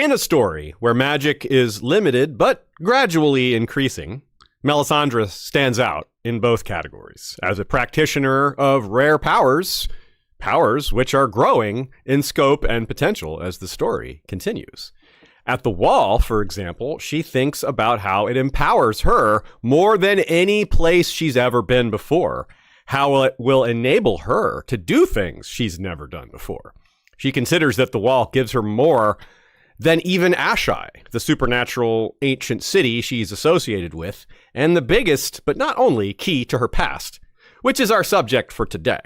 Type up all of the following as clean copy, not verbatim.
In a story where magic is limited but gradually increasing, Melisandre stands out in both categories as a practitioner of rare powers which are growing in scope and potential as the story continues. At the Wall, for example, she thinks about how it empowers her more than any place she's ever been before, how it will enable her to do things she's never done before. She considers that the Wall gives her more than even Asshai, the supernatural ancient city she's associated with, and the biggest, but not only, key to her past, which is our subject for today.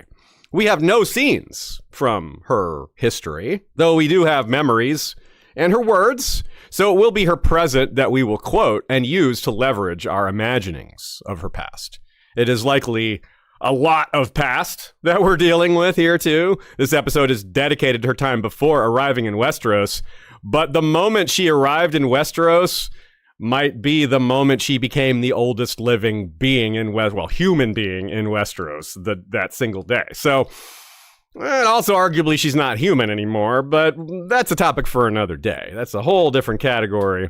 We have no scenes from her history, though we do have memories and her words, so it will be her present that we will quote and use to leverage our imaginings of her past. It is likely a lot of past that we're dealing with here, too. This episode is dedicated to her time before arriving in Westeros, but the moment she arrived in Westeros might be the moment she became the oldest living being in human being in Westeros that single day. So, and also arguably she's not human anymore, but that's a topic for another day. That's a whole different category.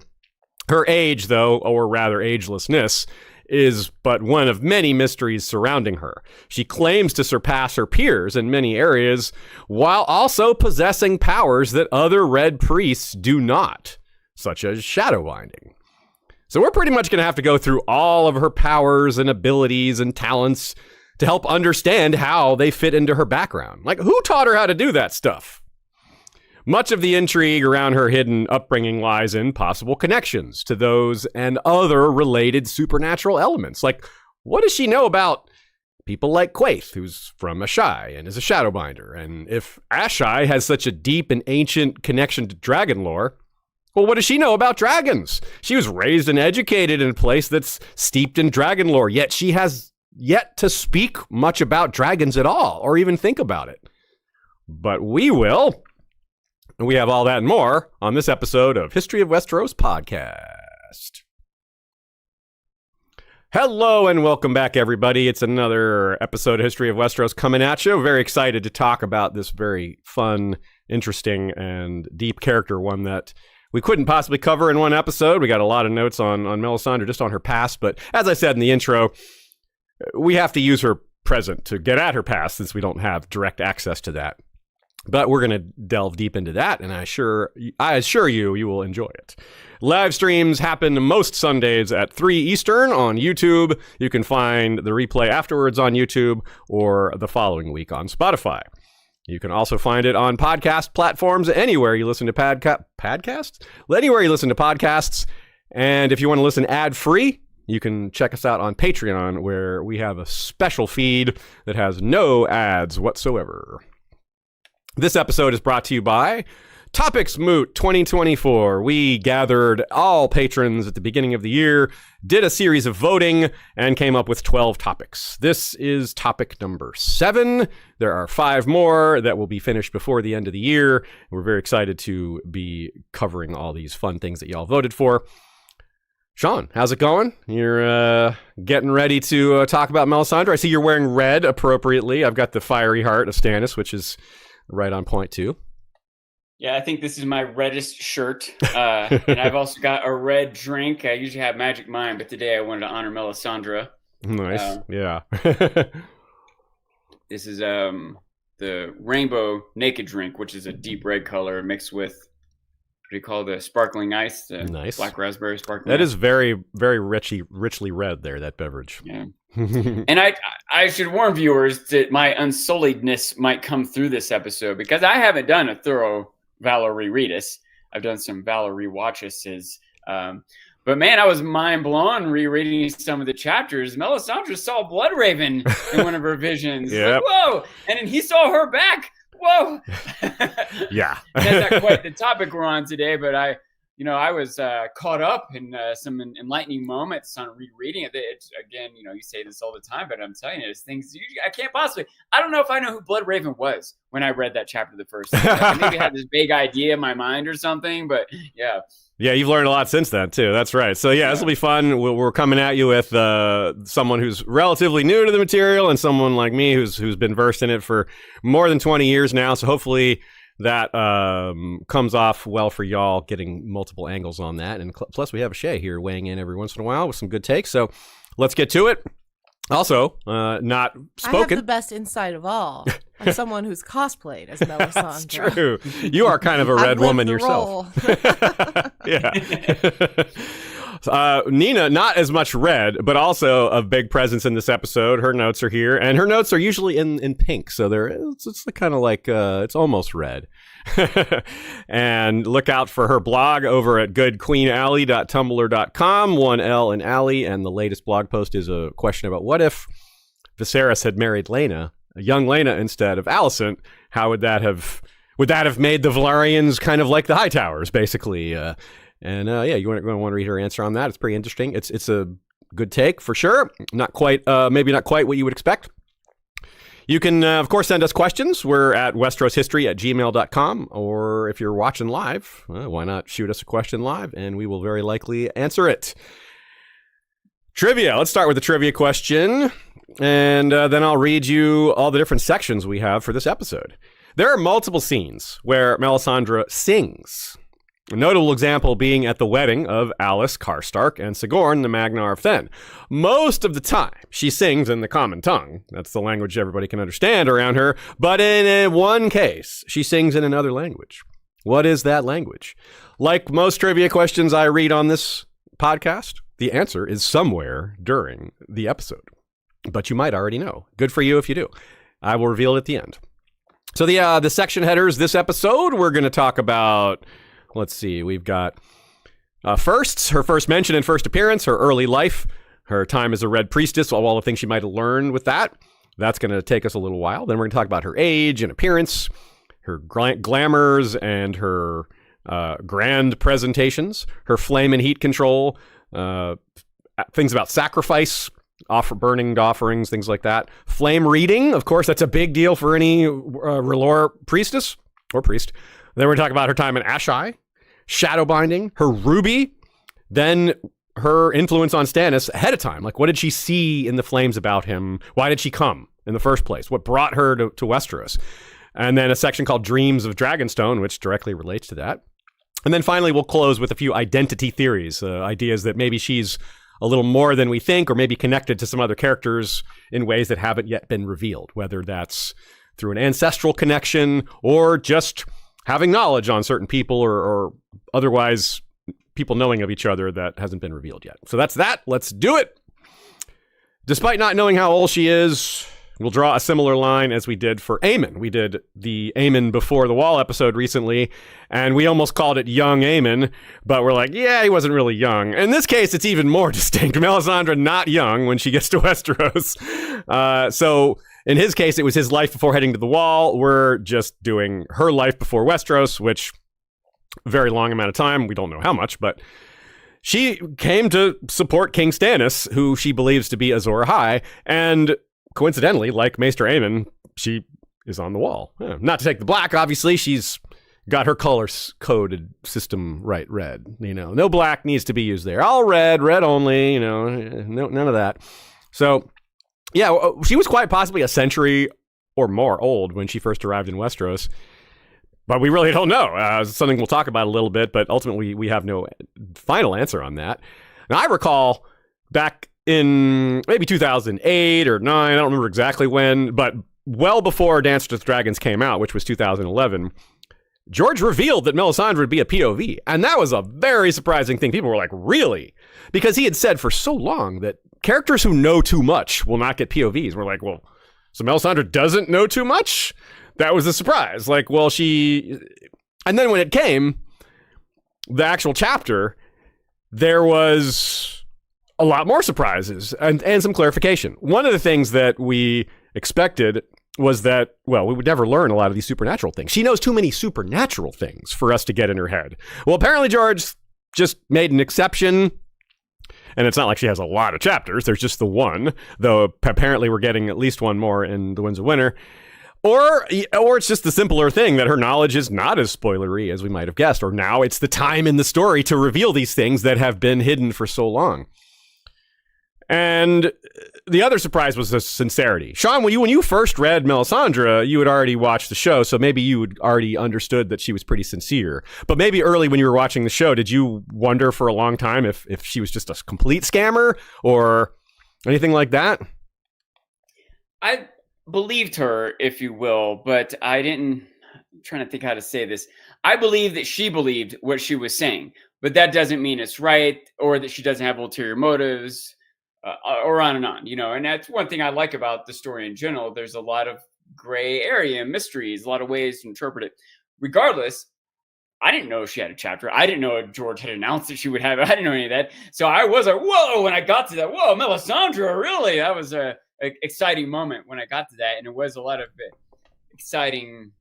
Her age, though, or rather agelessness, is but one of many mysteries surrounding her. She claims to surpass her peers in many areas, while also possessing powers that other red priests do not, such as shadowbinding. So we're pretty much going to have to go through all of her powers and abilities and talents to help understand how they fit into her background. Like, who taught her how to do that stuff? Much of the intrigue around her hidden upbringing lies in possible connections to those and other related supernatural elements. Like, what does she know about people like Quaithe, who's from Asshai and is a shadowbinder? And if Asshai has such a deep and ancient connection to dragon lore, well, what does she know about dragons? She was raised and educated in a place that's steeped in dragon lore, yet she has yet to speak much about dragons at all, or even think about it. But we will. And we have all that and more on this episode of History of Westeros podcast. Hello and welcome back, everybody. It's another episode of History of Westeros coming at you. Very excited to talk about this very fun, interesting, and deep character, one that we couldn't possibly cover in one episode. We got a lot of notes on Melisandre, just on her past, but as I said in the intro, we have to use her present to get at her past since we don't have direct access to that. But we're going to delve deep into that, and I assure you, you will enjoy it. Live streams happen most Sundays at 3 Eastern on YouTube. You can find the replay afterwards on YouTube or the following week on Spotify. You can also find it on podcast platforms anywhere you listen to podcasts. Anywhere you listen to podcasts. And if you want to listen ad-free, you can check us out on Patreon, where we have a special feed that has no ads whatsoever. This episode is brought to you by Topics Moot 2024. We gathered all patrons at the beginning of the year, did a series of voting, and came up with 12 topics. This is topic number 7. There are 5 more that will be finished before the end of the year. We're very excited to be covering all these fun things that y'all voted for. Sean, how's it going? You're getting ready to talk about Melisandre. I see you're wearing red appropriately. I've got the fiery heart of Stannis, which is right on point, too. Yeah, I think this is my reddest shirt. And I've also got a red drink. I usually have Magic Mind, but today I wanted to honor Melisandre. Nice. Yeah. This is the Rainbow Naked drink, which is a deep red color mixed with, what do you call the sparkling ice? The nice. Black raspberry sparkling That ice. is very, very richly red there, that beverage. Yeah. And I should warn viewers that my unsulliedness might come through this episode because I haven't done a thorough Valerie Reedus. I've done some Valerie Watcheses. But man, I was mind blown rereading some of the chapters. Melisandre saw Bloodraven in one of her visions. Yep. Like, whoa! And then he saw her back. Whoa! Yeah. That's not quite the topic we're on today, but I was caught up in some enlightening moments on rereading it. It's, again, you say this all the time, but I'm telling you, there's things I can't possibly. I don't know if I know who Bloodraven was when I read that chapter the first time. I maybe had this vague idea in my mind or something, but yeah. Yeah, you've learned a lot since then, too. That's right. So, yeah, this will be fun. We're coming at you with someone who's relatively new to the material and someone like me who's been versed in it for more than 20 years now. So hopefully that comes off well for y'all, getting multiple angles on that. And plus, we have Shay here weighing in every once in a while with some good takes. So let's get to it. Also, not spoken. I have the best insight of all. I'm someone who's cosplayed as Melisandre. That's true. You are kind of a Red Woman yourself. Yeah. Nina, not as much red, but also a big presence in this episode. Her notes are here, and her notes are usually in pink, so it's kind of like it's almost red. And look out for her blog over at goodqueenally.tumblr.com, 1L in Alley, and the latest blog post is a question about what if Viserys had married Laena, a young Laena instead of Alicent. How would that have made the Valyrians kind of like the Hightowers, basically? Yeah, you want to read her answer on that. It's pretty interesting. It's a good take for sure. Not quite, maybe not quite what you would expect. You can, of course, send us questions. We're at westeroshistory@gmail.com, or if you're watching live, why not shoot us a question live, and we will very likely answer it. Trivia. Let's start with the trivia question, and then I'll read you all the different sections we have for this episode. There are multiple scenes where Melisandre sings. A notable example being at the wedding of Alice Karstark and Sigorn, the Magnar of Then. Most of the time, she sings in the common tongue. That's the language everybody can understand around her. But in one case, she sings in another language. What is that language? Like most trivia questions I read on this podcast, the answer is somewhere during the episode. But you might already know. Good for you if you do. I will reveal it at the end. So the section headers this episode, we're going to talk about... Let's see, we've got firsts, her first mention and first appearance, her early life, her time as a Red Priestess, all the things she might have learned with that. That's going to take us a little while. Then we're going to talk about her age and appearance, her glamours and her grand presentations, her flame and heat control, things about sacrifice, burning offerings, things like that. Flame reading, of course, that's a big deal for any R'hllor priestess or priest. Then we're going to talk about her time in Asshai, shadowbinding, her ruby, then her influence on Stannis ahead of time. Like, what did she see in the flames about him? Why did she come in the first place? What brought her to Westeros? And then a section called Dreams of Dragonstone, which directly relates to that. And then finally, we'll close with a few identity theories, ideas that maybe she's a little more than we think, or maybe connected to some other characters in ways that haven't yet been revealed, whether that's through an ancestral connection or just having knowledge on certain people or otherwise people knowing of each other that hasn't been revealed yet. So that's that. Let's do it. Despite not knowing how old she is, we'll draw a similar line as we did for Aemon. We did the Aemon Before the Wall episode recently, and we almost called it Young Aemon, but we're like, yeah, he wasn't really young. In this case, it's even more distinct. Melisandre not young when she gets to Westeros. So in his case, it was his life before heading to the Wall. We're just doing her life before Westeros, which very long amount of time. We don't know how much, but she came to support King Stannis, who she believes to be Azor Ahai, and coincidentally, like Maester Aemon, she is on the Wall. Not to take the black, obviously. She's got her color-coded system right red. No black needs to be used there. All red only. None of that. So, yeah, she was quite possibly a century or more old when she first arrived in Westeros. But we really don't know. It's something we'll talk about a little bit, but ultimately we have no final answer on that. And I recall back in maybe 2008 or 9, I don't remember exactly when, but well before Dance with Dragons came out, which was 2011, George revealed that Melisandre would be a POV. And that was a very surprising thing. People were like, really? Because he had said for so long that characters who know too much will not get POVs. We're like, well, so Melisandre doesn't know too much? That was a surprise. Like, well, and then when it came, the actual chapter, there was a lot more surprises and some clarification. One of the things that we expected was that, well, we would never learn a lot of these supernatural things. She knows too many supernatural things for us to get in her head. Well, apparently George just made an exception. And it's not like she has a lot of chapters. There's just the one, though apparently we're getting at least one more in The Winds of Winter. Or it's just the simpler thing that her knowledge is not as spoilery as we might have guessed. Or now it's the time in the story to reveal these things that have been hidden for so long. And the other surprise was the sincerity. Sean, when you first read Melisandre, you had already watched the show, so maybe you had already understood that she was pretty sincere. But maybe early when you were watching the show, did you wonder for a long time if she was just a complete scammer or anything like that? I believed her, if you will, but I didn't. I'm trying to think how to say this. I believe that she believed what she was saying, but that doesn't mean it's right or that she doesn't have ulterior motives, or on and on, and that's one thing I like about the story in general. There's a lot of gray area and mysteries, a lot of ways to interpret it. Regardless, I didn't know she had a chapter. I didn't know George had announced that she would have it. I didn't know any of that. So I was like, whoa, when I got to that, whoa, Melisandre, really? That was a exciting moment when I got to that. And it was a lot of exciting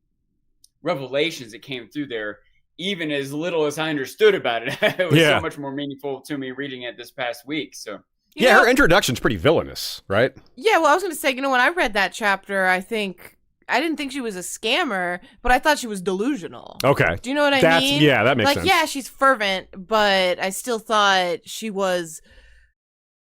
revelations that came through there, even as little as I understood about it. It was so much more meaningful to me reading it this past week. So her introduction's pretty villainous, right? Yeah, well, I was going to say, when I read that chapter, I didn't think she was a scammer, but I thought she was delusional. Okay. Do you know what I mean? Yeah, that makes sense. Yeah, she's fervent, but I still thought she was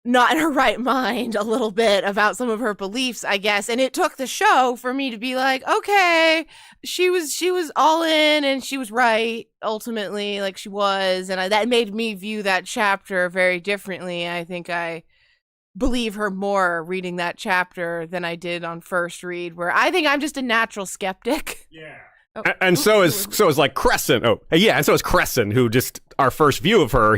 not in her right mind a little bit about some of her beliefs, I guess. And it took the show for me to be like, okay, she was all in and she was right ultimately, like she was. And that made me view that chapter very differently. I think I believe her more reading that chapter than I did on first read, where I think I'm just a natural skeptic. Yeah. And so is like Crescent. Oh, yeah. And so is Crescent, who just our first view of her,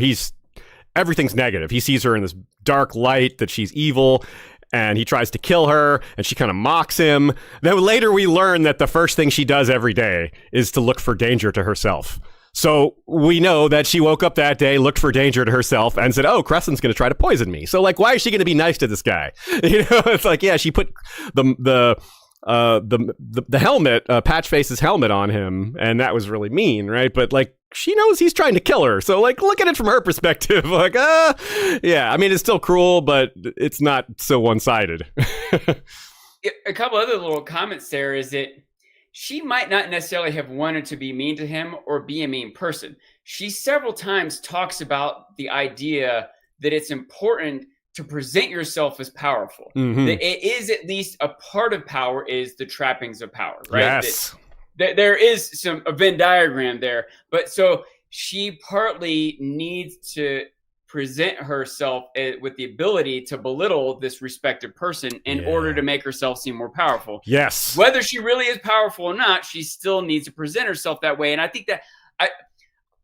everything's negative. He sees her in this dark light that she's evil, and he tries to kill her, and she kind of mocks him. Then later we learn that the first thing she does every day is to look for danger to herself. So we know that she woke up that day, looked for danger to herself, and said, oh, Crescent's going to try to poison me. So, like, why is she going to be nice to this guy? It's like, yeah, she put the helmet, Patchface's helmet on him, and that was really mean, right? But, like, she knows he's trying to kill her. So, like, look at it from her perspective. Like, yeah, I mean, it's still cruel, but it's not so one-sided. A couple other little comments there is that she might not necessarily have wanted to be mean to him or be a mean person. She several times talks about the idea that it's important to present yourself as powerful. Mm-hmm. That it is at least a part of power is the trappings of power, right? Yes. That there is a Venn diagram there. But so she partly needs to present herself with the ability to belittle this respected person in order to make herself seem more powerful. Yes. Whether she really is powerful or not, she still needs to present herself that way. And I think that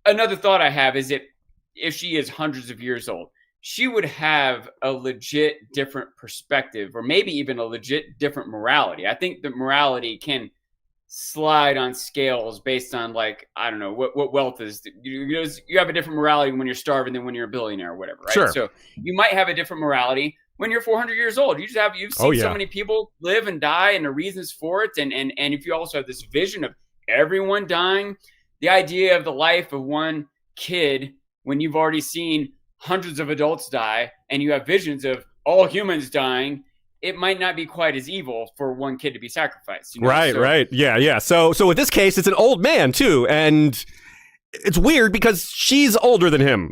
another thought I have is that if she is hundreds of years old, she would have a legit different perspective, or maybe even a legit different morality. I think that morality can slide on scales based on, like, I don't know what wealth is. You have a different morality when you're starving than when you're a billionaire or whatever, right? Sure. So you might have a different morality when you're 400 years old. You've seen so many people live and die, and the reasons for it. And if you also have this vision of everyone dying, the idea of the life of one kid when you've already seen hundreds of adults die and you have visions of all humans dying, it might not be quite as evil for one kid to be sacrificed. Right. Yeah. So with this case, it's an old man too. And it's weird because she's older than him.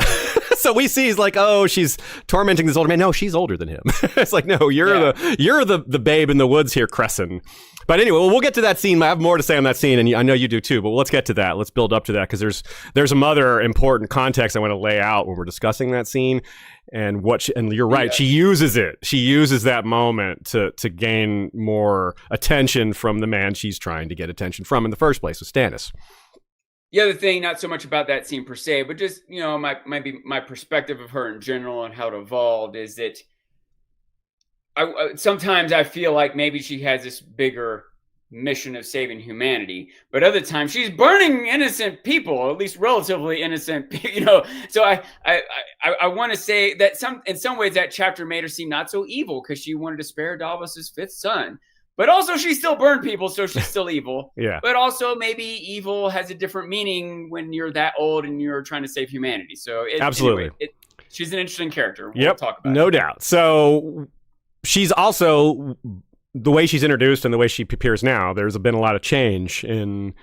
So we see he's like, oh, she's tormenting this older man. No, she's older than him. It's like, no, you're the babe in the woods here, Crescent. But anyway, we'll get to that scene. I have more to say on that scene, and I know you do too. But let's get to that. Let's build up to that, because there's some other important context I want to lay out when we're discussing that scene. And and you're right, she uses it. She uses that moment to gain more attention from the man she's trying to get attention from in the first place, with Stannis. The other thing, not so much about that scene per se, but just, my perspective of her in general and how it evolved, is that sometimes I feel like maybe she has this bigger mission of saving humanity, but other times she's burning innocent people, at least relatively innocent, So I want to say that in some ways that chapter made her seem not so evil, because she wanted to spare Davos's fifth son. But also she still burned people, so she's still evil. Yeah. But also maybe evil has a different meaning when you're that old and you're trying to save humanity. So absolutely, anyway, she's an interesting character. We'll talk about no doubt. So she's also, the way she's introduced and the way she appears now, there's been a lot of change in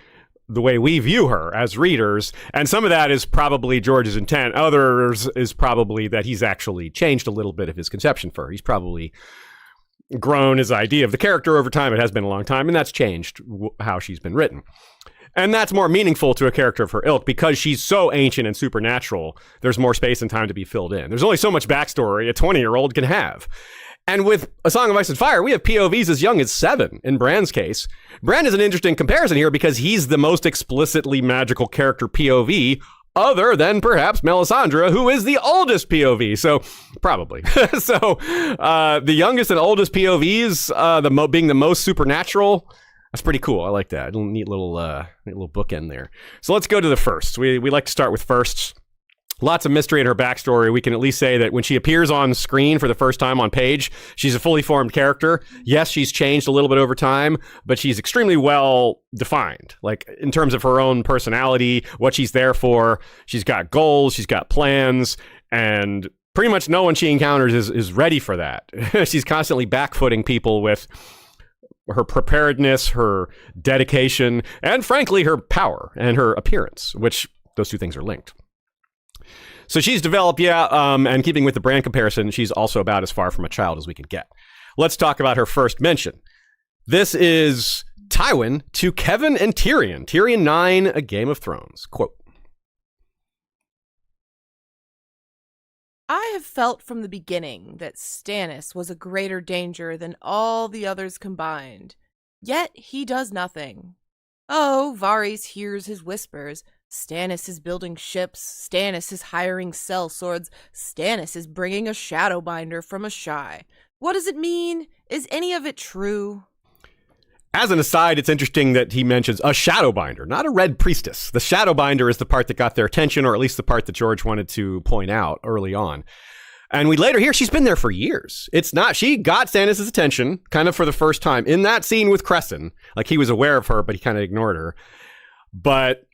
the way we view her as readers. And some of that is probably George's intent. Others is probably that he's actually changed a little bit of his conception for her. He's probably grown his idea of the character over time. It has been a long time, and that's changed how she's been written. And that's more meaningful to a character of her ilk because she's so ancient and supernatural. There's more space and time to be filled in. There's only so much backstory a 20-year-old can have. And with A Song of Ice and Fire, we have POVs as young as 7 in Bran's case. Bran is an interesting comparison here because he's the most explicitly magical character POV other than perhaps Melisandre, who is the oldest POV. So, probably. So, the youngest and oldest POVs, being the most supernatural, that's pretty cool. I like that. Neat little bookend there. So let's go to the firsts. We like to start with firsts. Lots of mystery in her backstory. We can at least say that when she appears on screen for the first time on page, she's a fully formed character. Yes, she's changed a little bit over time, but she's extremely well defined. Like in terms of her own personality, what she's there for. She's got goals, she's got plans, and pretty much no one she encounters is ready for that. She's constantly backfooting people with her preparedness, her dedication, and frankly, her power and her appearance, which those two things are linked. So she's developed, and keeping with the Bran comparison, she's also about as far from a child as we can get. Let's talk about her first mention. This is Tywin to Kevan and Tyrion. Tyrion 9, A Game of Thrones. Quote, I have felt from the beginning that Stannis was a greater danger than all the others combined. Yet he does nothing. Oh, Varys hears his whispers. Stannis is building ships. Stannis is hiring sellswords. Stannis is bringing a shadowbinder from Asshai. What does it mean? Is any of it true? As an aside, it's interesting that he mentions a shadowbinder, not a red priestess. The shadowbinder is the part that got their attention, or at least the part that George wanted to point out early on. And we later hear she's been there for years. It's not, she got Stannis' attention kind of for the first time in that scene with Cresson. Like he was aware of her, but he kind of ignored her. But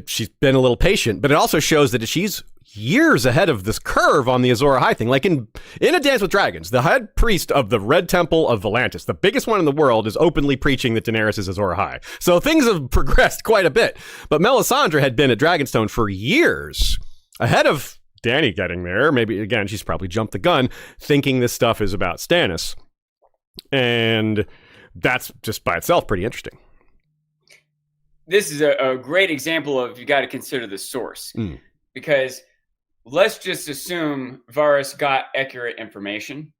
she's been a little patient, but it also shows that she's years ahead of this curve on the Azor Ahai thing. Like in A Dance with Dragons, the head priest of the Red Temple of Volantis, the biggest one in the world, is openly preaching that Daenerys is Azor Ahai. So things have progressed quite a bit. But Melisandre had been at Dragonstone for years ahead of Dany getting there. Maybe, again, she's probably jumped the gun thinking this stuff is about Stannis. And that's just by itself pretty interesting. This is a great example of you got to consider the source. Because let's just assume Varys got accurate information,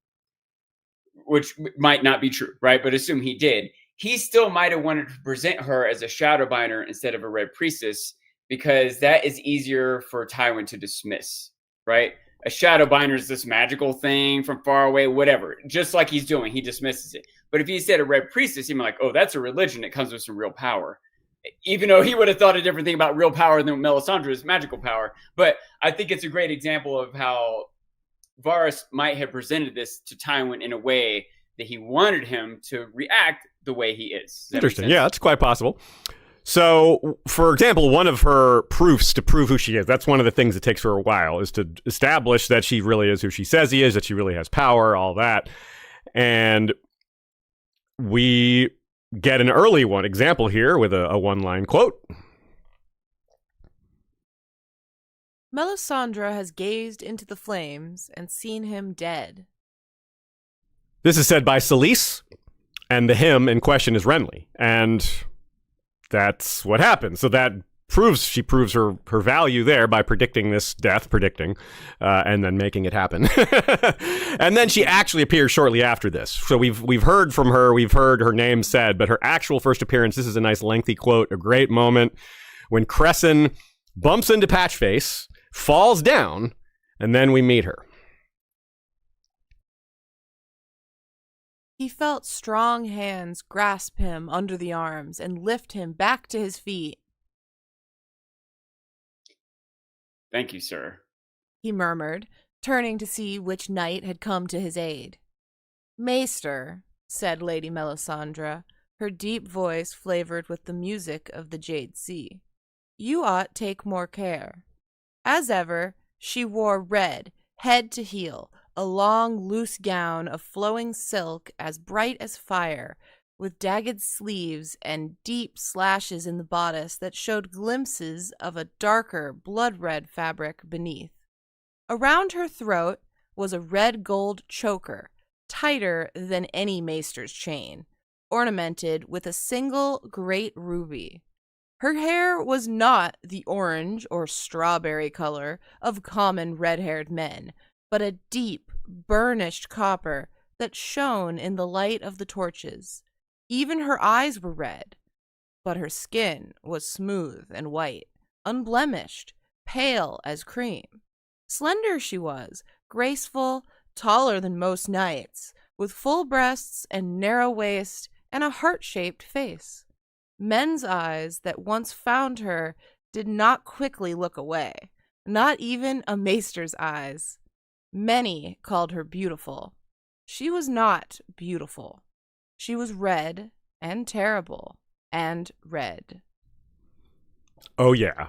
which might not be true, right? But assume he did. He still might have wanted to present her as a shadowbinder instead of a red priestess, because that is easier for Tywin to dismiss, right? A shadowbinder is this magical thing from far away, whatever. Just like he's doing, he dismisses it. But if he said a red priestess, he'd be like, oh, that's a religion. It comes with some real power. Even though he would have thought a different thing about real power than Melisandre's magical power. But I think it's a great example of how Varys might have presented this to Tywin in a way that he wanted him to react the way he is. Interesting. Yeah, that's quite possible. So, for example, one of her proofs to prove who she is, that's one of the things that takes her a while, is to establish that she really is who she says he is, that she really has power, all that. And we get an early example here with a one-line quote. Melisandre has gazed into the flames and seen him dead. This is said by Selyse, and the him in question is Renly. And that's what happens. So that she proves her value there by predicting this death, and then making it happen. And then she actually appears shortly after this. So we've heard from her, we've heard her name said, but her actual first appearance, this is a nice lengthy quote, a great moment when Cresson bumps into Patchface, falls down, and then we meet her. He felt strong hands grasp him under the arms and lift him back to his feet. Thank you, sir, he murmured, turning to see which knight had come to his aid. Maester, said Lady Melisandre, her deep voice flavored with the music of the Jade Sea, you ought take more care. As ever, she wore red, head to heel, a long, loose gown of flowing silk as bright as fire, with jagged sleeves and deep slashes in the bodice that showed glimpses of a darker blood-red fabric beneath. Around her throat was a red gold choker, tighter than any maester's chain, ornamented with a single great ruby. Her hair was not the orange or strawberry color of common red-haired men, but a deep, burnished copper that shone in the light of the torches. Even her eyes were red, but her skin was smooth and white, unblemished, pale as cream. Slender she was, graceful, taller than most knights, with full breasts and narrow waist and a heart-shaped face. Men's eyes that once found her did not quickly look away, not even a maester's eyes. Many called her beautiful. She was not beautiful. She was red and terrible and red. Oh yeah,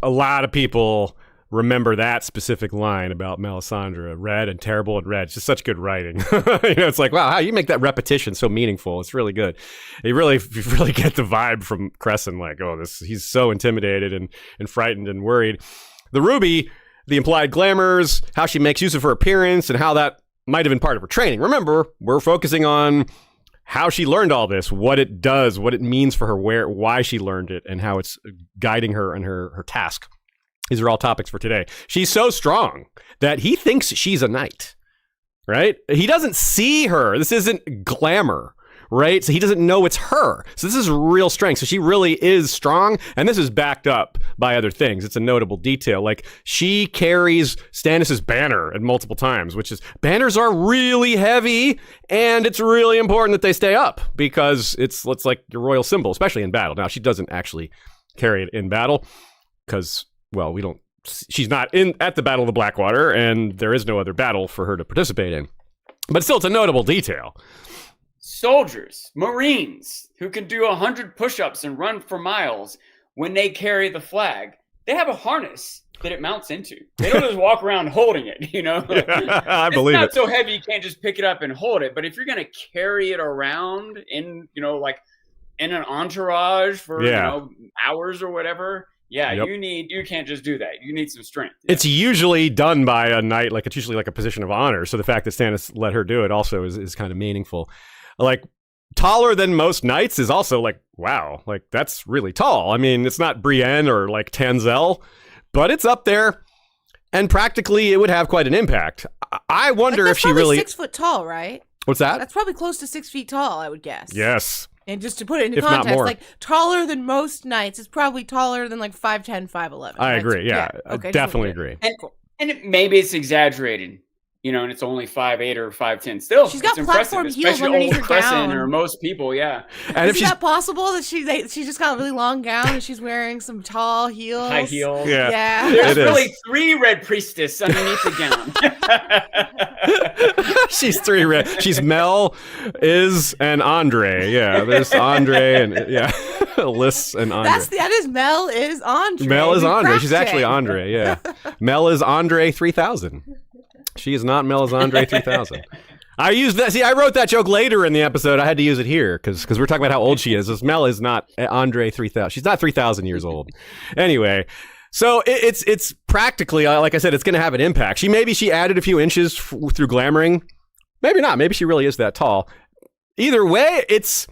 a lot of people remember that specific line about Melisandre, red and terrible and red. It's just such good writing. It's like, wow, how you make that repetition so meaningful. It's really good. You really get the vibe from Crescent, like, oh, he's so intimidated and frightened and worried. The ruby, the implied glamours, how she makes use of her appearance, and how that might have been part of her training. Remember, we're focusing on how she learned all this, what it does, what it means for her, why she learned it, and how it's guiding her in her task. These are all topics for today. She's so strong that he thinks she's a knight, right? He doesn't see her. This isn't glamour, right? So he doesn't know it's her. So this is real strength. So she really is strong, and this is backed up by other things. It's a notable detail. Like, she carries Stannis' banner at multiple times, which is, banners are really heavy, and it's really important that they stay up because it's like your royal symbol, especially in battle. Now, she doesn't actually carry it in battle because, well, she's not at the Battle of the Blackwater, and there is no other battle for her to participate in. But still, it's a notable detail. Soldiers, Marines, who can do 100 push-ups and run for miles when they carry the flag, they have a harness that it mounts into. They don't just walk around holding it, Yeah, I believe it. It's not so heavy you can't just pick it up and hold it, but if you're going to carry it around in, like in an entourage for, hours or whatever, yep. You can't just do that. You need some strength. Yeah. It's usually done by a knight, it's usually like a position of honor. So the fact that Stannis let her do it also is kind of meaningful. Like, taller than most knights is also like, wow, like that's really tall. I mean, it's not Brienne or like Tanzel, but it's up there. And practically it would have quite an impact. I wonder if she really... 6 foot tall, right? What's that? That's probably close to 6 feet tall, I would guess. Yes. And just to put it into if not context, more. like taller than most knights is probably taller than like 5'10", 5'11". I agree. Yeah, Okay, I definitely agree. And maybe it's exaggerated, and it's only 5'8" or 5'10". Still, she's got it's platform impressive, heels especially underneath old her Crescent gown. or most people. Yeah. And is that possible that she just got a really long gown and she's wearing some tall heels? High heels. Yeah. There's really 3 red priestess underneath the gown. She's 3 red. She's Mel, Iz, and Andre. Yeah, there's Andre and Liz and Andre. That is Mel is Andre. Mel is Andre. She's actually Andre. Yeah. Mel is Andre 3000. She is not Melisandre 3000. I used that. See, I wrote that joke later in the episode. I had to use it here because we're talking about how old she is. This Mel is not Andre 3000. She's not 3,000 years old. Anyway, so it's practically, like I said, it's going to have an impact. Maybe she added a few inches through glamoring. Maybe not. Maybe she really is that tall. Either way, it's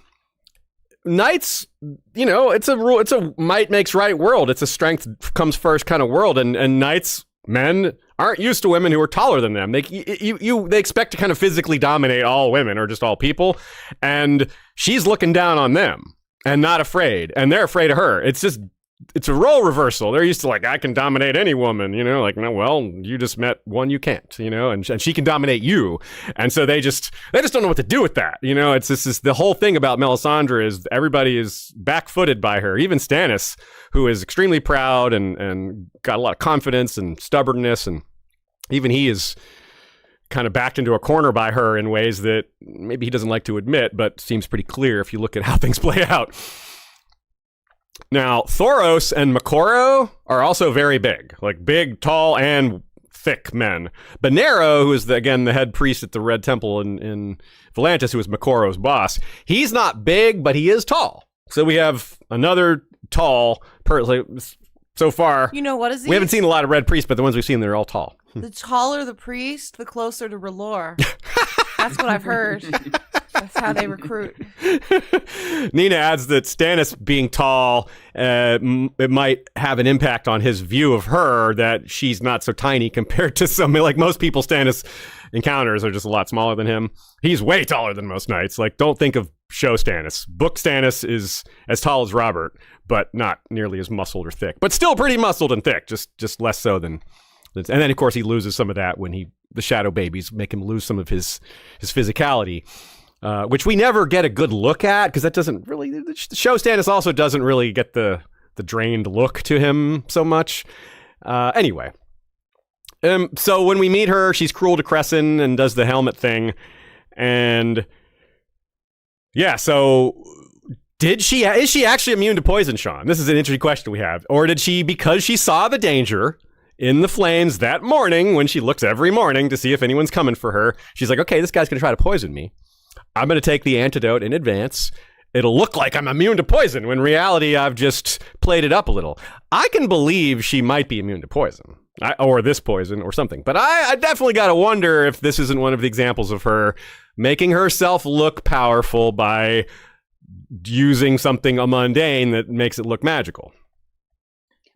knights. It's a might makes right world. It's a strength comes first kind of world, and knights, men, aren't used to women who are taller than them. They expect to kind of physically dominate all women or just all people, and she's looking down on them and not afraid, and they're afraid of her. It's a role reversal. They're used to like, I can dominate any woman, like, no, well, you just met one you can't, and she can dominate you, and so they just don't know what to do with that. It's this the whole thing about Melisandre is everybody is back-footed by her, even Stannis, who is extremely proud and got a lot of confidence and stubbornness, and even he is kind of backed into a corner by her in ways that maybe he doesn't like to admit, but seems pretty clear if you look at how things play out. Now, Thoros and Makoro are also very big, like big, tall, and thick men. Benero, who is again the head priest at the Red Temple in Volantis, who is Makoro's boss, he's not big, but he is tall. So we have another tall person. So far, what is he? We haven't seen a lot of red priests, but the ones we've seen, they're all tall. The taller the priest, the closer to R'hllor. That's what I've heard. That's how they recruit. Nina adds that Stannis being tall, it might have an impact on his view of her, that she's not so tiny compared to somebody like most people Stannis encounters are just a lot smaller than him. He's way taller than most knights. Like, don't think of show Stannis. Book Stannis is as tall as Robert, but not nearly as muscled or thick. But still pretty muscled and thick, just less so than... And then, of course, he loses some of that when the shadow babies make him lose some of his physicality. Which we never get a good look at, because that doesn't really... The show Stannis also doesn't really get the drained look to him so much. Anyway. So when we meet her, she's cruel to Crescent and does the helmet thing. And... yeah, so... is she actually immune to poison, Sean? This is an interesting question we have. Or did she, because she saw the danger in the flames that morning, when she looks every morning to see if anyone's coming for her, she's like, okay, this guy's going to try to poison me. I'm going to take the antidote in advance. It'll look like I'm immune to poison, when in reality, I've just played it up a little. I can believe she might be immune to poison, or this poison, or something. But I definitely got to wonder if this isn't one of the examples of her making herself look powerful by using something mundane that makes it look magical.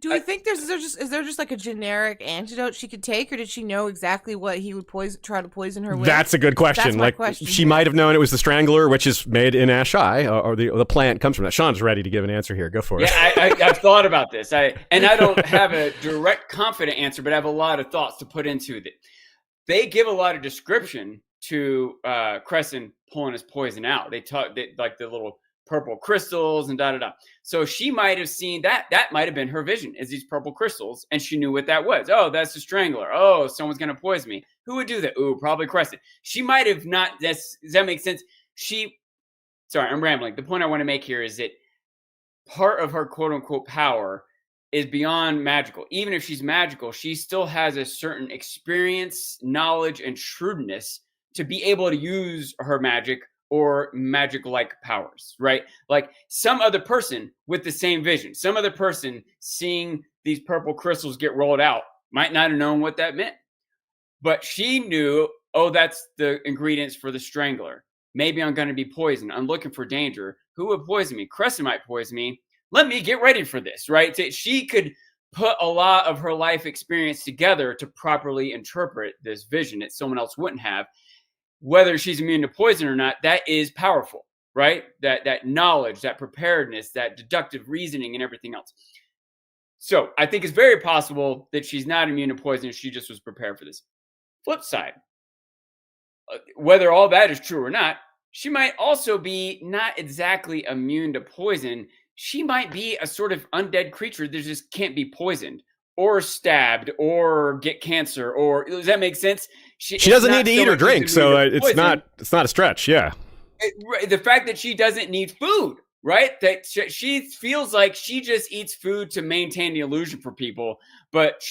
Do we think is there just like a generic antidote she could take, or did she know exactly what he would try to poison her with? That's a good question. That's my question. She might have known it was the Strangler, which is made in Asshai, or the plant comes from that. Sean's ready to give an answer here. Go for it. Yeah, I've thought about this. I don't have a direct, confident answer, but I have a lot of thoughts to put into it. They give a lot of description to Crescent pulling his poison out. They talk like the little purple crystals and da-da-da. So she might have seen that. That might have been her vision, is these purple crystals. And she knew what that was. Oh, that's the Strangler. Oh, someone's going to poison me. Who would do that? Ooh, probably Crescent. She might have not. Does that make sense? Sorry, I'm rambling. The point I want to make here is that part of her quote-unquote power is beyond magical. Even if she's magical, she still has a certain experience, knowledge, and shrewdness to be able to use her magic or magic-like powers, right? Like some other person with the same vision, some other person seeing these purple crystals get rolled out might not have known what that meant. But she knew, oh, that's the ingredients for the Strangler. Maybe I'm going to be poisoned. I'm looking for danger. Who would poison me? Crescent might poison me. Let me get ready for this, right? So she could put a lot of her life experience together to properly interpret this vision that someone else wouldn't have. Whether she's immune to poison or not, that is powerful, right? That knowledge, that preparedness, that deductive reasoning, and everything else. So I think it's very possible that she's not immune to poison. She just was prepared for this. Flip side, whether all that is true or not, she might also be not exactly immune to poison. She might be a sort of undead creature that just can't be poisoned or stabbed or get cancer. Or does that make sense? She doesn't need to eat or drink, so it's not a stretch. Yeah. The fact that she doesn't need food, right? That she feels like she just eats food to maintain the illusion for people, but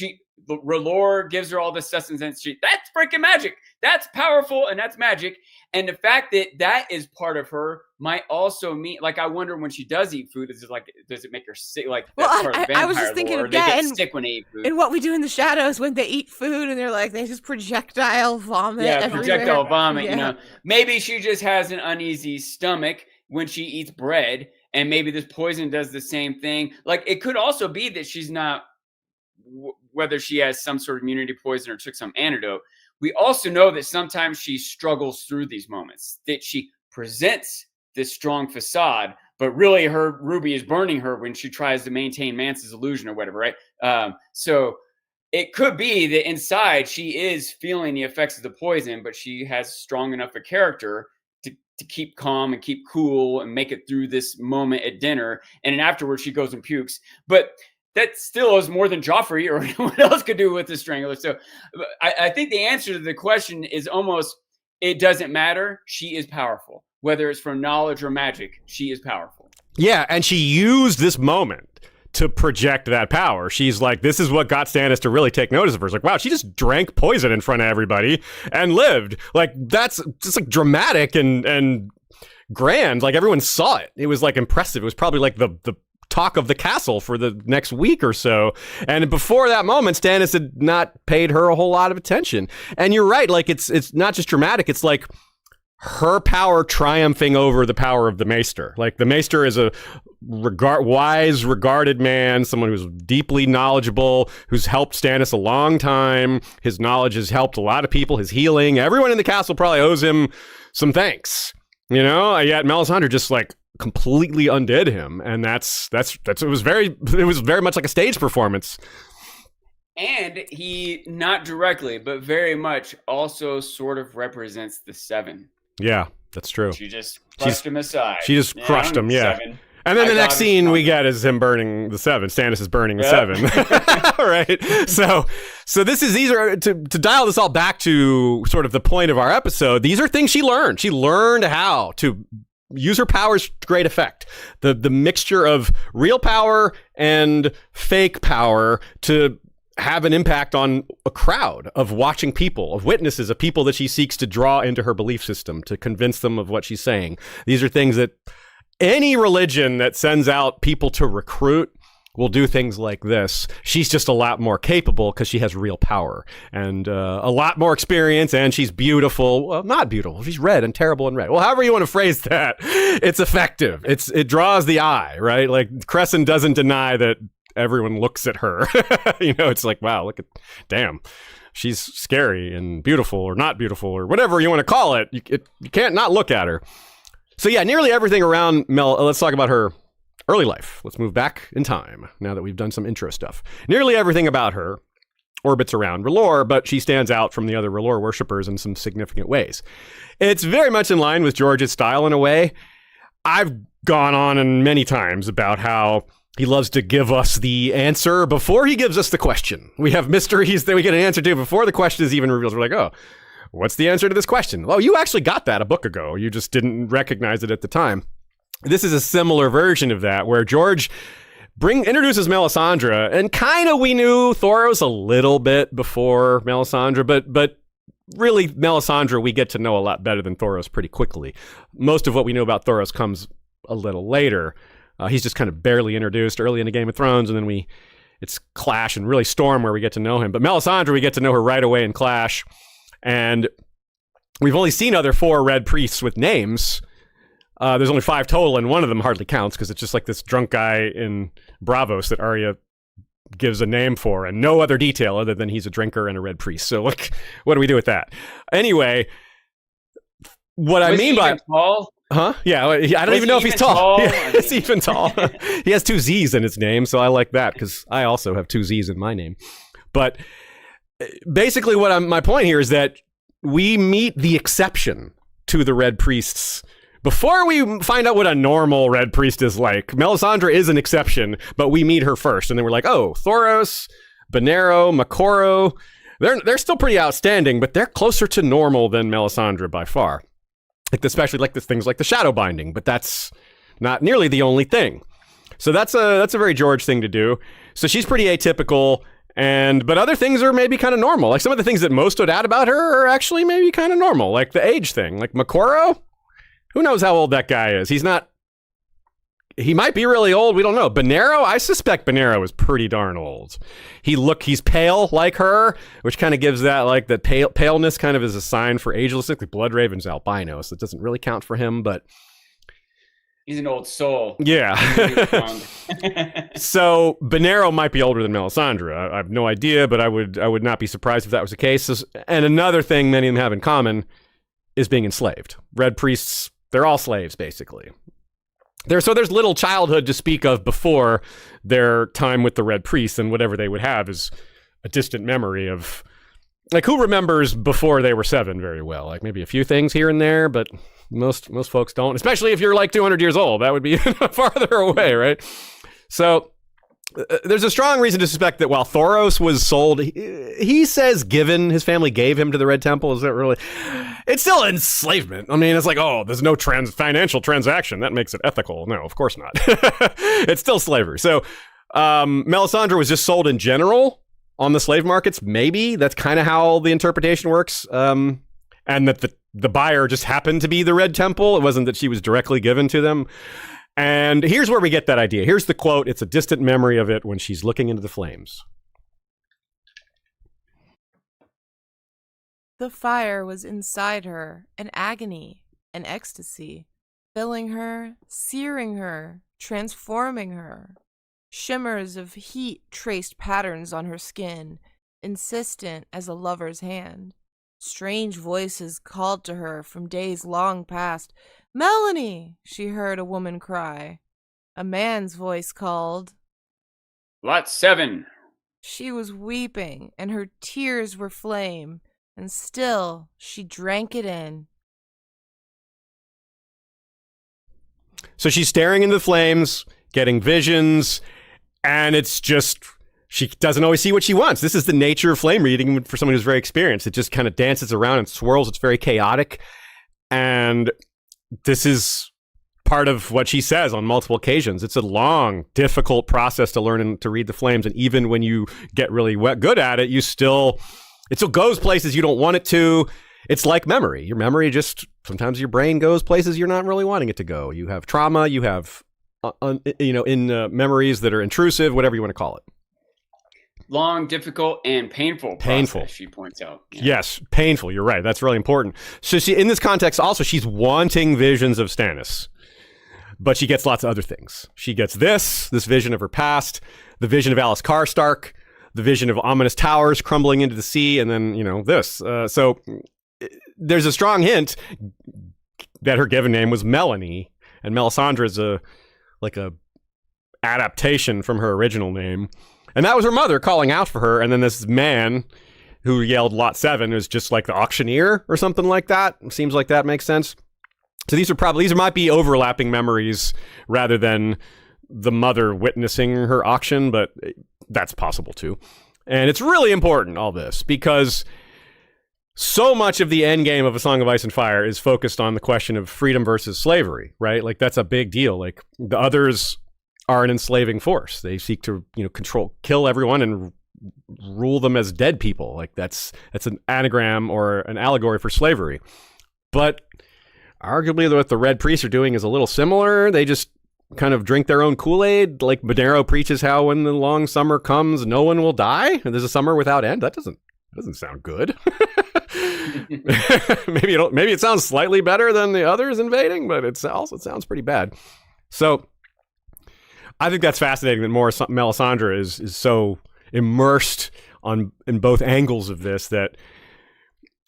R'hllor gives her all this sustenance. That's freaking magic. That's powerful, and that's magic. And the fact that that is part of her might also mean, like, I wonder when she does eat food, does it make her sick? Like, that's part of vampire I was just thinking lore. of that, they get sick when they eat food. And what we do in the shadows when they eat food, and they just projectile vomit. Yeah, everywhere. projectile vomit. Yeah. You know, maybe she just has an uneasy stomach when she eats bread, and maybe this poison does the same thing. Like, it could also be that she's not, whether she has some sort of immunity poison or took some antidote. We also know that sometimes she struggles through these moments, that she presents this strong facade, but really her ruby is burning her when she tries to maintain Mance's illusion or whatever, right? So it could be that inside she is feeling the effects of the poison, but she has strong enough a character to keep calm and keep cool and make it through this moment at dinner. And then afterwards she goes and pukes. But that still is more than Joffrey or anyone else could do with the Strangler. So I think the answer to the question is almost, it doesn't matter. She is powerful. Whether it's from knowledge or magic, she is powerful. Yeah, and she used this moment to project that power. She's like, this is what got Stannis to really take notice of her. It's like, wow, she just drank poison in front of everybody and lived. Like, that's just like dramatic and grand. Like, everyone saw it. It was like impressive. It was probably like the talk of the castle for the next week or so. And before that moment, Stannis had not paid her a whole lot of attention. And you're right. Like, it's not just dramatic. It's like her power triumphing over the power of the Maester. Like, the Maester is a wise, regarded man, someone who's deeply knowledgeable, who's helped Stannis a long time. His knowledge has helped a lot of people, his healing. Everyone in the castle probably owes him some thanks, you know? Yet Melisandre just, like, completely undid him. And it was very much like a stage performance. And he, not directly, but very much also sort of represents the Seven. Yeah, that's true. She just crushed him aside. She just crushed him, yeah. Seven. And then the next scene we get is him burning the Seven. Stannis is burning the Seven. Right? So these are, to dial this all back to sort of the point of our episode, these are things she learned. She learned how to use her powers to great effect. The mixture of real power and fake power to have an impact on a crowd of watching people, of witnesses, of people that she seeks to draw into her belief system, to convince them of what she's saying. These are things that any religion that sends out people to recruit will do things like this. She's just a lot more capable because she has real power and a lot more experience, and she's beautiful. Well, not beautiful. She's red and terrible and red. Well, however you want to phrase that, it's effective. It draws the eye, right? Like, Crescent doesn't deny that everyone looks at her. You know, it's like, wow, damn, she's scary and beautiful or not beautiful or whatever you want to call it. You can't not look at her. So yeah, nearly everything around Mel. Let's talk about her early life. Let's move back in time now that we've done some intro stuff. Nearly everything about her orbits around R'hllor, but she stands out from the other R'hllor worshippers in some significant ways. It's very much in line with George's style in a way. I've gone on and many times about how he loves to give us the answer before he gives us the question. We have mysteries that we get an answer to before the question is even revealed. We're like, oh, what's the answer to this question? Well, you actually got that a book ago. You just didn't recognize it at the time. This is a similar version of that, where George introduces Melisandre, and kind of we knew Thoros a little bit before Melisandre, but really Melisandre we get to know a lot better than Thoros pretty quickly. Most of what we know about Thoros comes a little later. He's just kind of barely introduced early in the Game of Thrones, and then it's Clash and really Storm where we get to know him. But Melisandre, we get to know her right away in Clash, and we've only seen other 4 red priests with names. There's only 5 total, and one of them hardly counts because it's just like this drunk guy in Bravos that Arya gives a name for, and no other detail other than he's a drinker and a red priest. So, like, what do we do with that? Anyway, what I mean by tall? Huh? Yeah, I don't even know if he's tall. Yeah, it's even tall. He has 2 Z's in his name, so I like that because I also have 2 Z's in my name. But basically, my point here is that we meet the exception to the red priests before we find out what a normal red priest is like. Melisandre is an exception, but we meet her first, and then we're like, oh, Thoros, Benero, Makoro, they're still pretty outstanding, but they're closer to normal than Melisandre by far. Like, especially like the things like the shadowbinding, but that's not nearly the only thing. So that's a very George thing to do. So she's pretty atypical, but other things are maybe kind of normal. Like, some of the things that most stood out about her are actually maybe kind of normal, like the age thing. Like Makoro, who knows how old that guy is? He might be really old. We don't know. Benero, I suspect Benero is pretty darn old. He's pale like her, which kind of gives that, like, the paleness kind of is a sign for agelessness. Like, Bloodraven's albino, so it doesn't really count for him, but he's an old soul. Yeah. So Benero might be older than Melisandre. I have no idea, but I would not be surprised if that was the case. And another thing many of them have in common is being enslaved. Red priests, they're all slaves, basically. There's little childhood to speak of before their time with the Red Priests, and whatever they would have is a distant memory of, like, who remembers before they were 7 very well? Like, maybe a few things here and there, but most folks don't, especially if you're like 200 years old. That would be farther away, right? So there's a strong reason to suspect that while Thoros was sold, he says his family gave him to the Red Temple. Is that really? It's still enslavement. I mean, it's like, oh, there's no financial transaction. That makes it ethical. No, of course not. It's still slavery. So Melisandre was just sold in general on the slave markets. Maybe that's kind of how the interpretation works. And that the buyer just happened to be the Red Temple. It wasn't that she was directly given to them. And here's where we get that idea. Here's the quote. It's a distant memory of it when she's looking into the flames. The fire was inside her, an agony, an ecstasy, filling her, searing her, transforming her. Shimmers of heat traced patterns on her skin, insistent as a lover's hand. Strange voices called to her from days long past. "Melanie!" she heard a woman cry. A man's voice called. Lot 7. She was weeping, and her tears were flame, and still she drank it in. So she's staring into the flames, getting visions, and it's just, she doesn't always see what she wants. This is the nature of flame reading for someone who's very experienced. It just kind of dances around and swirls. It's very chaotic. And this is part of what she says on multiple occasions. It's a long, difficult process to learn and to read the flames. And even when you get really good at it, it still goes places you don't want it to. It's like memory. Your memory just, sometimes your brain goes places you're not really wanting it to go. You have trauma, you have, memories that are intrusive, whatever you want to call it. Long, difficult, and painful process, she points out. Yeah. Yes, painful. You're right. That's really important. So she, in this context also, she's wanting visions of Stannis, but she gets lots of other things. She gets this vision of her past, the vision of Alice Karstark, the vision of ominous towers crumbling into the sea, and then, this. So there's a strong hint that her given name was Melanie, and Melisandre is a adaptation from her original name. And that was her mother calling out for her. And then this man who yelled Lot 7 is just like the auctioneer or something like that. Seems like that makes sense. So these might be overlapping memories rather than the mother witnessing her auction, but that's possible too. And it's really important, all this, because so much of the end game of A Song of Ice and Fire is focused on the question of freedom versus slavery, right? Like, that's a big deal. Like, the others are an enslaving force. They seek to, kill everyone and rule them as dead people. Like, that's an anagram or an allegory for slavery. But arguably what the Red Priests are doing is a little similar. They just kind of drink their own Kool-Aid. Like Monero preaches how when the long summer comes, no one will die, and there's a summer without end. That doesn't sound good. Maybe it sounds slightly better than the others invading, but it sounds pretty bad. So I think that's fascinating that Melisandre is so immersed in both angles of this, that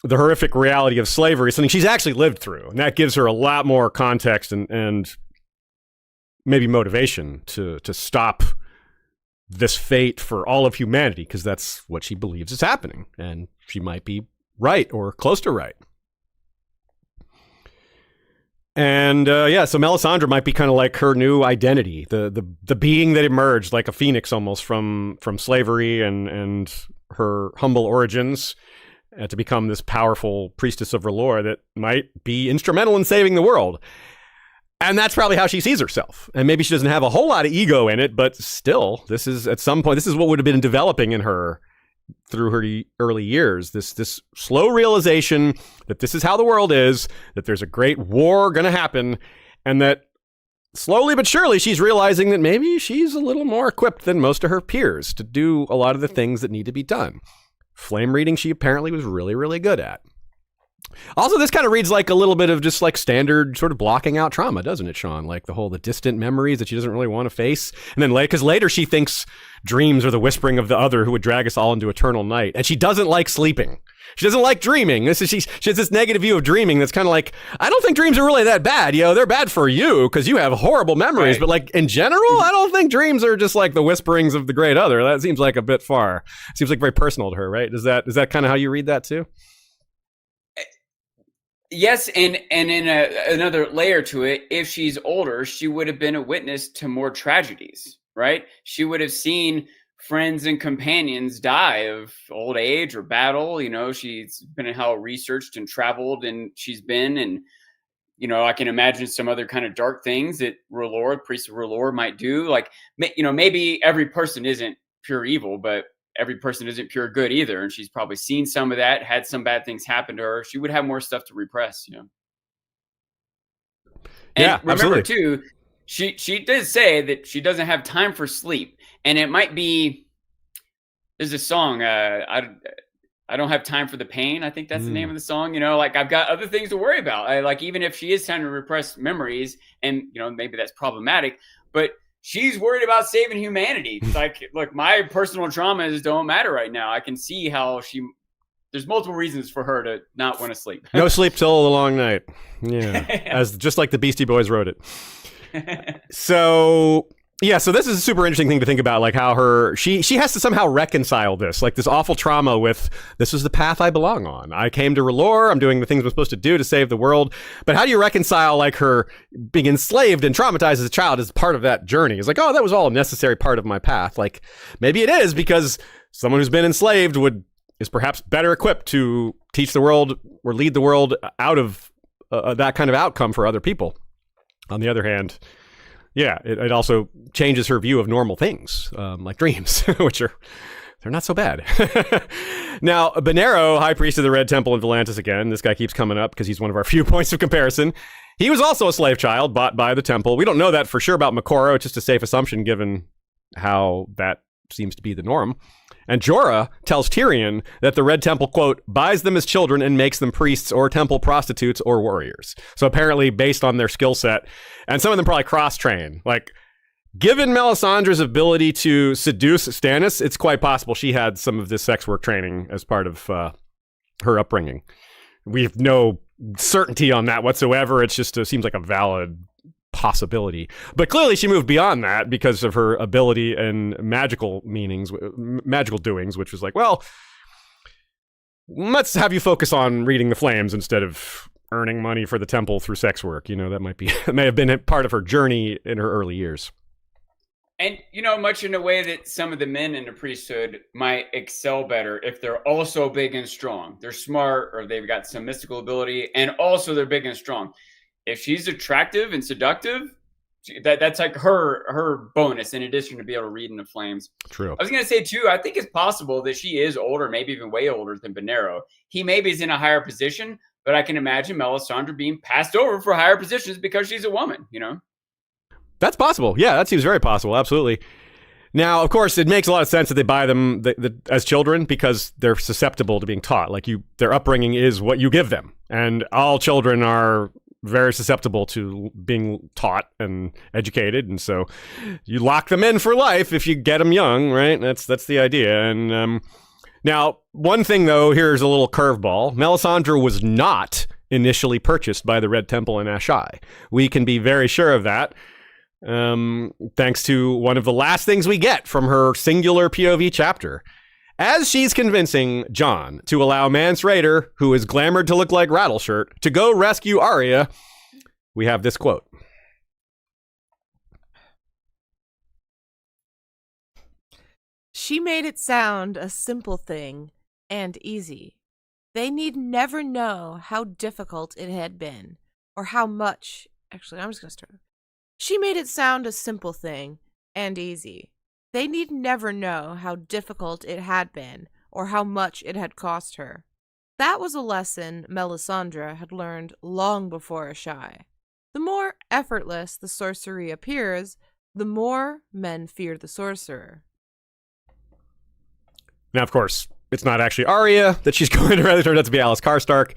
the horrific reality of slavery is something she's actually lived through, and that gives her a lot more context and maybe motivation to stop this fate for all of humanity, because that's what she believes is happening, and she might be right or close to right. And so Melisandre might be kind of like her new identity, the being that emerged like a phoenix almost from slavery and her humble origins, to become this powerful priestess of R'hllor that might be instrumental in saving the world. And that's probably how she sees herself. And maybe she doesn't have a whole lot of ego in it, but still, this is what would have been developing in her through her early years. This slow realization that this is how the world is, that there's a great war going to happen, and that slowly but surely she's realizing that maybe she's a little more equipped than most of her peers to do a lot of the things that need to be done. Flame reading she apparently was really, really good at. Also, this kind of reads like a little bit of just like standard sort of blocking out trauma, doesn't it, Sean? Like the distant memories that she doesn't really want to face. And then because later she thinks dreams are the whispering of the other who would drag us all into eternal night. And she doesn't like sleeping. She doesn't like dreaming. She has this negative view of dreaming that's kind of like, I don't think dreams are really that bad. They're bad for you because you have horrible memories. Right. But like in general, I don't think dreams are just like the whisperings of the great other. That seems like a bit far. Seems like very personal to her, right? Is that kind of how you read that too? Yes, and in another layer to it, if she's older, she would have been a witness to more tragedies, right? She would have seen friends and companions die of old age or battle. She's been how researched and traveled, and she's been, and I can imagine some other kind of dark things that priest of R'hllor might do. Like, maybe every person isn't pure evil, but every person isn't pure good either. And she's probably seen some of that, had some bad things happen to her. She would have more stuff to repress, And Yeah, remember absolutely. too, she did say that she doesn't have time for sleep. And it might be, there's a song, I don't have time for the pain. I think that's the name of the song. Like, I've got other things to worry about. Even if she is trying to repress memories, and maybe that's problematic, but she's worried about saving humanity. It's like, look, my personal traumas don't matter right now. I can see how there's multiple reasons for her to not want to sleep. No sleep till the long night. Yeah, just like the Beastie Boys wrote it. So this is a super interesting thing to think about, like how she has to somehow reconcile this awful trauma with, this is the path I belong on. I came to R'hllor, I'm doing the things I'm supposed to do to save the world. But how do you reconcile like her being enslaved and traumatized as a child as part of that journey? It's like, oh, that was all a necessary part of my path. Like, maybe it is, because someone who's been enslaved is perhaps better equipped to teach the world or lead the world out of that kind of outcome for other people. On the other hand, yeah, it also changes her view of normal things, like dreams, which they're not so bad. Now, Benero, High Priest of the Red Temple in Volantis again, this guy keeps coming up because he's one of our few points of comparison. He was also a slave child bought by the temple. We don't know that for sure about Makoro. It's just a safe assumption given how that seems to be the norm. And Jorah tells Tyrion that the Red Temple, quote, buys them as children and makes them priests or temple prostitutes or warriors. So apparently based on their skill set, and some of them probably cross-train. Like, given Melisandre's ability to seduce Stannis, it's quite possible she had some of this sex work training as part of her upbringing. We have no certainty on that whatsoever. It's just seems like a valid possibility. But clearly she moved beyond that because of her ability and magical doings, which was like, well, let's have you focus on reading the flames instead of earning money for the temple through sex work. That may have been part of her journey in her early years. And, much in the way that some of the men in the priesthood might excel better if they're also big and strong. They're smart, or they've got some mystical ability, and also they're big and strong. If she's attractive and seductive, that's like her bonus, in addition to be able to read in the flames. True. I was going to say, too, I think it's possible that she is older, maybe even way older than Benero. He maybe is in a higher position, but I can imagine Melisandre being passed over for higher positions because she's a woman, That's possible. Yeah, that seems very possible. Absolutely. Now, of course, it makes a lot of sense that they buy them as children because they're susceptible to being taught. Like, their upbringing is what you give them. And all children are very susceptible to being taught and educated, and so you lock them in for life if you get them young, right? That's the idea. And now, one thing though, here's a little curveball: Melisandre was not initially purchased by the Red Temple in Asshai. We can be very sure of that, thanks to one of the last things we get from her singular POV chapter. As she's convincing Jon to allow Mance Rayder, who is glamored to look like Rattleshirt, to go rescue Arya, we have this quote. She made it sound a simple thing and easy. They need never know how difficult it had been, or how much... Actually, I'm just going to start. She made it sound a simple thing and easy. They need never know how difficult it had been, or how much it had cost her. That was a lesson Melisandre had learned long before Asshai. The more effortless the sorcery appears, the more men fear the sorcerer. Now, of course, it's not actually Arya that she's going to rather turn out to be Alice Karstark,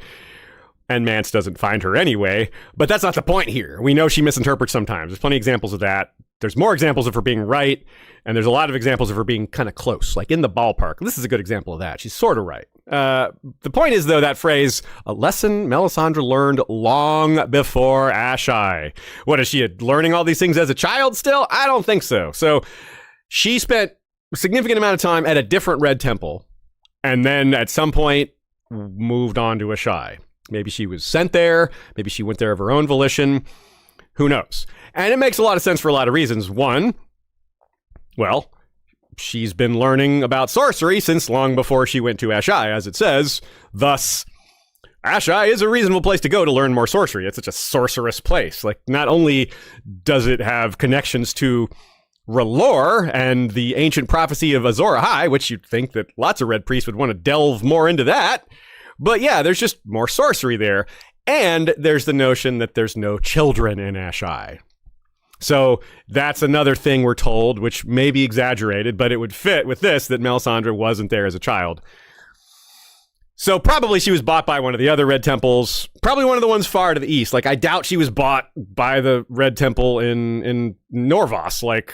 and Mance doesn't find her anyway, but that's not the point here. We know she misinterprets sometimes. There's plenty of examples of that. There's more examples of her being right, and there's a lot of examples of her being kind of close, like in the ballpark. This is a good example of that. She's sort of right. The point is, though, that phrase, a lesson Melisandre learned long before Asshai. What, is she learning all these things as a child still? I don't think so. So she spent a significant amount of time at a different Red Temple, and then at some point moved on to Asshai. Maybe she was sent there. Maybe she went there of her own volition. Who knows? And it makes a lot of sense for a lot of reasons. One, well, she's been learning about sorcery since long before she went to Asshai, as it says. Thus, Asshai is a reasonable place to go to learn more sorcery. It's such a sorcerous place. Like, not only does it have connections to R'hllor and the ancient prophecy of Azor Ahai, which you'd think that lots of red priests would want to delve more into that, but yeah, there's just more sorcery there. And there's the notion that there's no children in Asshai. So that's another thing we're told, which may be exaggerated, but it would fit with this, that Melisandre wasn't there as a child. So probably she was bought by one of the other Red Temples, probably one of the ones far to the east. Like, I doubt she was bought by the Red Temple in Norvos, like,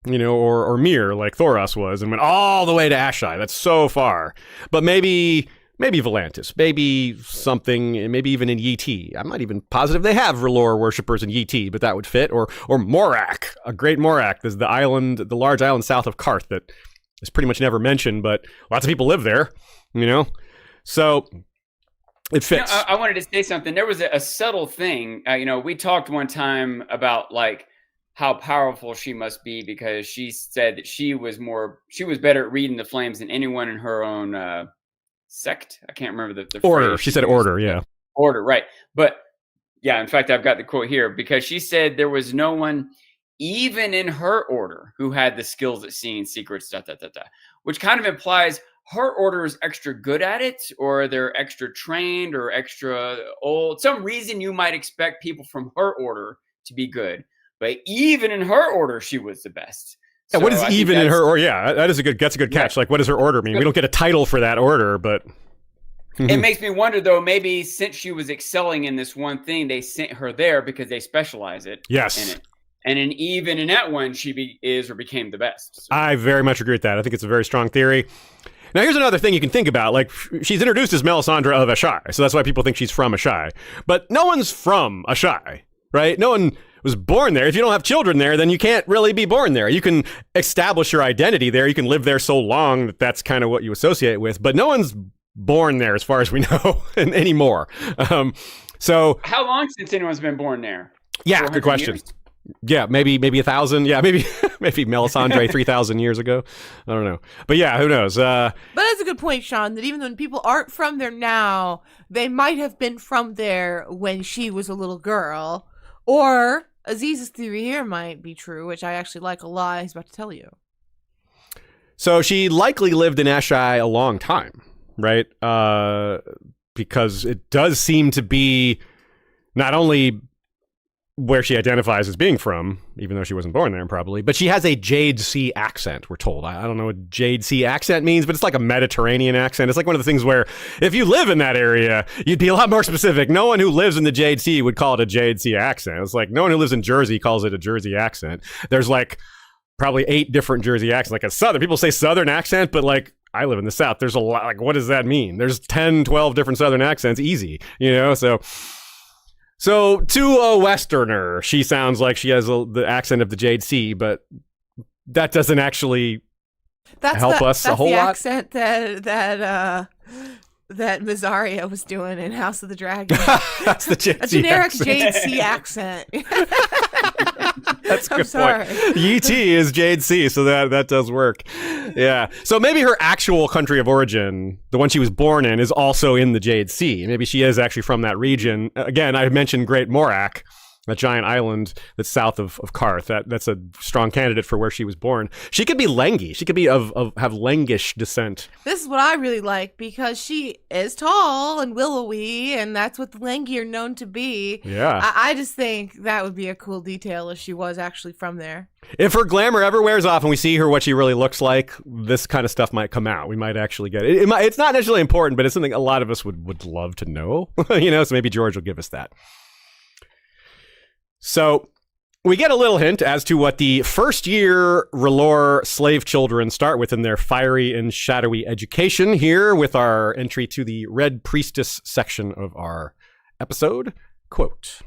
you know, or Mir, like Thoros was, and went all the way to Asshai. That's so far. But maybe Volantis, maybe something, maybe even in Yee. I'm not even positive they have R'hllor worshippers in Yee, but that would fit. Or Morak, a great Morak. There's the island, the large island south of Karth that is pretty much never mentioned, but lots of people live there, you know? So it fits. You know, I wanted to say something. There was a subtle thing. You know, we talked one time about like how powerful she must be, because she said that she was better at reading the flames than anyone in her own sect. I can't remember the order. phrase She said order, yeah. Order, right. But yeah, in fact, I've got the quote here, because she said there was no one, even in her order, who had the skills at seeing secrets, which kind of implies her order is extra good at it, or they're extra trained, or extra old. Some reason you might expect people from her order to be good. But even in her order, she was the best. Yeah, so what is even in her order? Yeah, that's a good catch. Yeah. Like, what does her order mean? We don't get a title for that order, but it makes me wonder, though, maybe since she was excelling in this one thing, they sent her there because they specialize in it. And even in that one, she became the best. So. I very much agree with that. I think it's a very strong theory. Now, here's another thing you can think about. Like, she's introduced as Melisandre of Asshai, so that's why people think she's from Asshai. But no one's from Asshai, right? No one was born there. If you don't have children there, then you can't really be born there. You can establish your identity there. You can live there so long that that's kind of what you associate with. But no one's born there, as far as we know, anymore. So how long since anyone's been born there? Yeah, good question. Years? Yeah, maybe 1,000. Yeah, maybe Melisandre 3,000 years ago. I don't know, but yeah, who knows? But that's a good point, Sean. That even when people aren't from there now, they might have been from there when she was a little girl. Or Aziz's theory here might be true, which I actually like a lot. He's about to tell you. So she likely lived in Asshai a long time, right? Because it does seem to be not only where she identifies as being from, even though she wasn't born there probably, but she has a Jade Sea accent, we're told. I don't know what Jade Sea accent means, but it's like a Mediterranean accent. It's like one of the things where if you live in that area, you'd be a lot more specific. No one who lives in the Jade Sea would call it a Jade Sea accent. It's like no one who lives in Jersey calls it a Jersey accent. There's like probably 8 different Jersey accents, like a Southern. People say Southern accent, but like I live in the South. There's a lot, like what does that mean? There's 10, 12 different Southern accents, easy, you know? So to a Westerner, she sounds like she has the accent of the Jade Sea, but that doesn't actually help us a whole lot. That's the accent that Mysaria was doing in House of the Dragon. That's the Jade Sea generic accent. Jade Sea accent. That's a good sorry. point. Yee is Jade Sea, so that does work. Yeah. So maybe her actual country of origin, the one she was born in, is also in the Jade Sea. Maybe she is actually from that region. Again, I mentioned Great Morak, that giant island that's south of Karth. That's a strong candidate for where she was born. She could be Lengi. She could be have Lengish descent. This is what I really like, because she is tall and willowy, and that's what the Lengi are known to be. Yeah. I just think that would be a cool detail if she was actually from there. If her glamour ever wears off and we see her what she really looks like, this kind of stuff might come out. We might actually get it. It's not necessarily important, but it's something a lot of us would love to know. You know, so maybe George will give us that. So we get a little hint as to what the first year R'hllor slave children start with in their fiery and shadowy education here with our entry to the Red Priestess section of our episode. Quote.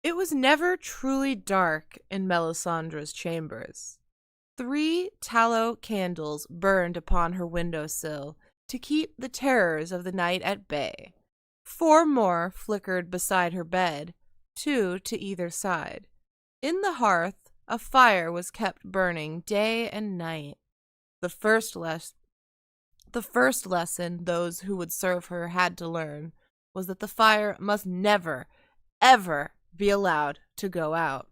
It was never truly dark in Melisandre's chambers. 3 tallow candles burned upon her windowsill to keep the terrors of the night at bay. 4 more flickered beside her bed, 2 to either side. In the hearth, a fire was kept burning day and night. The first The first lesson those who would serve her had to learn was that the fire must never, ever be allowed to go out.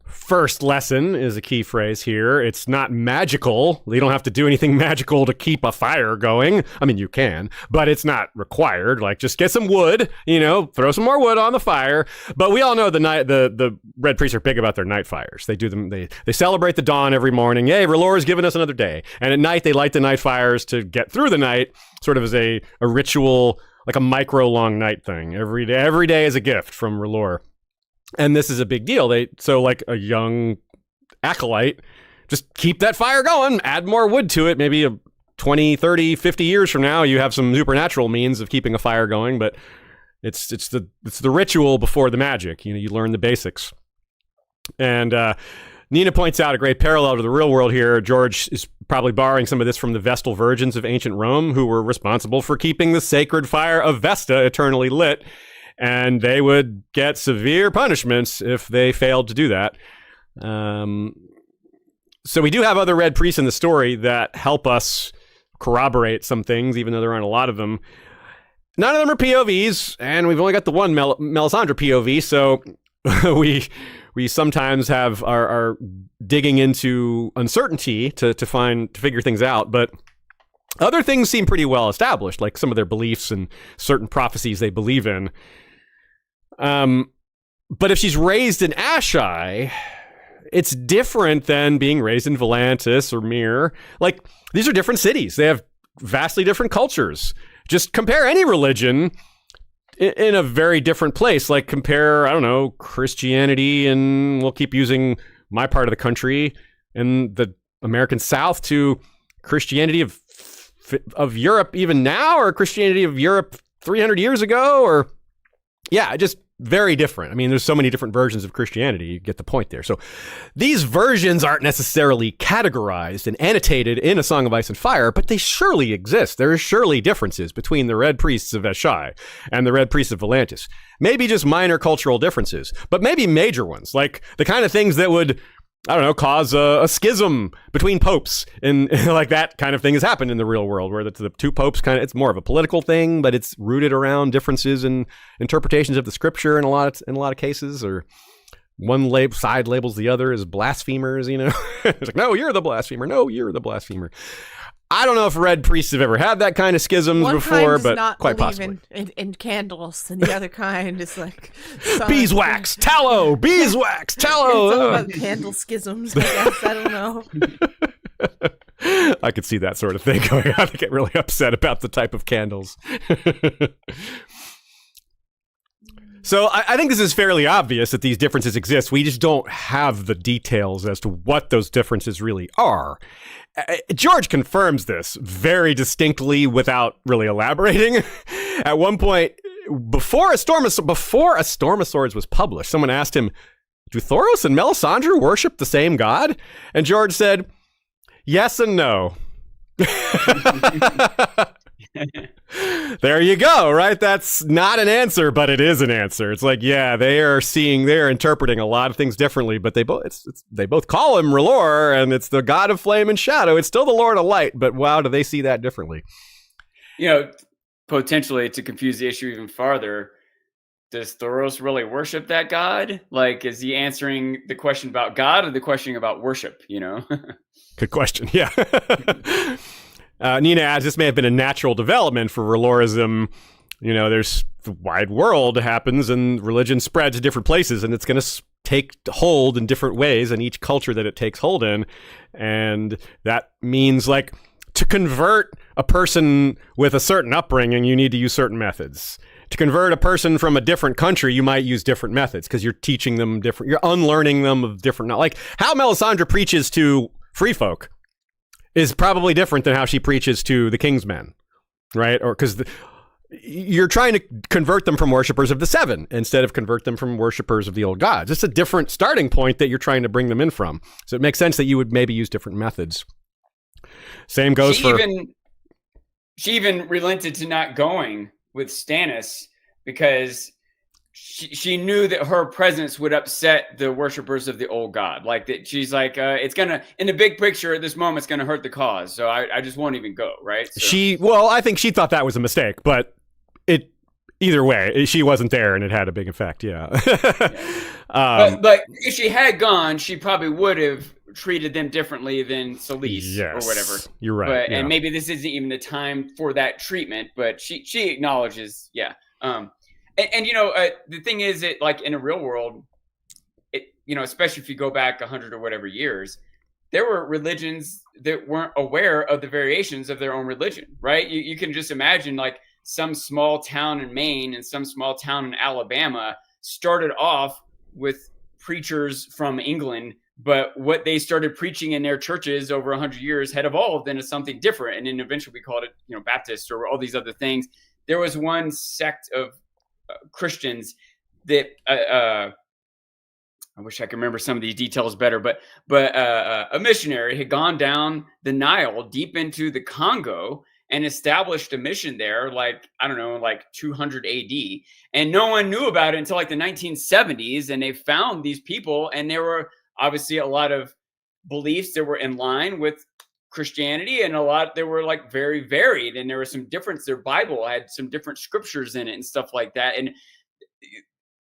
First lesson is a key phrase here. It's not magical. You don't have to do anything magical to keep a fire going. I mean, you can, but it's not required. Like, just get some wood, throw some more wood on the fire. But we all know the Red Priests are big about their night fires. They do them. They celebrate the dawn every morning. Yay, R'hllor's given us another day. And at night, they light the night fires to get through the night, sort of as a ritual, like a micro-long night thing. Every day is a gift from R'hllor. And this is a big deal. So like a young acolyte, just keep that fire going, add more wood to it. Maybe 20, 30, 50 years from now, you have some supernatural means of keeping a fire going, but it's the ritual before the magic. You learn the basics. And Nina points out a great parallel to the real world here. George is probably borrowing some of this from the Vestal Virgins of ancient Rome, who were responsible for keeping the sacred fire of Vesta eternally lit. And they would get severe punishments if they failed to do that. So we do have other Red Priests in the story that help us corroborate some things, even though there aren't a lot of them. None of them are POVs, and we've only got the one Melisandre POV, so we sometimes are digging into uncertainty to figure things out, but other things seem pretty well established, like some of their beliefs and certain prophecies they believe in. But if she's raised in Asshai, it's different than being raised in Volantis or Myr. Like, these are different cities. They have vastly different cultures. Just compare any religion in a very different place. Like, compare, I don't know, Christianity, and we'll keep using my part of the country in the American South, to Christianity of Europe even now, or Christianity of Europe 300 years ago, or just very different. I mean, there's so many different versions of Christianity. You get the point there. So these versions aren't necessarily categorized and annotated in A Song of Ice and Fire, but they surely exist. There are surely differences between the Red Priests of Asshai and the Red Priests of Volantis. Maybe just minor cultural differences, but maybe major ones, like the kind of things that would, I don't know, cause a schism between popes, and like that kind of thing has happened in the real world, where the two popes it's more of a political thing, but it's rooted around differences in interpretations of the scripture in a lot of cases, or one side labels the other as blasphemers. It's like, no, you're the blasphemer. No, you're the blasphemer. I don't know if Red Priests have ever had that kind of schisms one before, kind but not quite believe possibly. in candles, and the other kind is like beeswax, tallow, beeswax, tallow. It's all about candle schisms, I guess. I don't know. I could see that sort of thing going on. They get really upset about the type of candles. So I think this is fairly obvious that these differences exist. We just don't have the details as to what those differences really are. George confirms this very distinctly without really elaborating. At one point, before A Storm of Swords was published, someone asked him, do Thoros and Melisandre worship the same god? And George said, yes and no. There you go, right? That's not an answer, but it is an answer. It's like, they're interpreting a lot of things differently, but they both call him R'hllor, and it's the god of flame and shadow. It's still the Lord of Light, but wow, do they see that differently? Potentially to confuse the issue even farther, does Thoros really worship that god? Like, is he answering the question about God or the question about worship, Good question, yeah. Nina adds, this may have been a natural development for R'hllorism. There's the wide world happens, and religion spreads to different places, and it's going to take hold in different ways in each culture that it takes hold in. And that means, like, to convert a person with a certain upbringing, you need to use certain methods. To convert a person from a different country, you might use different methods, because you're teaching them different, you're unlearning them of different, like how Melisandre preaches to free folk is probably different than how she preaches to the King's Men, right? Or because you're trying to convert them from worshippers of the Seven instead of convert them from worshippers of the old gods. It's a different starting point that you're trying to bring them in from. So it makes sense that you would maybe use different methods. Same goes for... She even relented to not going with Stannis, because she knew that her presence would upset the worshippers of the old god. Like that, she's like, it's gonna, in the big picture at this moment, it's gonna hurt the cause. So I just won't even go. Right? So. I think she thought that was a mistake, but either way, she wasn't there, and it had a big effect. Yeah. But if she had gone, she probably would have treated them differently than Solis or whatever. You're right. But, and maybe this isn't even the time for that treatment, but she acknowledges, yeah. And the thing is, that like in a real world, especially if you go back 100 or whatever years, there were religions that weren't aware of the variations of their own religion, right? You can just imagine like some small town in Maine and some small town in Alabama started off with preachers from England, but what they started preaching in their churches over 100 years had evolved into something different. And then eventually we called it, Baptist or all these other things. There was one sect of Christians that I wish I could remember some of these details better, but a missionary had gone down the Nile deep into the Congo and established a mission there, like 200 AD, and no one knew about it until like the 1970s. And they found these people, and there were obviously a lot of beliefs that were in line with Christianity, and they were like very varied, and there was some difference. Their Bible had some different scriptures in it and stuff like that, and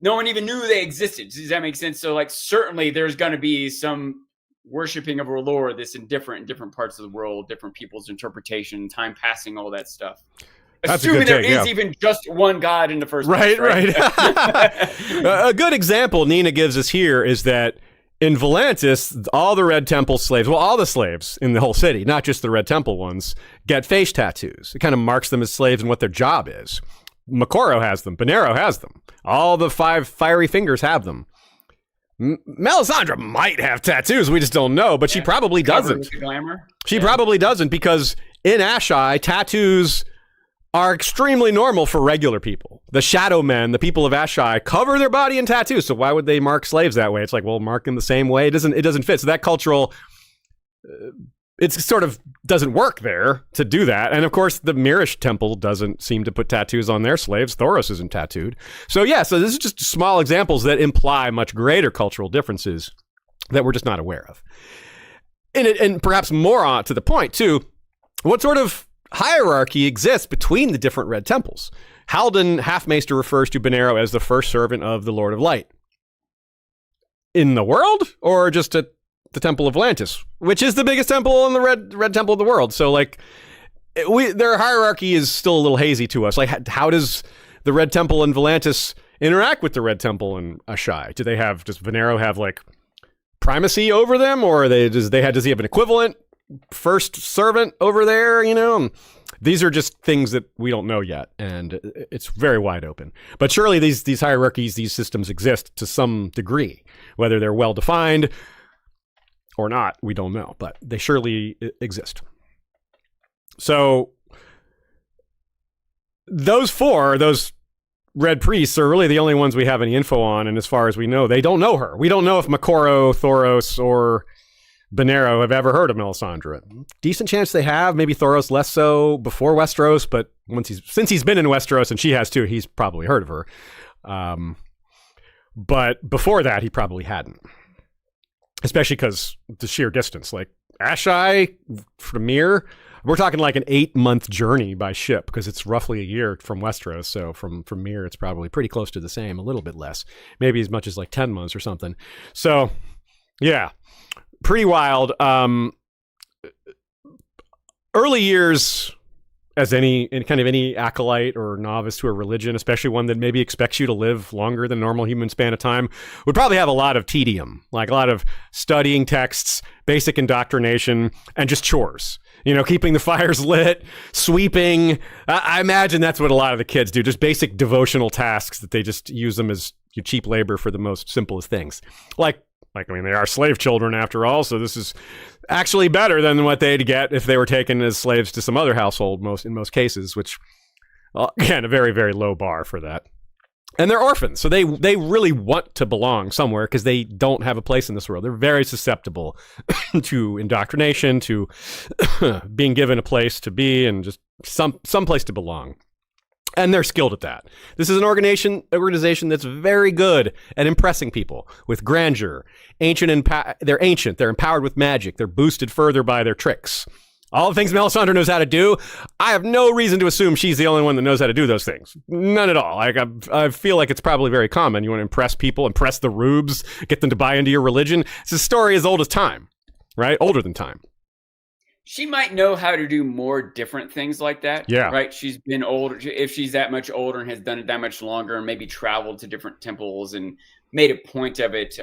no one even knew they existed. Does that make sense? So like certainly there's going to be some worshiping of our Lord that's in different parts of the world, different people's interpretation, time passing, all that stuff. That's assuming there is even just one God in the first place. Right. A good example Nina gives us here is that in Volantis, all the Red Temple slaves, all the slaves in the whole city, not just the Red Temple ones, get face tattoos. It kind of marks them as slaves and what their job is. Makoro has them. Bonero has them. All the 5 fiery fingers have them. Melisandre might have tattoos. We just don't know, but she probably doesn't. She probably doesn't, because in Asshai, tattoos are extremely normal for regular people. The shadow men, the people of Asshai, cover their body in tattoos. So why would they mark slaves that way? It's like, well, mark them the same way. It doesn't fit. So that cultural, it sort of doesn't work there to do that. And of course, the Mirish temple doesn't seem to put tattoos on their slaves. Thoros isn't tattooed. So this is just small examples that imply much greater cultural differences that we're just not aware of. And perhaps more on to the point too, what sort of hierarchy exists between the different Red Temples? Halden Halfmaester refers to Bonero as the first servant of the Lord of Light. In the world, or just at the Temple of Volantis, which is the biggest temple in the Red Temple of the world? So like, their hierarchy is still a little hazy to us. Like, how does the Red Temple in Volantis interact with the Red Temple in Asshai? Does Bonero have like primacy over them, or does he have an equivalent first servant over there? These are just things that we don't know yet, and it's very wide open. But surely these hierarchies, these systems exist to some degree. Whether they're well defined or not, we don't know, but they surely exist. So those red priests are really the only ones we have any info on, and as far as we know, they don't know her. We don't know if Makoro, Thoros, or Bonero have ever heard of Melisandre. Decent chance they have, maybe Thoros less so before Westeros, but since he's been in Westeros, and she has too, he's probably heard of her. But before that, he probably hadn't. Especially because the sheer distance, like Asshai from Mir, we're talking like an 8-month journey by ship, because it's roughly a year from Westeros. So from Mir, it's probably pretty close to the same, a little bit less, maybe as much as like 10 months or something. So yeah, pretty wild. Early years, as any acolyte or novice to a religion, especially one that maybe expects you to live longer than normal human span of time, would probably have a lot of tedium, like a lot of studying texts, basic indoctrination, and just chores. Keeping the fires lit, sweeping. I imagine that's what a lot of the kids do, just basic devotional tasks that they just use them as cheap labor for the most simplest things. They are slave children after all, so this is actually better than what they'd get if they were taken as slaves to some other household, in most cases, which, again, a very, very low bar for that. And they're orphans, so they really want to belong somewhere because they don't have a place in this world. They're very susceptible to indoctrination, to being given a place to be, and just some place to belong. And they're skilled at that. This is an organization that's very good at impressing people with grandeur. They're ancient. They're empowered with magic. They're boosted further by their tricks. All the things Melisandre knows how to do, I have no reason to assume she's the only one that knows how to do those things. None at all. Like I feel like it's probably very common. You want to impress people, impress the rubes, get them to buy into your religion. It's a story as old as time, right? Older than time. She might know how to do more different things like that. Yeah. Right? She's been older. If she's that much older and has done it that much longer and maybe traveled to different temples and made a point of it,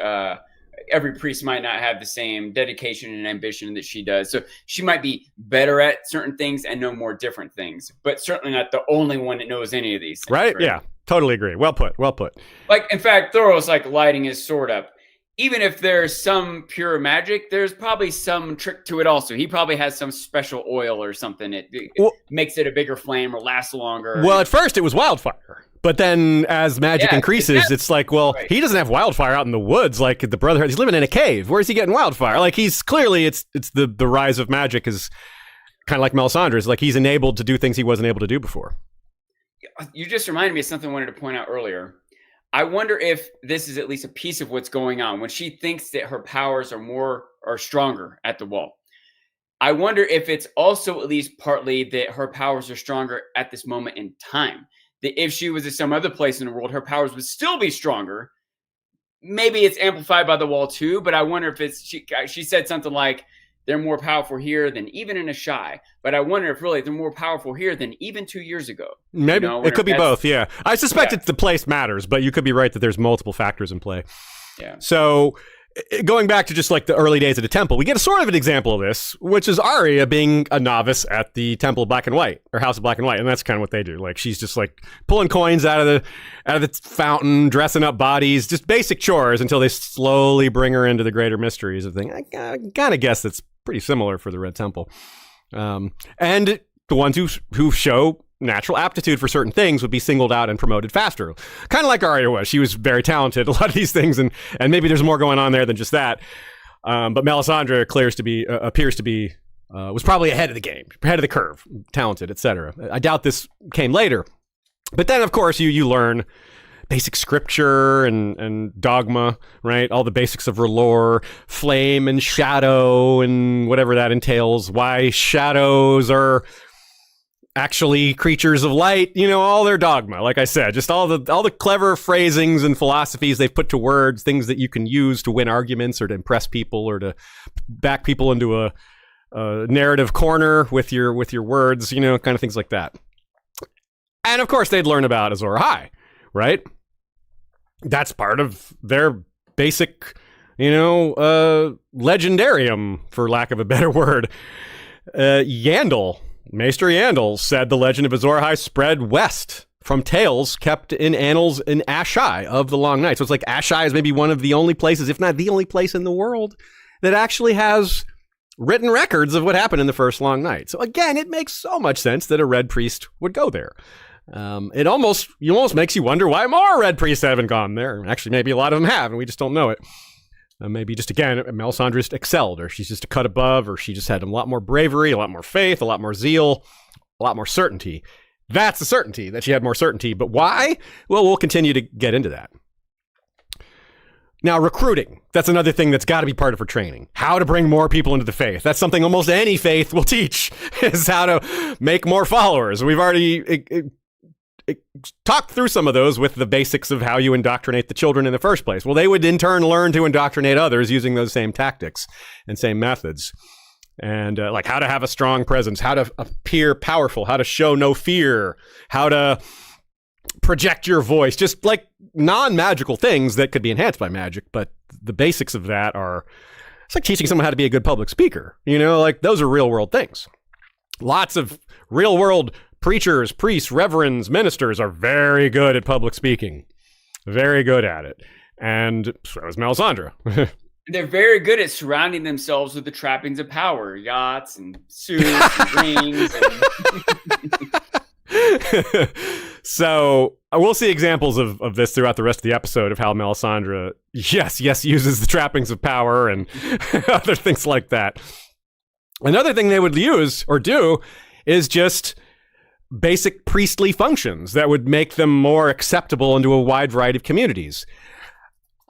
every priest might not have the same dedication and ambition that she does. So she might be better at certain things and know more different things, but certainly not the only one that knows any of these things. Right? Yeah. Totally agree. Well put. Like, in fact, Thoros like lighting his sword up. Even if there's some pure magic, there's probably some trick to it also. He probably has some special oil or something that makes it a bigger flame or lasts longer. Well, at first it was wildfire. But then as magic increases, it's like, well, he doesn't have wildfire out in the woods like the brother. He's living in a cave. Where's he getting wildfire? Like he's clearly, it's the rise of magic is kind of like Melisandre. It's like he's enabled to do things he wasn't able to do before. You just reminded me of something I wanted to point out earlier. I wonder if this is at least a piece of what's going on when she thinks that her powers are stronger at the wall. I wonder if it's also at least partly that her powers are stronger at this moment in time. That if she was at some other place in the world, her powers would still be stronger. Maybe it's amplified by the wall too, but I wonder if it's, she said something like, they're more powerful here than even in Asshai. But I wonder if really they're more powerful here than even 2 years ago. Maybe. It could be both, yeah. I suspect it's the place matters, but you could be right that there's multiple factors in play. Yeah. So going back to just like the early days of the temple, we get a sort of an example of this, which is Arya being a novice at the Temple of Black and White, or House of Black and White, and that's kind of what they do. Like she's just like pulling coins out of the fountain, dressing up bodies, just basic chores until they slowly bring her into the greater mysteries of things. I kind of guess that's pretty similar for the Red Temple. And the ones who show natural aptitude for certain things would be singled out and promoted faster. Kind of like Arya was. She was very talented, a lot of these things, and maybe there's more going on there than just that. But Melisandre appears to be was probably ahead of the game, ahead of the curve, talented, etc. I doubt this came later. But then, of course, you learn basic scripture and dogma, right? All the basics of lore, flame and shadow and whatever that entails. Why shadows are actually creatures of light, all their dogma. Like I said, just all the clever phrasings and philosophies they've put to words, things that you can use to win arguments or to impress people or to back people into a narrative corner with your words, kind of things like that. And of course, they'd learn about Azor Ahai, right? That's part of their basic, legendarium, for lack of a better word. Maester Yandel said the legend of Azor Ahai spread west from tales kept in annals in Asshai of the Long Night. So it's like Asshai is maybe one of the only places, if not the only place in the world, that actually has written records of what happened in the first Long Night. So again, it makes so much sense that a red priest would go there. It almost makes you wonder why more red priests haven't gone there. Actually, maybe a lot of them have, and we just don't know it. Maybe just, again, Melisandre just excelled, or she's just a cut above, or she just had a lot more bravery, a lot more faith, a lot more zeal, a lot more certainty. That's the certainty, that she had more certainty. But why? Well, we'll continue to get into that. Now, recruiting. That's another thing that's got to be part of her training. How to bring more people into the faith. That's something almost any faith will teach, is how to make more followers. We've already talked through some of those with the basics of how you indoctrinate the children in the first place. Well, they would in turn learn to indoctrinate others using those same tactics and same methods. And like how to have a strong presence, how to appear powerful, how to show no fear, how to project your voice, just like non-magical things that could be enhanced by magic. But the basics of that it's like teaching someone how to be a good public speaker. Like those are real world things. Lots of real world preachers, priests, reverends, ministers are very good at public speaking. Very good at it. And so is Melisandre. They're very good at surrounding themselves with the trappings of power, yachts and suits and rings. So we'll see examples of this throughout the rest of the episode of how Melisandre, yes, uses the trappings of power and other things like that. Another thing they would use or do is just basic priestly functions that would make them more acceptable into a wide variety of communities.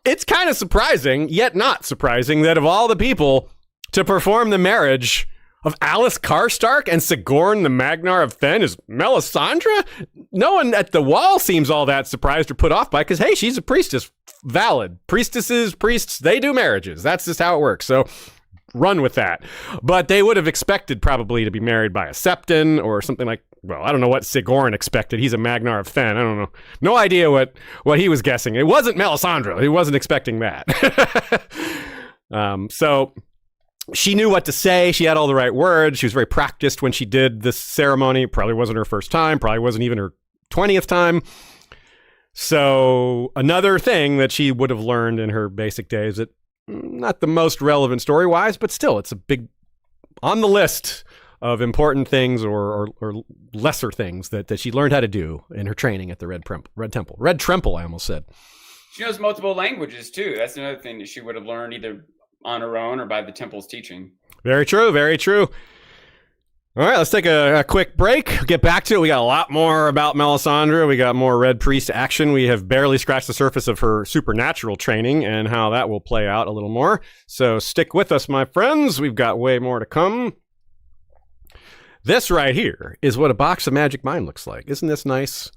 It's kind of surprising, yet not surprising, that of all the people to perform the marriage of Alice Karstark and Sigorn the Magnar of Fen is Melisandre? No one at the wall seems all that surprised or put off by, because, hey, she's a priestess. Valid. Priestesses, priests, they do marriages. That's just how it works. So run with that. But they would have expected probably to be married by a Septon or something like, well, I don't know what Sigorn expected. He's a Magnar of Fen. I don't know. No idea what he was guessing. It wasn't Melisandre. He wasn't expecting that. So she knew what to say. She had all the right words. She was very practiced when she did this ceremony. Probably wasn't her first time. Probably wasn't even her 20th time. So another thing that she would have learned in her basic days, that not the most relevant story-wise, but still, it's a big on the list of important things or lesser things that she learned how to do in her training at the Red Temple, I almost said. She knows multiple languages, too. That's another thing that she would have learned either on her own or by the temple's teaching. Very true, very true. All right, let's take a quick break. Get back to it. We got a lot more about Melisandre. We got more Red Priest action. We have barely scratched the surface of her supernatural training and how that will play out a little more. So stick with us, my friends. We've got way more to come. This right here is what a box of Magic Mind looks like. Isn't this nice?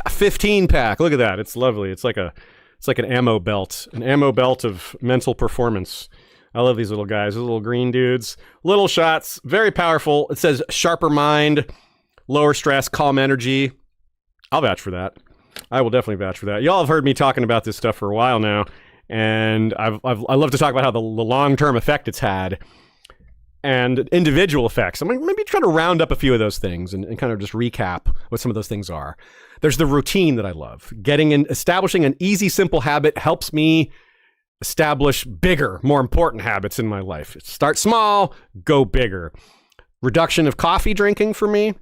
A 15 pack. Look at that. It's lovely. It's like an ammo belt of mental performance. I love these little guys, these little green dudes. Little shots, very powerful. It says sharper mind, lower stress, calm energy. I'll vouch for that. I will definitely vouch for that. Y'all have heard me talking about this stuff for a while now, and I love to talk about how the long-term effect it's had and individual effects. I'm going to maybe try to round up a few of those things and kind of just recap what some of those things are. There's the routine that I love. Establishing an easy, simple habit helps me establish bigger, more important habits in my life. Start small, go bigger. Reduction of coffee drinking for me.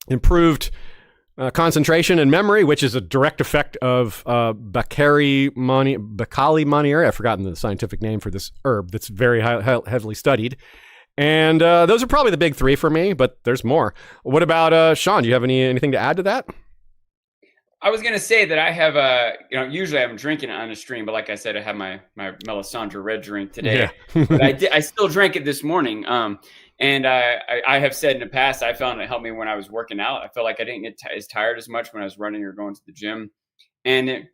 Improved concentration and memory, which is a direct effect of Bacalli Monnieri. I've forgotten the scientific name for this herb that's very heavily studied. And those are probably the big three for me, but there's more. What about Sean? Do you have anything to add to that? I was going to say that I have usually I'm drinking it on the stream, but like I said, I have my Melisandre red drink today. Yeah. But I still drank it this morning. And I have said in the past, I found it helped me when I was working out. I felt like I didn't get as tired as much when I was running or going to the gym. And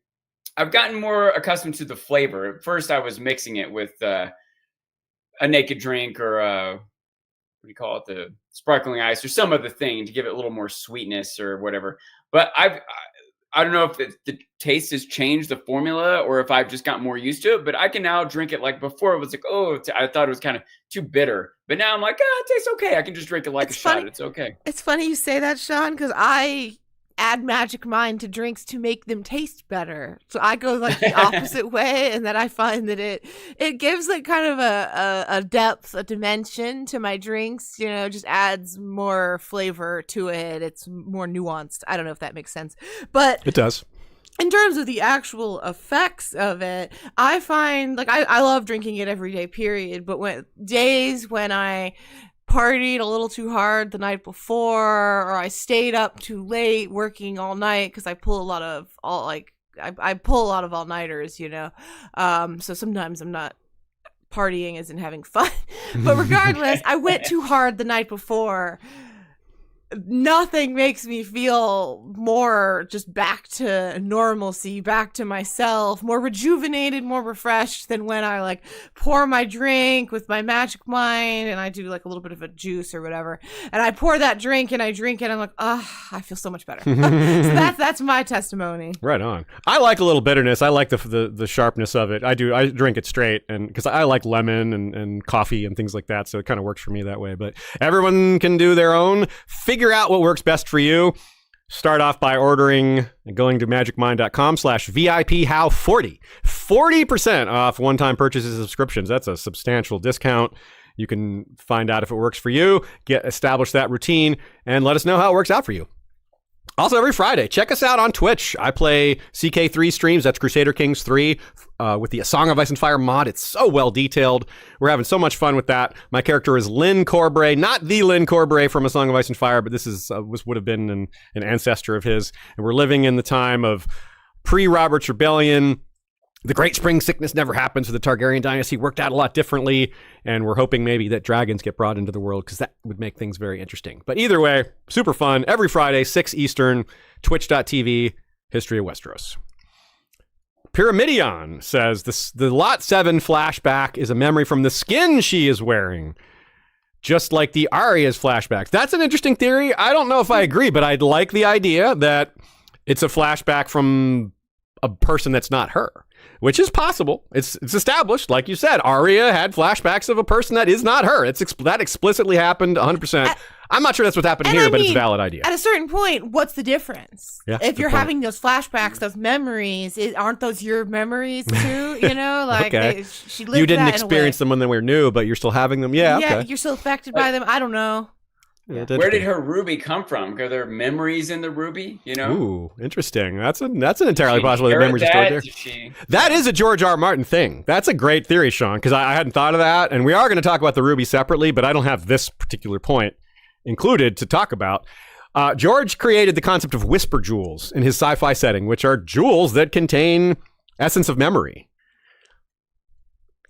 I've gotten more accustomed to the flavor. At first, I was mixing it with a naked drink or what do you call it? The sparkling ice or some other thing to give it a little more sweetness or whatever. But I don't know if the taste has changed the formula or if I've just got more used to it, but I can now drink it like before. It was like, I thought it was kind of too bitter. But now I'm like, it tastes okay. I can just drink it like a shot. It's okay. It's funny you say that, Sean, because I add Magic Mind to drinks to make them taste better. So I go like the opposite way, and then I find that it gives like kind of a depth, a dimension to my drinks, just adds more flavor to it. It's more nuanced. I don't know if that makes sense, but it does. In terms of the actual effects of it, I find like I love drinking it every day, period. But when I partied a little too hard the night before, or I stayed up too late working all night because I pull a lot of all-nighters, so sometimes I'm not partying as in having fun. But regardless, I went too hard the night before. Nothing makes me feel more just back to normalcy, back to myself, more rejuvenated, more refreshed than when I like pour my drink with my Magic Mind and I do like a little bit of a juice or whatever. And I pour that drink and I drink it. And I'm like, I feel so much better. So that's my testimony. Right on. I like a little bitterness. I like the sharpness of it. I do. I drink it straight, and because I like lemon and coffee and things like that. So it kind of works for me that way. But everyone can do their own. Figure out what works best for you. Start off by ordering and going to magicmind.com/VIPHOW40. 40% off one-time purchases and subscriptions. That's a substantial discount. You can find out if it works for you, establish that routine, and let us know how it works out for you. Also, every Friday, check us out on Twitch. I play CK3 streams. That's Crusader Kings 3 with the A Song of Ice and Fire mod. It's so well detailed. We're having so much fun with that. My character is Lynn Corbray, not the Lynn Corbray from A Song of Ice and Fire, but this is would have been an ancestor of his. And we're living in the time of pre-Robert's Rebellion. The Great Spring Sickness never happened, so the Targaryen dynasty worked out a lot differently, and we're hoping maybe that dragons get brought into the world, because that would make things very interesting. But either way, super fun. Every Friday, 6 Eastern, twitch.tv, History of Westeros. Pyramidion says, the Lot 7 flashback is a memory from the skin she is wearing, just like the Arya's flashbacks. That's an interesting theory. I don't know if I agree, but I'd like the idea that it's a flashback from a person that's not her. Which is possible. It's established, like you said. Arya had flashbacks of a person that is not her. That explicitly happened 100%. I'm not sure that's what's happening here, but it's a valid idea. At a certain point, what's the difference? Yeah, if you're having those flashbacks, those memories, aren't those your memories too? You know, like okay. She lived you didn't that experience them when they were new, but you're still having them. Yeah, okay. You're still affected by them. I don't know. Yeah. Where did her ruby come from? Are there memories in the ruby? You know. Ooh, interesting. That's an entirely possible. The memories are stored there. That is a George R. R. Martin thing. That's a great theory, Sean, because I hadn't thought of that. And we are going to talk about the ruby separately, but I don't have this particular point included to talk about. George created the concept of whisper jewels in his sci-fi setting, which are jewels that contain essence of memory.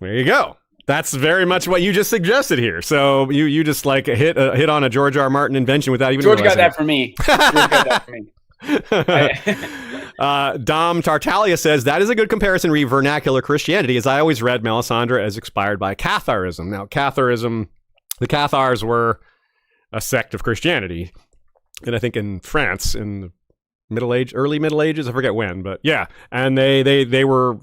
There you go. That's very much what you just suggested here. So you just like hit on a George R. R. Martin invention without even George realizing got that for me. George got that for me. Dom Tartaglia says, that is a good comparison re vernacular Christianity, as I always read Melisandre as inspired by Catharism. Now, Catharism, the Cathars were a sect of Christianity. And I think in France, in the early Middle Ages, I forget when, but yeah. And they were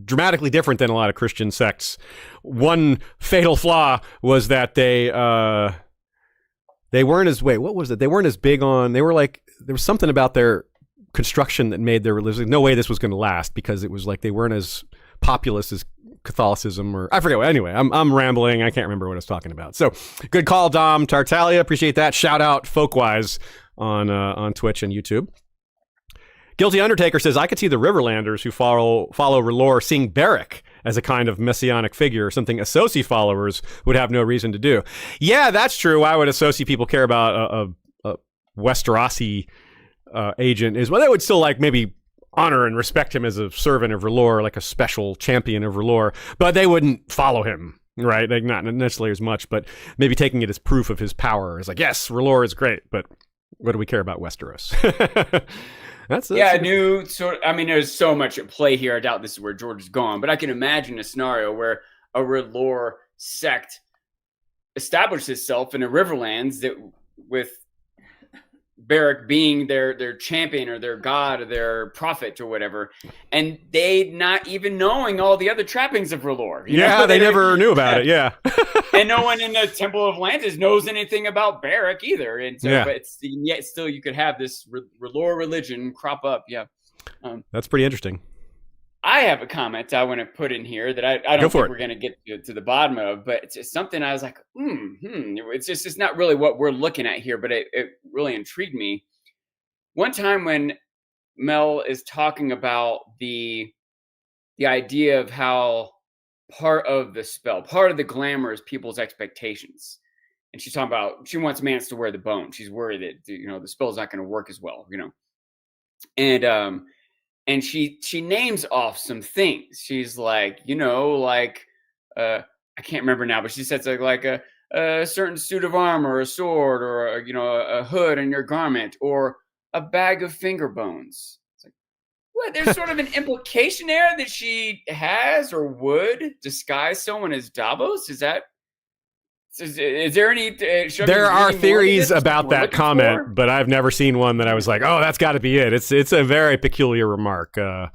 dramatically different than a lot of Christian sects. One fatal flaw was that they weren't as, what was it? They weren't as big on, there was something about their construction that made their religion, no way this was going to last, because it was like they weren't as populous as Catholicism, or I forget. Anyway, I'm rambling. I can't remember what I was talking about. So good call, Dom Tartaglia. Appreciate that. Shout out Folkwise on Twitch and YouTube. Guilty Undertaker says, I could see the Riverlanders who follow R'hllor seeing Beric as a kind of messianic figure, something Associ followers would have no reason to do. Yeah, that's true. Why would Associ people care about a Westerosi agent? Is, well, they would still like maybe honor and respect him as a servant of R'hllor, like a special champion of R'hllor, but they wouldn't follow him, right? Like not necessarily as much, but maybe taking it as proof of his power. It's like, yes, R'hllor is great, but what do we care about Westeros? That's new sort of, I mean, there's so much at play here. I doubt this is where George is gone, but I can imagine a scenario where a R'hllor sect established itself in the Riverlands that with Beric being their champion or their god or their prophet or whatever, and they not even knowing all the other trappings of R'hllor. Yeah, they never knew about it. Yeah, and no one in the Temple of Atlantis knows anything about Beric either. And so, but yet still, you could have this R'hllor religion crop up. Yeah, that's pretty interesting. I have a comment I want to put in here that I don't think we're going to get to the bottom of, but it's just something I was like, it's not really what we're looking at here, but it really intrigued me. One time when Mel is talking about the idea of how part of the spell, part of the glamour is people's expectations. And she's talking about, she wants Mance to wear the bone. She's worried that, the spell's not going to work as well, And she names off some things. She's like, I can't remember now, but she says like a certain suit of armor, a sword, or a hood in your garment, or a bag of finger bones. It's like, what? There's sort of an implication there that she has or would disguise someone as Davos. Is there any? There are theories about that comment, but I've never seen one that I was like, "Oh, that's got to be it." It's a very peculiar remark. I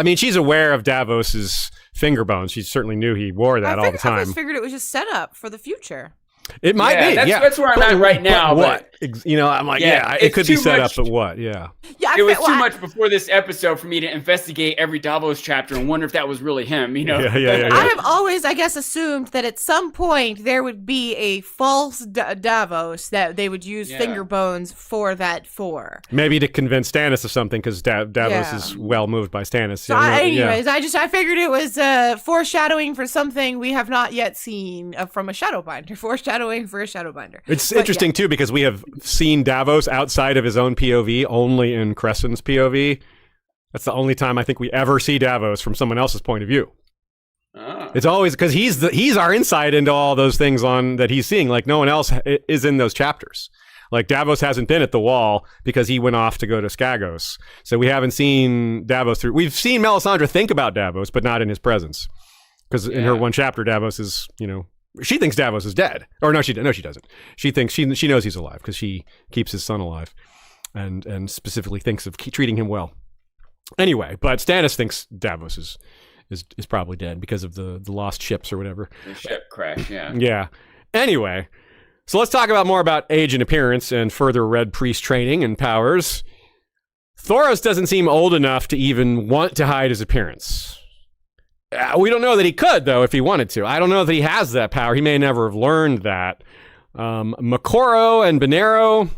mean, she's aware of Davos's finger bones. She certainly knew he wore that all the time. I just figured it was just set up for the future. It might be. That's where I'm at right now. What? I'm like, it could be set up, but what? Yeah. It was too much before this episode for me to investigate every Davos chapter and wonder if that was really him, Yeah. I have always, I guess, assumed that at some point there would be a false Davos that they would use finger bones for that for. Maybe to convince Stannis of something, because Davos is well moved by Stannis. So I figured it was foreshadowing for something we have not yet seen from a shadowbinder. Foreshadowing for a shadowbinder. It's interesting, too, because we have seen Davos outside of his own POV, only in Crescent's POV. That's the only time I think we ever see Davos from someone else's point of view. Oh. It's always because he's our insight into all those things that he's seeing. Like no one else is in those chapters. Like Davos hasn't been at the Wall because he went off to go to Skagos. So we haven't seen Davos through. We've seen Melisandre think about Davos, but not in his presence. Because in her one chapter, Davos is, she thinks Davos is dead. Or no, she doesn't. She thinks she knows he's alive because she keeps his son alive, and specifically thinks of treating him well. Anyway, but Stannis thinks Davos is probably dead because of the lost ships or whatever. The ship crash, yeah. Yeah. Anyway, so let's talk more about age and appearance and further Red Priest training and powers. Thoros doesn't seem old enough to even want to hide his appearance. We don't know that he could, though, if he wanted to. I don't know that he has that power. He may never have learned that. Makoro and Benero,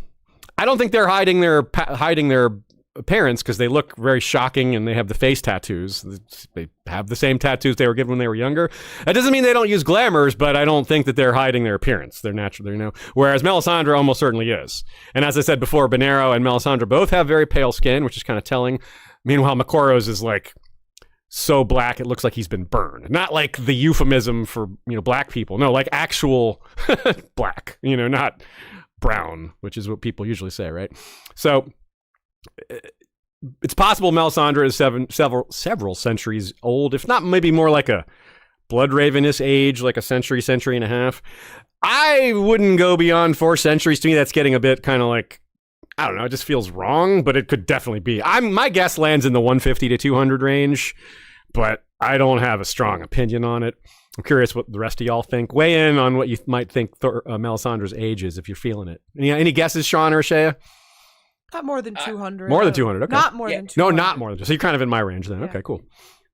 I don't think they're hiding their appearance because they look very shocking and they have the face tattoos. They have the same tattoos they were given when they were younger. That doesn't mean they don't use glamours, but I don't think that they're hiding their appearance. They're natural, Whereas Melisandre almost certainly is. And as I said before, Benero and Melisandre both have very pale skin, which is kind of telling. Meanwhile, Makoro's is like so black it looks like he's been burned. Not like the euphemism for black people. No, like actual black. Not brown, which is what people usually say, right? So it's possible Melisandre is several centuries old, if not maybe more like a Bloodraven-ish age, like a century and a half. I wouldn't go beyond 4 centuries. To me, that's getting a bit kind of like, I don't know, it just feels wrong, but it could definitely be. My guess lands in the 150 to 200 range, but I don't have a strong opinion on it. I'm curious what the rest of y'all think. Weigh in on what you might think Melisandre's age is if you're feeling it. Any guesses, Sean or Shea? Not more than 200. More than 200, okay. Not more than 200. No, not more than. So you're kind of in my range then. Yeah. Okay, cool.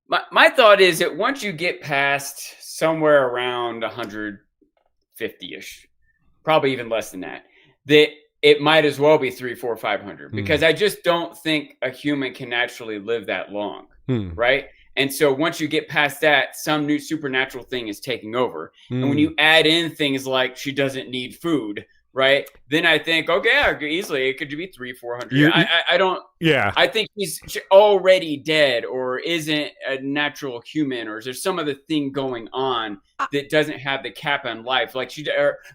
My thought is that once you get past somewhere around 150-ish, probably even less than that it might as well be 300, 400, 500 because I just don't think a human can naturally live that long, right? And so once you get past that, some new supernatural thing is taking over. And when you add in things like she doesn't need food, right? Then I think, okay, easily it could be 300, 400. I don't. Yeah. I think he's already dead, or isn't a natural human, or is there some other thing going on that doesn't have the cap on life? Like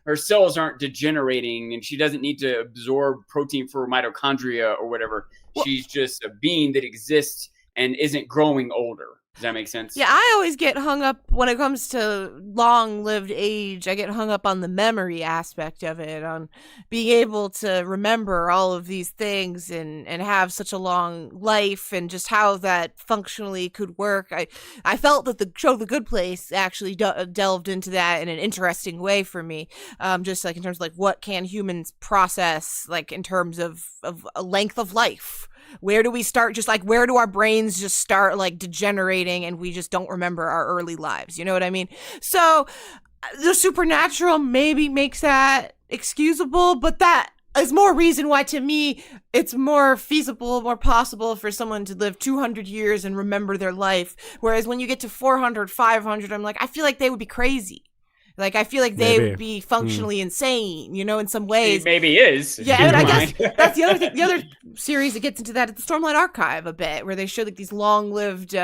her cells aren't degenerating, and she doesn't need to absorb protein for mitochondria or whatever. Well, she's just a being that exists and isn't growing older. Does that make sense? Yeah, I always get hung up when it comes to long-lived age. I get hung up on the memory aspect of it, on being able to remember all of these things and have such a long life, and just how that functionally could work. I felt that the show The Good Place actually delved into that in an interesting way for me, just like in terms of like what can humans process, like in terms of a length of life. Where do we start? Just like, where do our brains just start like degenerating and we just don't remember our early lives? You know what I mean? So the supernatural maybe makes that excusable, but that is more reason why, to me, it's more feasible, more possible for someone to live 200 years and remember their life. Whereas when you get to 400, 500, I'm like, I feel like they would be crazy. Like, I feel like they would be functionally insane, in some ways. Maybe is. Yeah, and I guess that's the other thing. The other series that gets into that is the Stormlight Archive a bit, where they show like these long-lived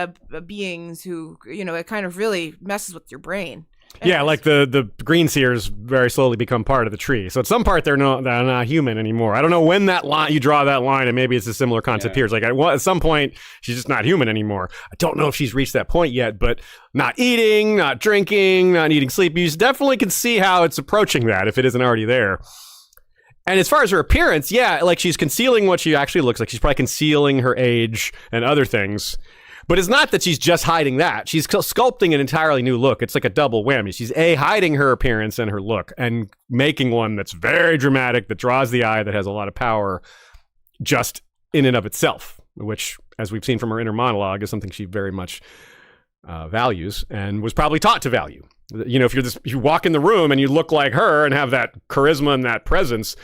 beings who, it kind of really messes with your brain. Anyways. Yeah, like the green seers very slowly become part of the tree. So at some part they're not human anymore. I don't know when that line you draw that line, and maybe it's a similar concept here. It's like at some point she's just not human anymore. I don't know if she's reached that point yet, but not eating, not drinking, not eating sleep. You definitely can see how it's approaching that if it isn't already there. And as far as her appearance, like she's concealing what she actually looks like. She's probably concealing her age and other things. But it's not that she's just hiding that. She's sculpting an entirely new look. It's like a double whammy. She's hiding her appearance and her look and making one that's very dramatic, that draws the eye, that has a lot of power just in and of itself, which, as we've seen from her inner monologue, is something she very much values and was probably taught to value. You know, if you walk in the room and you look like her and have that charisma and that presence,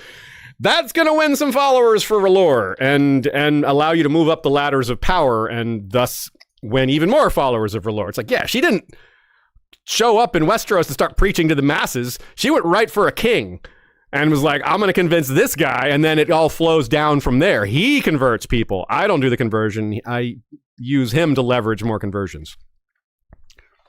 that's going to win some followers for R'hllor and allow you to move up the ladders of power and thus win even more followers of R'hllor. It's like, yeah, she didn't show up in Westeros to start preaching to the masses. She went right for a king and was like, I'm going to convince this guy, and then it all flows down from there. He converts people. I don't do the conversion. I use him to leverage more conversions.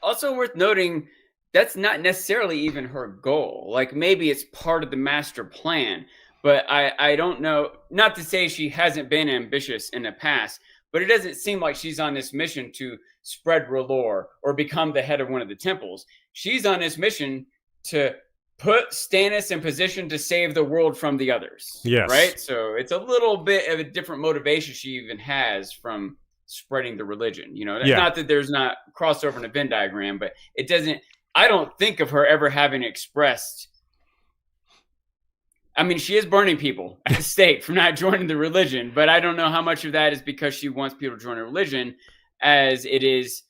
Also worth noting, that's not necessarily even her goal. Like, maybe it's part of the master plan, but I don't know. Not to say she hasn't been ambitious in the past, but it doesn't seem like she's on this mission to spread R'hllor or become the head of one of the temples. She's on this mission to put Stannis in position to save the world from the others. Yes. Right? So it's a little bit of a different motivation she even has from spreading the religion. You know, not that there's not crossover in a Venn diagram, but it doesn't. I don't think of her ever having expressed. I mean, she is burning people at the stake for not joining the religion, but I don't know how much of that is because she wants people to join a religion, as it is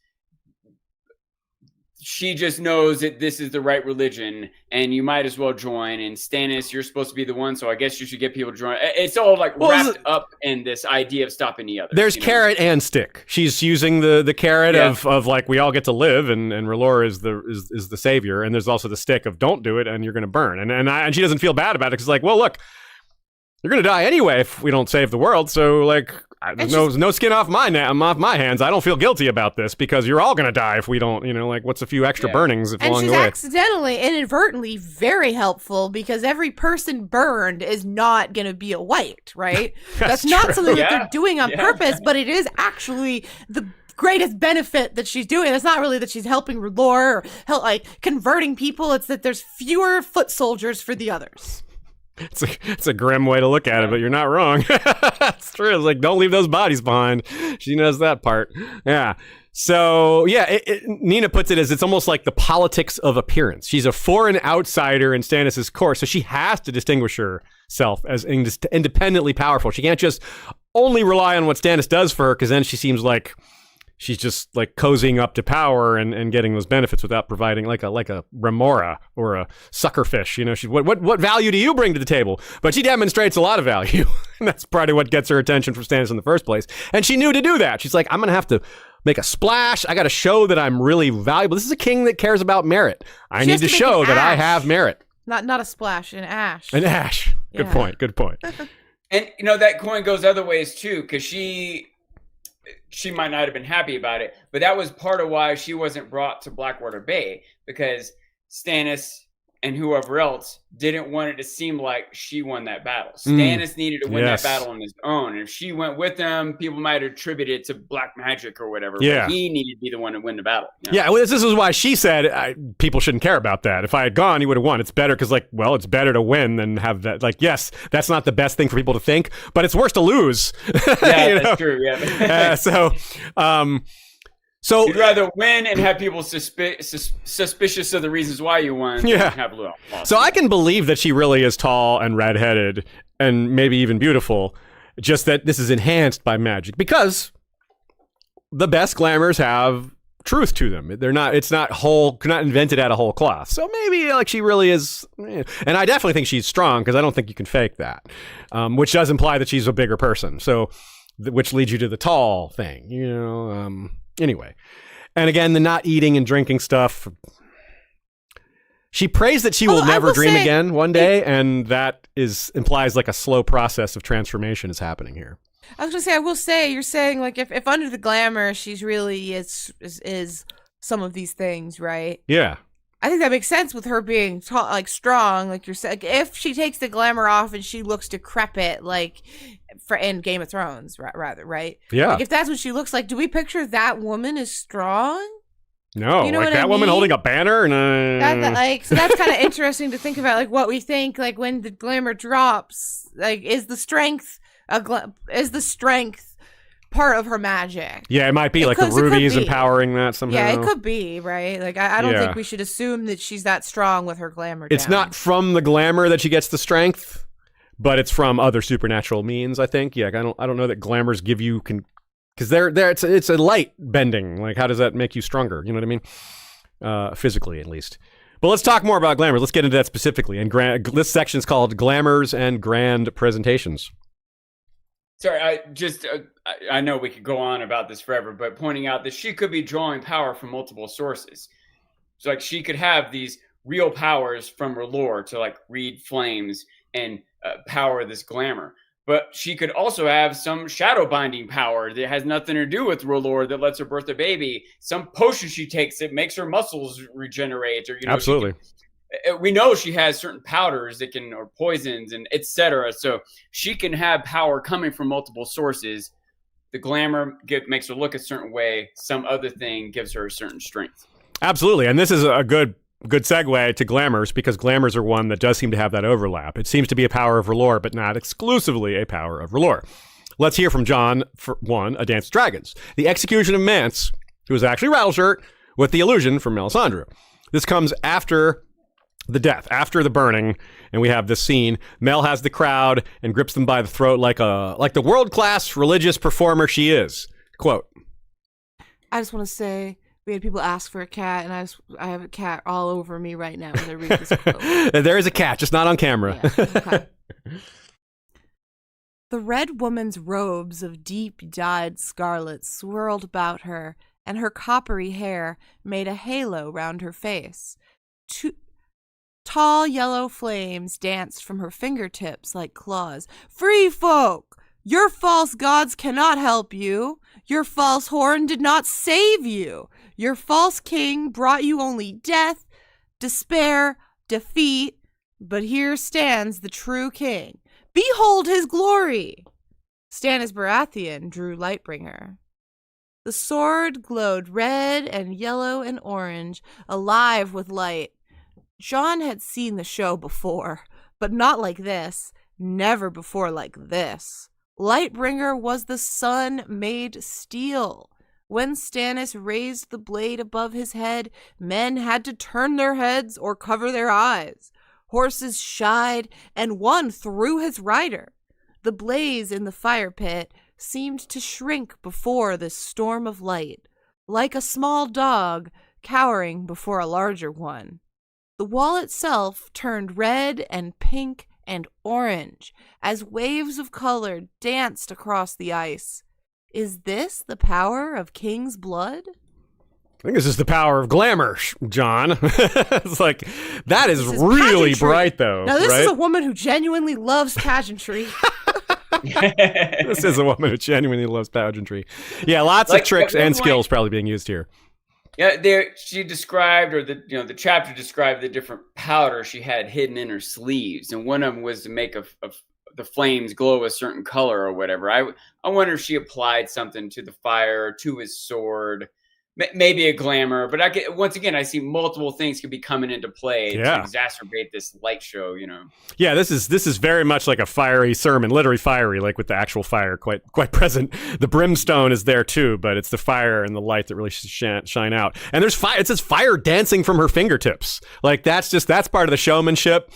she just knows that this is the right religion and you might as well join. And Stannis, you're supposed to be the one, so I guess you should get people to join. It's all like wrapped up in this idea of stopping the others. There's carrot and stick. She's using the carrot of like, we all get to live, and R'hllor is the savior, and there's also the stick of don't do it and you're going to burn. And she doesn't feel bad about it because, like, well, look, you're going to die anyway if we don't save the world. So, like, no skin off my hands. I don't feel guilty about this because you're all going to die if we don't, like, what's a few extra burnings along the way. And she's accidentally, inadvertently very helpful because every person burned is not going to be a white, right? That's not something that they're doing on purpose, but it is actually the greatest benefit that she's doing. It's not really that she's helping R'hllor or converting people. It's that there's fewer foot soldiers for the others. It's a grim way to look at it, but you're not wrong. It's true. It's like, don't leave those bodies behind. She knows that part. Yeah. So, Nina puts it as it's almost like the politics of appearance. She's a foreign outsider in Stannis' court, so she has to distinguish herself as independently powerful. She can't just only rely on what Stannis does for her, because then she seems like she's just like cozying up to power and getting those benefits without providing like a remora or a suckerfish. What value do you bring to the table? But she demonstrates a lot of value. And that's probably what gets her attention from Stannis in the first place. And she knew to do that. She's like, I'm going to have to make a splash. I got to show that I'm really valuable. This is a king that cares about merit. I need to show that I have merit. Not a splash, an ash. An ash. Good point. And, that coin goes other ways too, because she might not have been happy about it, but that was part of why she wasn't brought to Blackwater Bay, because Stannis and whoever else didn't want it to seem like she won that battle. Stannis needed to win that battle on his own. And if she went with them, people might attribute it to black magic or whatever. Yeah. But he needed to be the one to win the battle. Yeah, well, this is why she said people shouldn't care about that. If I had gone, he would have won. It's better because, it's better to win than have that. Like, yes, that's not the best thing for people to think, but it's worse to lose. Yeah, that's true. Yeah. So you'd rather win and have people suspicious of the reasons why you won than have a little loss. So I can believe that she really is tall and redheaded and maybe even beautiful, just that this is enhanced by magic, because the best glamours have truth to them. It's not invented out of whole cloth. So maybe she really is, and I definitely think she's strong, because I don't think you can fake that, which does imply that she's a bigger person. So, which leads you to the tall thing, Anyway, and again, the not eating and drinking stuff. She prays that she will never dream again one day, and that implies like a slow process of transformation is happening here. I was gonna say, I will say, you're saying like if under the glamour, she's really is some of these things, right? Yeah. I think that makes sense with her being strong, like you're saying. If she takes the glamour off and she looks decrepit, in Game of Thrones, rather, right? Yeah. Like if that's what she looks like, do we picture that woman as strong? No, woman holding a banner and so that's kind of interesting to think about, what we think, when the glamour drops, is the strength part of her magic. Yeah, it might be like the rubies empowering that somehow. Yeah, it could be, right? Like, I don't think we should assume that she's that strong with her glamour. It's not from the glamour that she gets the strength, but it's from other supernatural means, I think. Yeah, I don't know that glamours give you because it's a light bending. Like, how does that make you stronger? You know what I mean? Physically, at least. But let's talk more about glamour. Let's get into that specifically. And this section is called Glamours and Grand Presentations. Sorry, I know we could go on about this forever, but pointing out that she could be drawing power from multiple sources. So, like, she could have these real powers from her lore to, like, read flames and power this glamour. But she could also have some shadow binding power that has nothing to do with her lore that lets her birth a baby. Some potion she takes that makes her muscles regenerate, or absolutely. We know she has certain powders that can, or poisons, and etc. So she can have power coming from multiple sources. The glamour makes her look a certain way. Some other thing gives her a certain strength. Absolutely, and this is a good segue to glamours, because glamours are one that does seem to have that overlap. It seems to be a power of R'hllor, but not exclusively a power of R'hllor. Let's hear from John for one, A Dance with Dragons. The execution of Mance, who is actually Rattleshirt, with the illusion from Melisandre. This comes after the death, after the burning, and we have this scene. Mel has the crowd and grips them by the throat like the world-class religious performer she is. Quote, I just want to say, we had people ask for a cat, and I have a cat all over me right now as I read this quote. There is a cat, just not on camera. Yeah, okay. The Red Woman's robes of deep dyed scarlet swirled about her, and her coppery hair made a halo round her face. Tall yellow flames danced from her fingertips like claws. Free folk! Your false gods cannot help you. Your false horn did not save you. Your false king brought you only death, despair, defeat. But here stands the true king. Behold his glory! Stannis Baratheon drew Lightbringer. The sword glowed red and yellow and orange, alive with light. Jon had seen the show before, but not like this. Never before like this. Lightbringer was the sun made steel. When Stannis raised the blade above his head, men had to turn their heads or cover their eyes. Horses shied, and one threw his rider. The blaze in the fire pit seemed to shrink before this storm of light, like a small dog cowering before a larger one. The wall itself turned red and pink and orange as waves of color danced across the ice. Is this the power of King's blood? I think this is the power of glamour, John. It's like, that is really pageantry. Bright, though. Now, this right? is a woman who genuinely loves pageantry. This is a woman who genuinely loves pageantry. Yeah, lots of tricks and skills probably being used here. Yeah, she described, or the chapter described the different powder she had hidden in her sleeves, and one of them was to make the flames glow a certain color or whatever. I wonder if she applied something to the fire, to his sword, maybe a glamour. But once again, I see multiple things could be coming into play to exacerbate this light show. Yeah, this is very much like a fiery sermon, literally fiery, like with the actual fire quite present. The brimstone is there too, but it's the fire and the light that really shine out. And there's fire. It says fire dancing from her fingertips. Like that's part of the showmanship.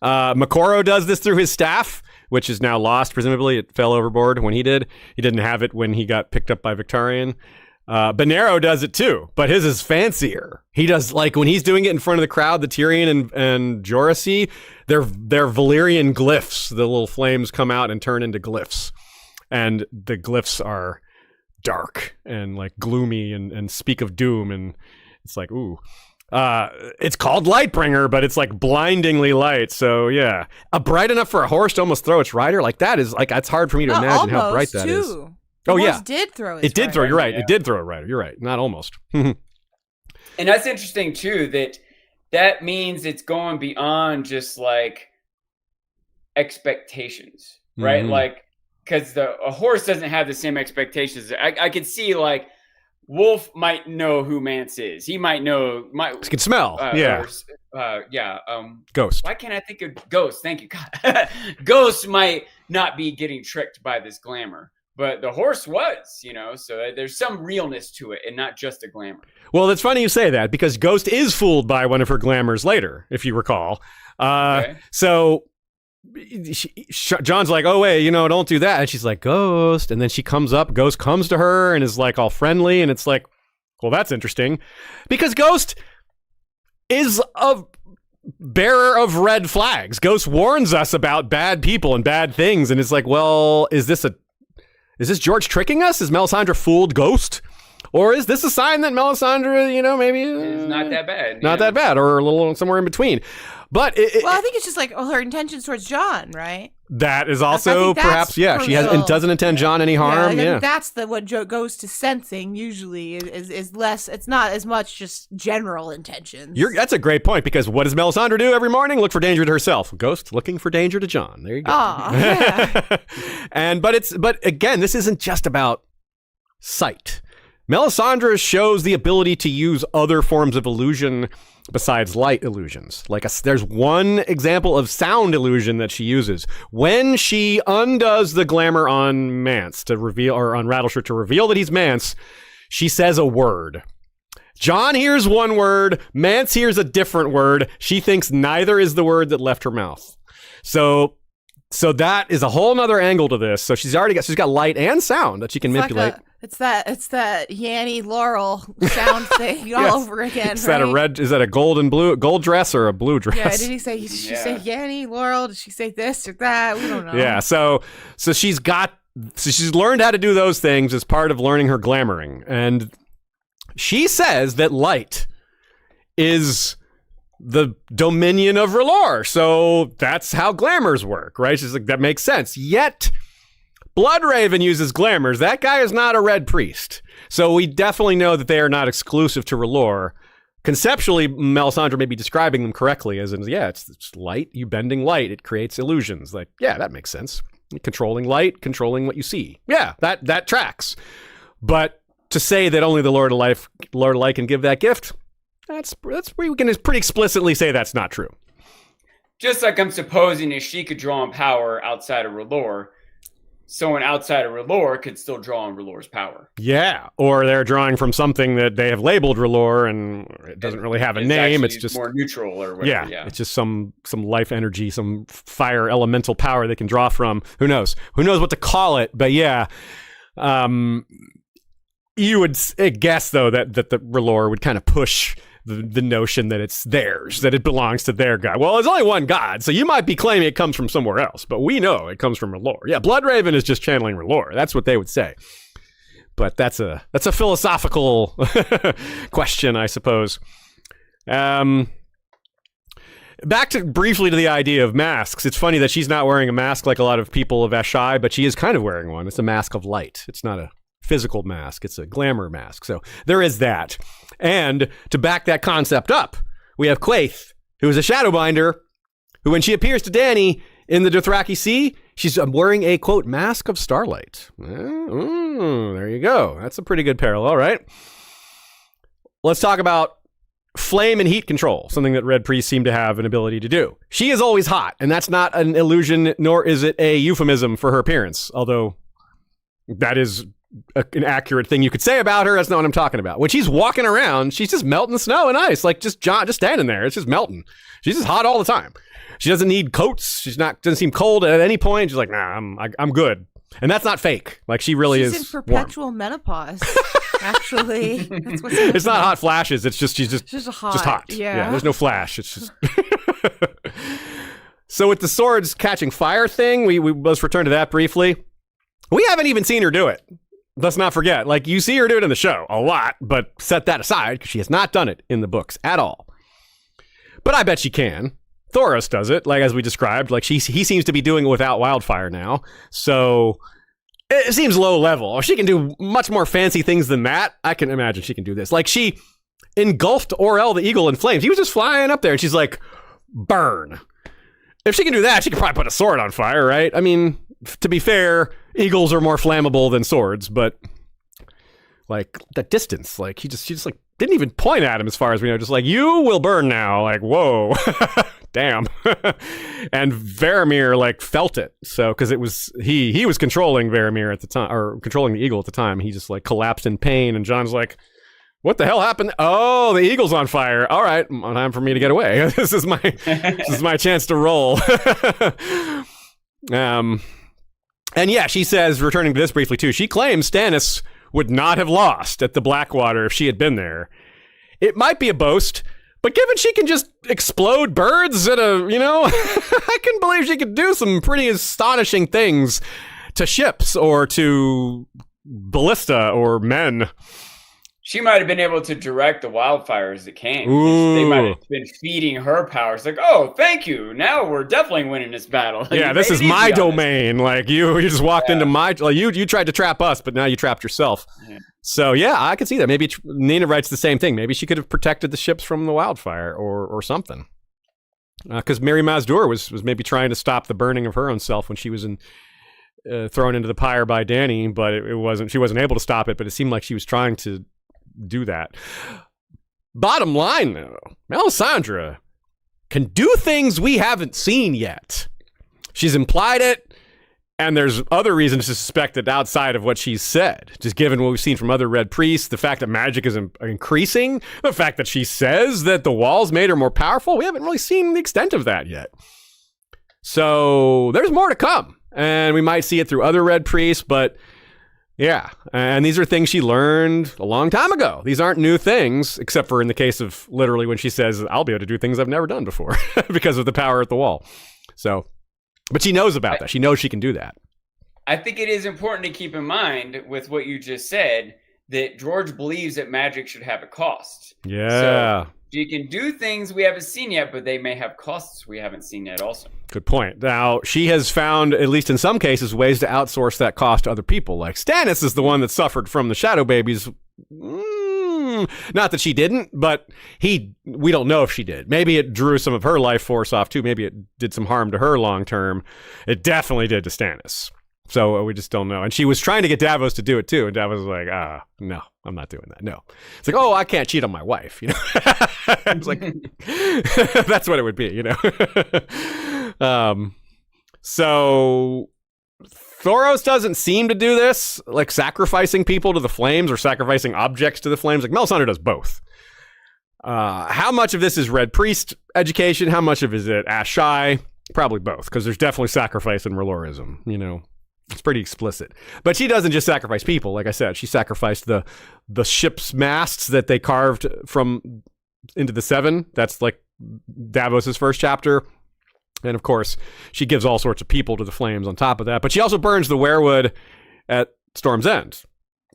Makoro does this through his staff, which is now lost. Presumably, it fell overboard when he did. He didn't have it when he got picked up by Victarion. Bonero does it too, but his is fancier. He does, like, when he's doing it in front of the crowd, the Tyrion and Jorah, they're Valyrian glyphs. The little flames come out and turn into glyphs. And the glyphs are dark and like gloomy and speak of doom. And it's like, ooh. It's called Lightbringer, but it's like blindingly light. So yeah, bright enough for a horse to almost throw its rider. Like that is like, it's hard for me to imagine how bright that is. Oh yeah, did throw it. It did throw. You're right. Yeah. It did throw a rider. You're right. Not almost. And that's interesting too. That means it's going beyond just like expectations, right? Mm-hmm. Like, because a horse doesn't have the same expectations. I could see like Wolf might know who Mance is. He might know. He can smell. Ghost. Why can't I think of Ghost? Thank you, God. Ghost might not be getting tricked by this glamour. but the horse was, so there's some realness to it and not just a glamour. Well, it's funny you say that because Ghost is fooled by one of her glamours later, if you recall. Okay. So John's like, oh, wait, don't do that. And she's like, Ghost. And then she comes up, Ghost comes to her and is like all friendly. And it's like, well, that's interesting because Ghost is a bearer of red flags. Ghost warns us about bad people and bad things. And it's like, well, is this George tricking us? Is Melisandre fooled Ghost? Or is this a sign that Melisandre, maybe it's not that bad. Not that bad, or a little somewhere in between. But I think it's just like her intentions towards John, right? That is also perhaps, she doesn't intend John any harm. Yeah, that's what goes to sensing usually is less. It's not as much just general intentions. That's a great point because what does Melisandre do every morning? Look for danger to herself. Ghost looking for danger to John. There you go. Oh, yeah. But again, this isn't just about sight. Melisandre shows the ability to use other forms of illusion besides light illusions. There's one example of sound illusion that she uses. When she undoes the glamour on Mance to reveal, or on Rattleshirt to reveal that he's Mance, she says a word. John hears one word, Mance hears a different word. She thinks neither is the word that left her mouth. So that is a whole nother angle to this. So she's got light and sound that she can manipulate. It's that Yanny Laurel sound thing Yes. all over again. Is right? that a gold dress or a blue dress? Yeah, did she say Yanny Laurel? Did she say this or that? We don't know. Yeah, so she's learned how to do those things as part of learning her glamoring. And she says that light is the dominion of R'hllor. So that's how glamours work, right? She's like, that makes sense. Yet Bloodraven uses glamours. That guy is not a red priest. So we definitely know that they are not exclusive to R'hllor. Conceptually, Melisandre may be describing them correctly as in, it's light, you bending light, it creates illusions. Like, yeah, that makes sense. Controlling light, controlling what you see. Yeah, that tracks. But to say that only the Lord of Light can give that gift, that's we can pretty explicitly say that's not true. Just like I'm supposing if she could draw on power outside of R'hllor, someone outside of R'hllor could still draw on R'hllor's power. Yeah, or they're drawing from something that they have labeled R'hllor and it doesn't really have a name. It's just more neutral or whatever. Yeah, it's just some life energy, some fire elemental power they can draw from. Who knows? Who knows what to call it? But yeah, you would guess though that the R'hllor would kind of push the notion that it's theirs, that it belongs to their god. Well, there's only one god, so you might be claiming it comes from somewhere else, but we know it comes from R'hllor. Yeah, Bloodraven is just channeling R'hllor. That's what they would say. But that's a philosophical question, I suppose. Back briefly to the idea of masks. It's funny that she's not wearing a mask like a lot of people of Asshai, but she is kind of wearing one. It's a mask of light. It's not a physical mask. It's a glamour mask. So there is that. And to back that concept up, we have Quaithe, who is a shadowbinder, who when she appears to Dany in the Dothraki Sea, she's wearing a, quote, mask of starlight. There you go. That's a pretty good parallel, right? Let's talk about flame and heat control, something that red priests seem to have an ability to do. She is always hot, and that's not an illusion, nor is it a euphemism for her appearance, although that is an accurate thing you could say about her. That's not what I'm talking about. When she's walking around, she's just melting snow and ice, like just standing there. It's just melting. She's just hot all the time. She doesn't need coats. Doesn't seem cold at any point. She's like, nah, I'm good. And that's not fake. Like she really is. She's in perpetual menopause. Actually, that's what's it's not hot flashes. It's just she's just hot. Yeah. There's no flash. It's just. So with the swords catching fire thing, we let's return to that briefly. We haven't even seen her do it. Let's not forget. Like you see her do it in the show a lot, but set that aside because she has not done it in the books at all. But I bet she can. Thoros does it, like as we described. Like he seems to be doing it without wildfire now. So it seems low level. She can do much more fancy things than that. I can imagine she can do this. Like she engulfed Orel the eagle in flames. He was just flying up there and she's like, burn. If she can do that, she could probably put a sword on fire, right? I mean, to be fair, eagles are more flammable than swords, but like the distance, like she just like didn't even point at him as far as we know, just like, you will burn now. Like, whoa. damn. And Varamir like felt it. So because it was he was controlling Varamir at the time, or controlling the eagle at the time. He just like collapsed in pain, and Jon's like, what the hell happened? Oh, the eagle's on fire. All right, time for me to get away. This is my chance to roll. And yeah, she says, returning to this briefly too, she claims Stannis would not have lost at the Blackwater if she had been there. It might be a boast, but given she can just explode birds at a, I can believe she could do some pretty astonishing things to ships or to ballista or men. She might have been able to direct the wildfires that came. Ooh. They might have been feeding her powers. Like, oh, thank you. Now we're definitely winning this battle. Yeah, this is my domain. Like you just walked into my. Like, you tried to trap us, but now you trapped yourself. Yeah. So yeah, I can see that. Maybe Nina writes the same thing. Maybe she could have protected the ships from the wildfire or something. Because Mary Mazdur was maybe trying to stop the burning of her own self when she was thrown into the pyre by Dany, but it wasn't. She wasn't able to stop it. But it seemed like she was trying to do that. Bottom line, though, Melisandre can do things we haven't seen yet. She's implied it, and there's other reasons to suspect it outside of what she's said. Just given what we've seen from other Red Priests, the fact that magic is increasing, the fact that she says that the walls made her more powerful, we haven't really seen the extent of that yet. So there's more to come, and we might see it through other Red Priests, but yeah, and these are things she learned a long time ago. These aren't new things, except for in the case of literally when she says, I'll be able to do things I've never done before because of the power at the wall. So, but she knows about that. She knows she can do that. I think it is important to keep in mind with what you just said that George believes that magic should have a cost. Yeah. So you can do things we haven't seen yet, but they may have costs we haven't seen yet also. Good point. Now, she has found, at least in some cases, ways to outsource that cost to other people. Like Stannis is the one that suffered from the shadow babies. Not that she didn't, but we don't know if she did. Maybe it drew some of her life force off too. Maybe it did some harm to her long term. It definitely did to Stannis. So we just don't know. And she was trying to get Davos to do it too. And Davos was like, no, I'm not doing that. No. It's like, oh, I can't cheat on my wife. It's like, that's what it would be, So Thoros doesn't seem to do this, like sacrificing people to the flames or sacrificing objects to the flames. Like Melisandre does both. How much of this is Red Priest education? How much of it is it Asshai? Probably both, because there's definitely sacrifice in Relorism, It's pretty explicit. But she doesn't just sacrifice people. Like I said, she sacrificed the ship's masts that they carved from into the Seven. That's like Davos's first chapter. And of course, she gives all sorts of people to the flames on top of that. But she also burns the werewood at Storm's End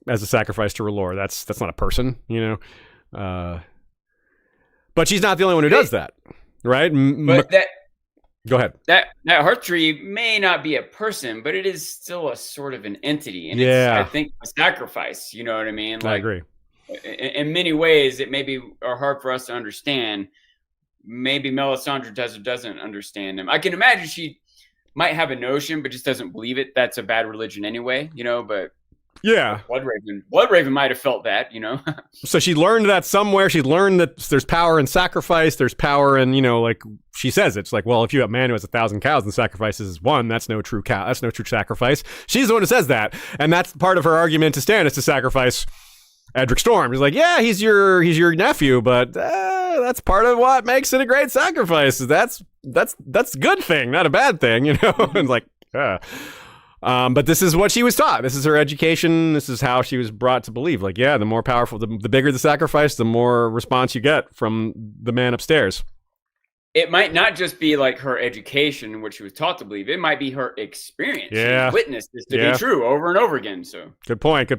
as a sacrifice to R'hllor. That's not a person, But she's not the only one who does that, right? But Go ahead. That hearth tree may not be a person, but it is still a sort of an entity. And yeah. It's, I think, a sacrifice. You know what I mean? I agree. In many ways, it maybe are hard for us to understand. Maybe Melisandre does or doesn't understand them. I can imagine she might have a notion, but just doesn't believe it. That's a bad religion anyway, but yeah, Bloodraven might have felt that, So she learned that somewhere. She learned that there's power in sacrifice. There's power in, like she says, it's like, well, if you have a man who has 1,000 cows and sacrifices one, that's no true cow. That's no true sacrifice. She's the one who says that. And that's part of her argument to Stannis to sacrifice Edric Storm. He's like, yeah, he's your nephew, but that's part of what makes it a great sacrifice. That's a good thing, not a bad thing, And like, but this is what she was taught. This is her education. This is how she was brought to believe. Like, yeah, the more powerful, the bigger the sacrifice, the more response you get from the man upstairs. It might not just be like her education, what she was taught to believe. It might be her experience. Yeah. She witnessed this to be true over and over again. So good point.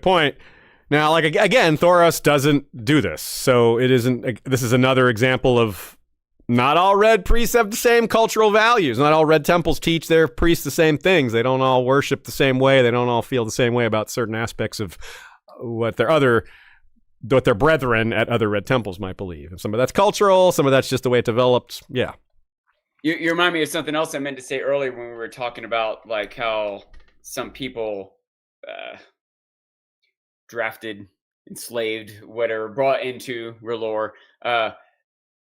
Now, like, again, Thoros doesn't do this. So this is another example of not all Red Priests have the same cultural values. Not all Red Temples teach their priests the same things. They don't all worship the same way. They don't all feel the same way about certain aspects of what their brethren at other Red Temples might believe. Some of that's cultural. Some of that's just the way it developed. Yeah. You remind me of something else I meant to say earlier when we were talking about like how some people drafted, enslaved, whatever, brought into R'hllor.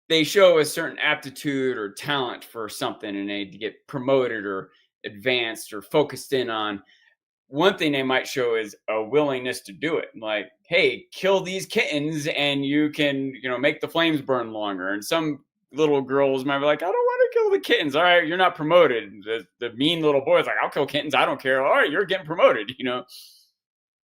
they show a certain aptitude or talent for something and they get promoted or advanced or focused in on, one thing they might show is a willingness to do it. Like, hey, kill these kittens and you can, make the flames burn longer. And some little girls might be like, I don't want to kill the kittens. All right, you're not promoted. The mean little boy's like, I'll kill kittens. I don't care. All right, you're getting promoted,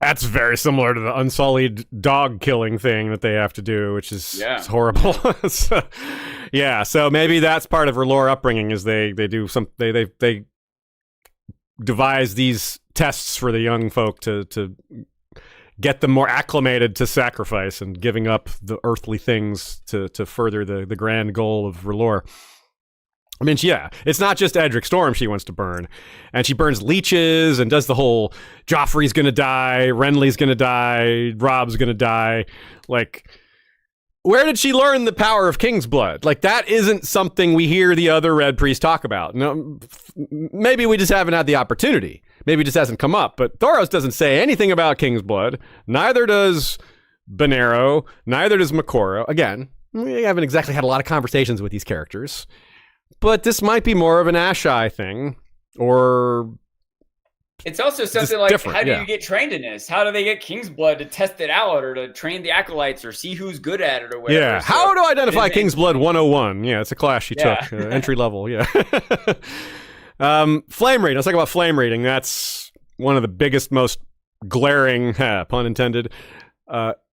That's very similar to the unsullied dog killing thing that they have to do, which is it's horrible. So maybe that's part of her lore upbringing is they do some they devise these tests for the young folk to get them more acclimated to sacrifice and giving up the earthly things to further the grand goal of R'hllor. I mean, it's not just Edric Storm she wants to burn. And she burns leeches and does the whole Joffrey's gonna die, Renly's gonna die, Robb's gonna die. Like, where did she learn the power of King's Blood? Like, that isn't something we hear the other Red Priests talk about. No, maybe we just haven't had the opportunity. Maybe it just hasn't come up. But Thoros doesn't say anything about King's Blood. Neither does Bonero. Neither does Makoro. Again, we haven't exactly had a lot of conversations with these characters. But this might be more of an Asshai thing, or it's also something like, how do you get trained in this? How do they get King's Blood to test it out or to train the acolytes or see who's good at it or whatever? Yeah, so, how do I identify King's Blood 101? Yeah, it's a class she took, entry level, flame rating, let's talk about flame rating. That's one of the biggest, most glaring, pun intended,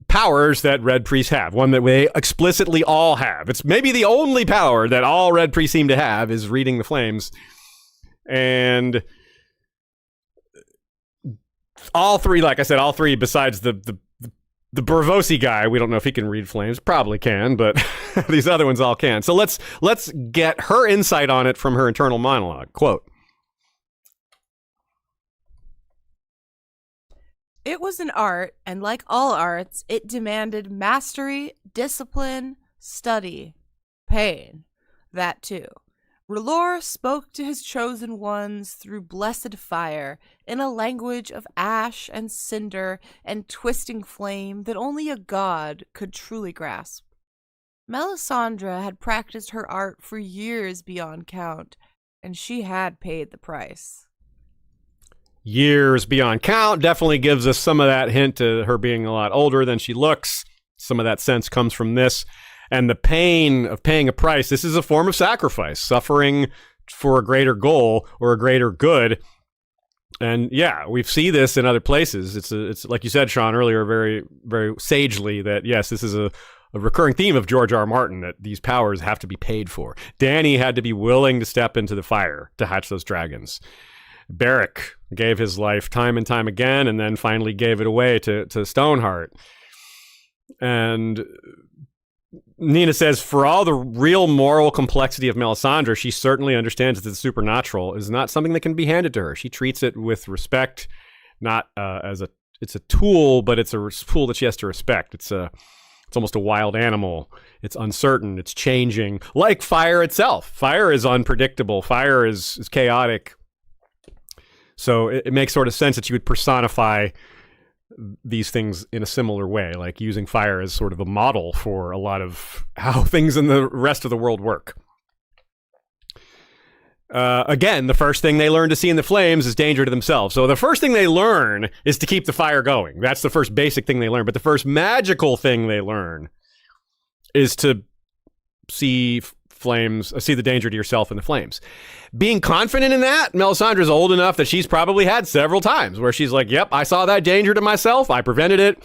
powers that Red Priests have. One that we explicitly all have. It's maybe the only power that all Red Priests seem to have is reading the flames. And all three, like I said, besides the Bravosi guy, we don't know if he can read flames. Probably can, but these other ones all can. So let's get her insight on it from her internal monologue. Quote. It was an art, and like all arts, it demanded mastery, discipline, study, pain. That too. R'hllor spoke to his chosen ones through blessed fire, in a language of ash and cinder and twisting flame that only a god could truly grasp. Melisandre had practiced her art for years beyond count, and she had paid the price. Years beyond count definitely gives us some of that hint to her being a lot older than she looks. Some of that sense comes from this. And the pain of paying a price, this is a form of sacrifice, suffering for a greater goal or a greater good. And we see this in other places. It's like you said, Sean, earlier, very, very sagely, that yes, this is a recurring theme of George R. Martin, that these powers have to be paid for. Dany had to be willing to step into the fire to hatch those dragons. Beric gave his life time and time again, and then finally gave it away to Stoneheart. And Nina says, for all the real moral complexity of Melisandre, she certainly understands that the supernatural is not something that can be handed to her. She treats it with respect, not it's a tool, but it's a tool that she has to respect. It's almost a wild animal. It's uncertain. It's changing. Like fire itself. Fire is unpredictable. Fire is chaotic. So it makes sort of sense that you would personify these things in a similar way, like using fire as sort of a model for a lot of how things in the rest of the world work. Again, the first thing they learn to see in the flames is danger to themselves. So the first thing they learn is to keep the fire going. That's the first basic thing they learn. But the first magical thing they learn is to see the danger to yourself in the flames. Being confident in that, Melisandre's old enough that she's probably had several times where she's like, yep, I saw that danger to myself. I prevented it.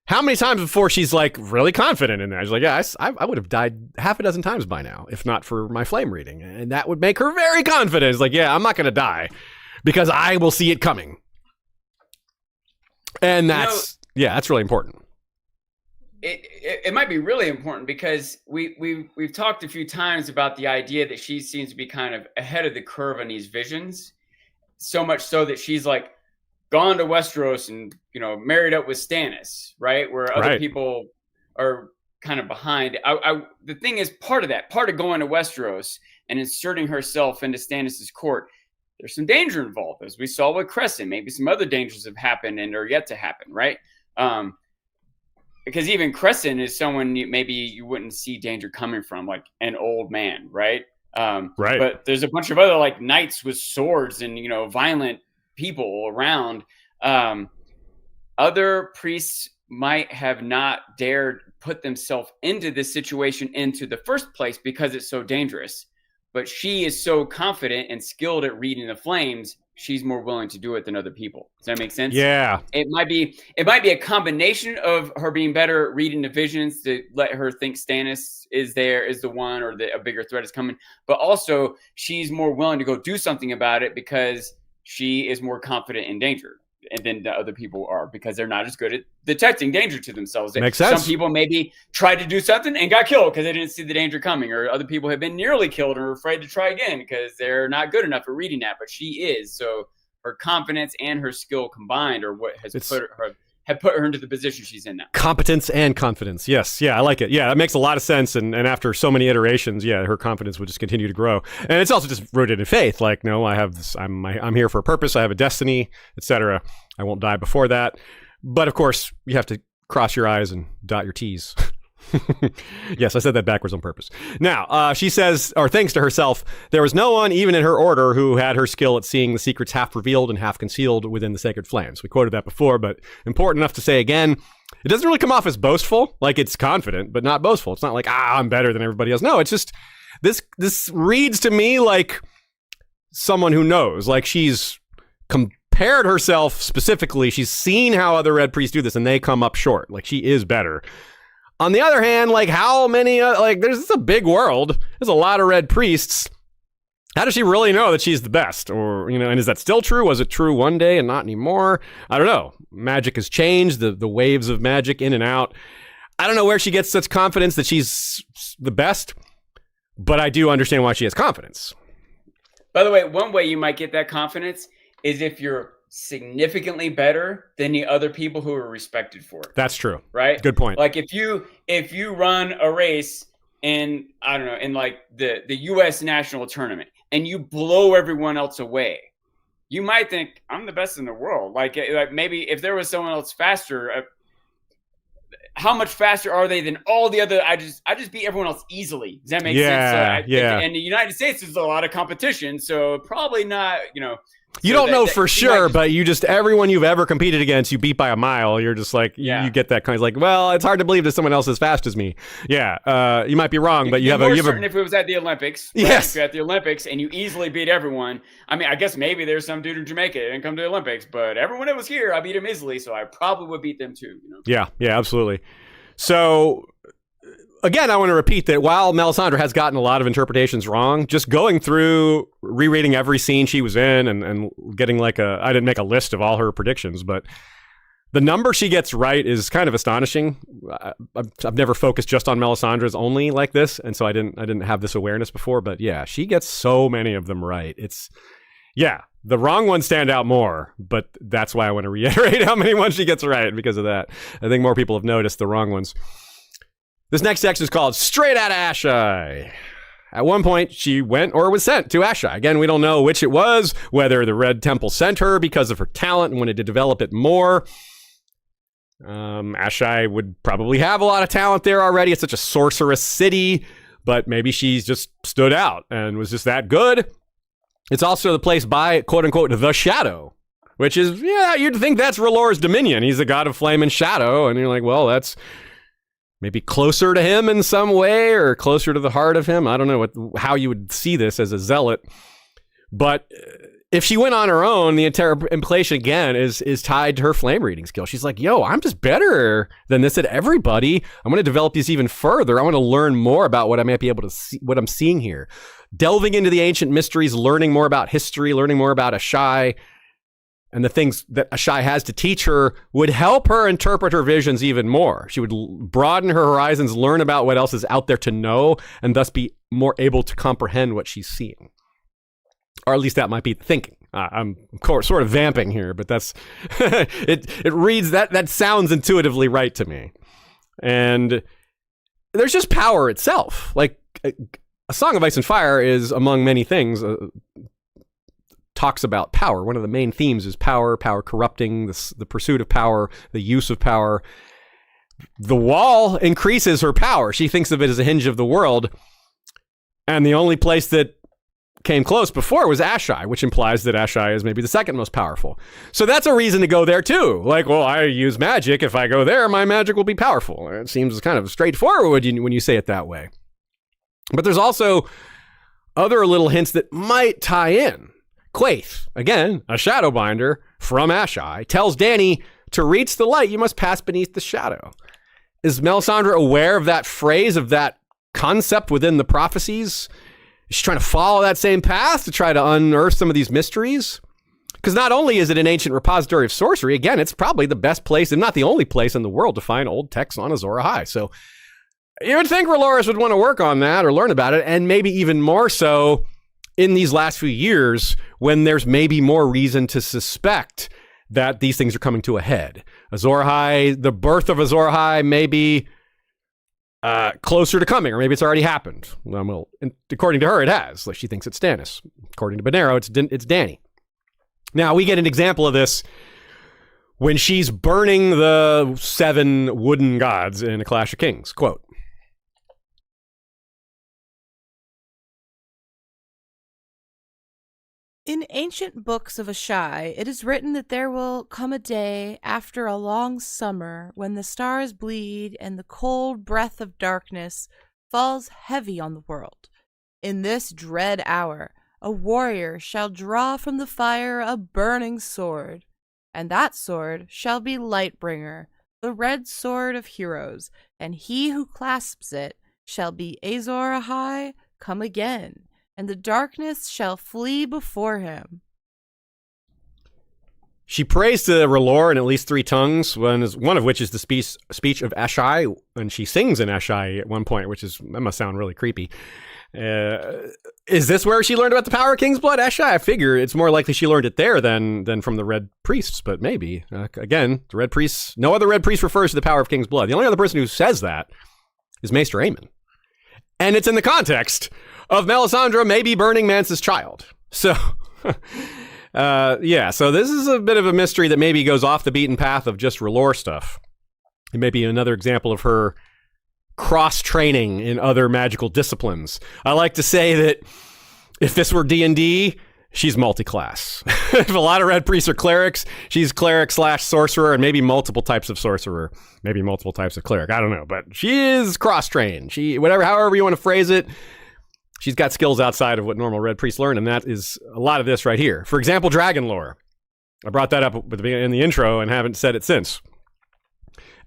How many times before she's like really confident in that? She's like, yeah, I would have died half a dozen times by now, if not for my flame reading. And that would make her very confident. It's like, yeah, I'm not going to die because I will see it coming. And that's really important. It might be really important because we've talked a few times about the idea that she seems to be kind of ahead of the curve on these visions, so much so that she's like gone to Westeros and married up with Stannis, right? Where other people are kind of behind. The thing is, part of going to Westeros and inserting herself into Stannis's court, there's some danger involved, as we saw with Crescent. Maybe some other dangers have happened and are yet to happen, right? because even Crescent is someone maybe you wouldn't see danger coming from, like an old man, right? Right. But there's a bunch of other like knights with swords and violent people around. Other priests might have not dared put themselves into this situation into the first place because it's so dangerous. But she is so confident and skilled at reading the flames, she's more willing to do it than other people. Does that make sense? Yeah. It might be a combination of her being better at reading the visions to let her think Stannis is the one, or a bigger threat is coming. But also she's more willing to go do something about it because she is more confident in danger. And then the other people are, because they're not as good at detecting danger to themselves. Makes sense. Some people maybe tried to do something and got killed because they didn't see the danger coming, or other people have been nearly killed and are afraid to try again because they're not good enough at reading that. But she is. So her confidence and her skill combined are what has put her into the position she's in now. Competence and confidence. Yes. Yeah, I like it. Yeah, that makes a lot of sense. And after so many iterations, yeah, her confidence would just continue to grow. And it's also just rooted in faith. Like, no, I have this, I'm here for a purpose. I have a destiny, etc. I won't die before that. But of course, you have to cross your I's and dot your T's. Yes, I said that backwards on purpose. Now, she says, or thinks to herself, there was no one, even in her order, who had her skill at seeing the secrets half revealed and half concealed within the sacred flames. We quoted that before, but important enough to say again. It doesn't really come off as boastful, like it's confident, but not boastful. It's not like, I'm better than everybody else. No, it's just, this reads to me like someone who knows, like she's compared herself specifically. She's seen how other red priests do this, and they come up short. Like, she is better. On the other hand, like, how many, there's a big world. There's a lot of red priests. How does she really know that she's the best? Or, and is that still true? Was it true one day and not anymore? I don't know. Magic has changed, the waves of magic in and out. I don't know where she gets such confidence that she's the best, but I do understand why she has confidence. By the way, one way you might get that confidence is if you're significantly better than the other people who are respected for it. That's true. Right? Good point. Like if you run a race in, I don't know, in like the US national tournament and you blow everyone else away, you might think, I'm the best in the world. Like maybe if there was someone else faster, how much faster are they than all the other? I just beat everyone else easily. Does that make sense? Yeah. And the United States is a lot of competition, so probably not, You don't know for sure, but everyone you've ever competed against, you beat by a mile. You're just like, you get that kind of like, well, it's hard to believe that someone else as fast as me. Yeah, you might be wrong, but you have certain if it was at the Olympics. Right? Yes. If you're at the Olympics and you easily beat everyone. I mean, I guess maybe there's some dude in Jamaica that didn't come to the Olympics, but everyone that was here, I beat him easily, so I probably would beat them too. Yeah, absolutely. So, again, I want to repeat that while Melisandre has gotten a lot of interpretations wrong, just going through, rereading every scene she was in and getting I didn't make a list of all her predictions, but the number she gets right is kind of astonishing. I've never focused just on Melisandre's only like this, and so I didn't have this awareness before, but yeah, she gets so many of them right. The wrong ones stand out more, but that's why I want to reiterate how many ones she gets right because of that. I think more people have noticed the wrong ones. This next section is called Straight Outta Asshai. At one point, she went or was sent to Asshai. Again, we don't know which it was, whether the Red Temple sent her because of her talent and wanted to develop it more. Asshai would probably have a lot of talent there already. It's such a sorceress city, but maybe she's just stood out and was just that good. It's also the place by, quote-unquote, the Shadow, which is, you'd think that's R'hllor's dominion. He's the god of flame and shadow, and you're like, well, that's maybe closer to him in some way or closer to the heart of him. I don't know how you would see this as a zealot. But if she went on her own, the entire implication, again, is tied to her flame reading skill. She's like, I'm just better than this at everybody. I'm going to develop these even further. I want to learn more about what I might be able to see, what I'm seeing here. Delving into the ancient mysteries, learning more about history, learning more about Asshai, and the things that Asshai has to teach her would help her interpret her visions even more. She would broaden her horizons, learn about what else is out there to know, and thus be more able to comprehend what she's seeing. Or at least that might be the thinking. I'm of course sort of vamping here, but that's it reads that sounds intuitively right to me. And there's just power itself. Like A Song of Ice and Fire is, among many things, talks about power. One of the main themes is power corrupting, the pursuit of power, the use of power. the wall increases her power. She thinks of it as a hinge of the world. And the only place that came close before was Asshai, which implies that Asshai is maybe the second most powerful. So that's a reason to go there too. Like, well, I use magic. If I go there, my magic will be powerful. It seems kind of straightforward when you say it that way. But there's also other little hints that might tie in. Quaithe, again, a shadowbinder from Asshai, tells Dany, to reach the light, you must pass beneath the shadow. Is Melisandre aware of that phrase, of that concept within the prophecies? Is she trying to follow that same path to try to unearth some of these mysteries? Because not only is it an ancient repository of sorcery, again, it's probably the best place, and not the only place in the world, to find old texts on Azor Ahai. So you would think Raloris would want to work on that or learn about it, and maybe even more so in these last few years when there's maybe more reason to suspect that these things are coming to a head. Azor Ahai, the birth of Azor Ahai may be closer to coming, or maybe it's already happened. Well, according to her, it has. Like, she thinks it's Stannis. According to Bonero, it's Dany. Now, we get an example of this when she's burning the 7 wooden gods in A Clash of Kings. Quote, in ancient books of Asshai, it is written that there will come a day after a long summer when the stars bleed and the cold breath of darkness falls heavy on the world. In this dread hour, a warrior shall draw from the fire a burning sword, and that sword shall be Lightbringer, the red sword of heroes, and he who clasps it shall be Azor Ahai come again, and the darkness shall flee before him. she prays to R'hllor in at least 3 tongues, one of which is the speech of Asshai, and she sings in Asshai at one point, that must sound really creepy. Is this where she learned about the power of King's Blood? Asshai, I figure it's more likely she learned it there than from the Red Priests, but maybe. Again, the Red Priests, no other Red Priest refers to the power of King's Blood. The only other person who says that is Maester Aemon. And it's in the context of Melisandre maybe burning Mance's child. So, so this is a bit of a mystery that maybe goes off the beaten path of just R'hllor stuff. It may be another example of her cross-training in other magical disciplines. I like to say that if this were D&D, she's multi-class. If a lot of Red Priests are clerics, she's cleric/sorcerer, and maybe multiple types of sorcerer, maybe multiple types of cleric. I don't know, but she is cross-trained. However you want to phrase it, she's got skills outside of what normal Red Priests learn, and that is a lot of this right here. For example, dragon lore. I brought that up in the intro and haven't said it since.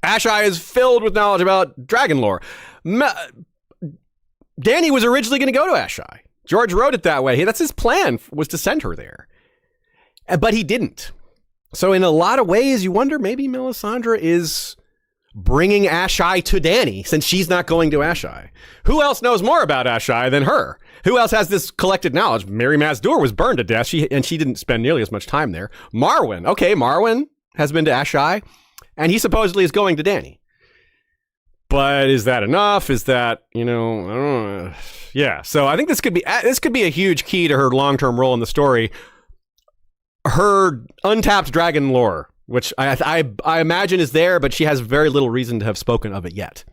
Asshai is filled with knowledge about dragon lore. Dany was originally going to go to Asshai. George wrote it that way. That's his plan, was to send her there. But he didn't. So in a lot of ways, you wonder maybe Melisandre is bringing Asshai to Dany, since she's not going to Asshai. Who else knows more about Asshai than her? Who else has this collected knowledge? Mary Mazdur was burned to death, and she didn't spend nearly as much time there. Marwyn. Okay, Marwyn has been to Asshai, and he supposedly is going to Dany. But is that enough? Is that, I don't know. Yeah, so I think this could be a huge key to her long-term role in the story. Her untapped dragon lore, which I imagine is there, but she has very little reason to have spoken of it yet.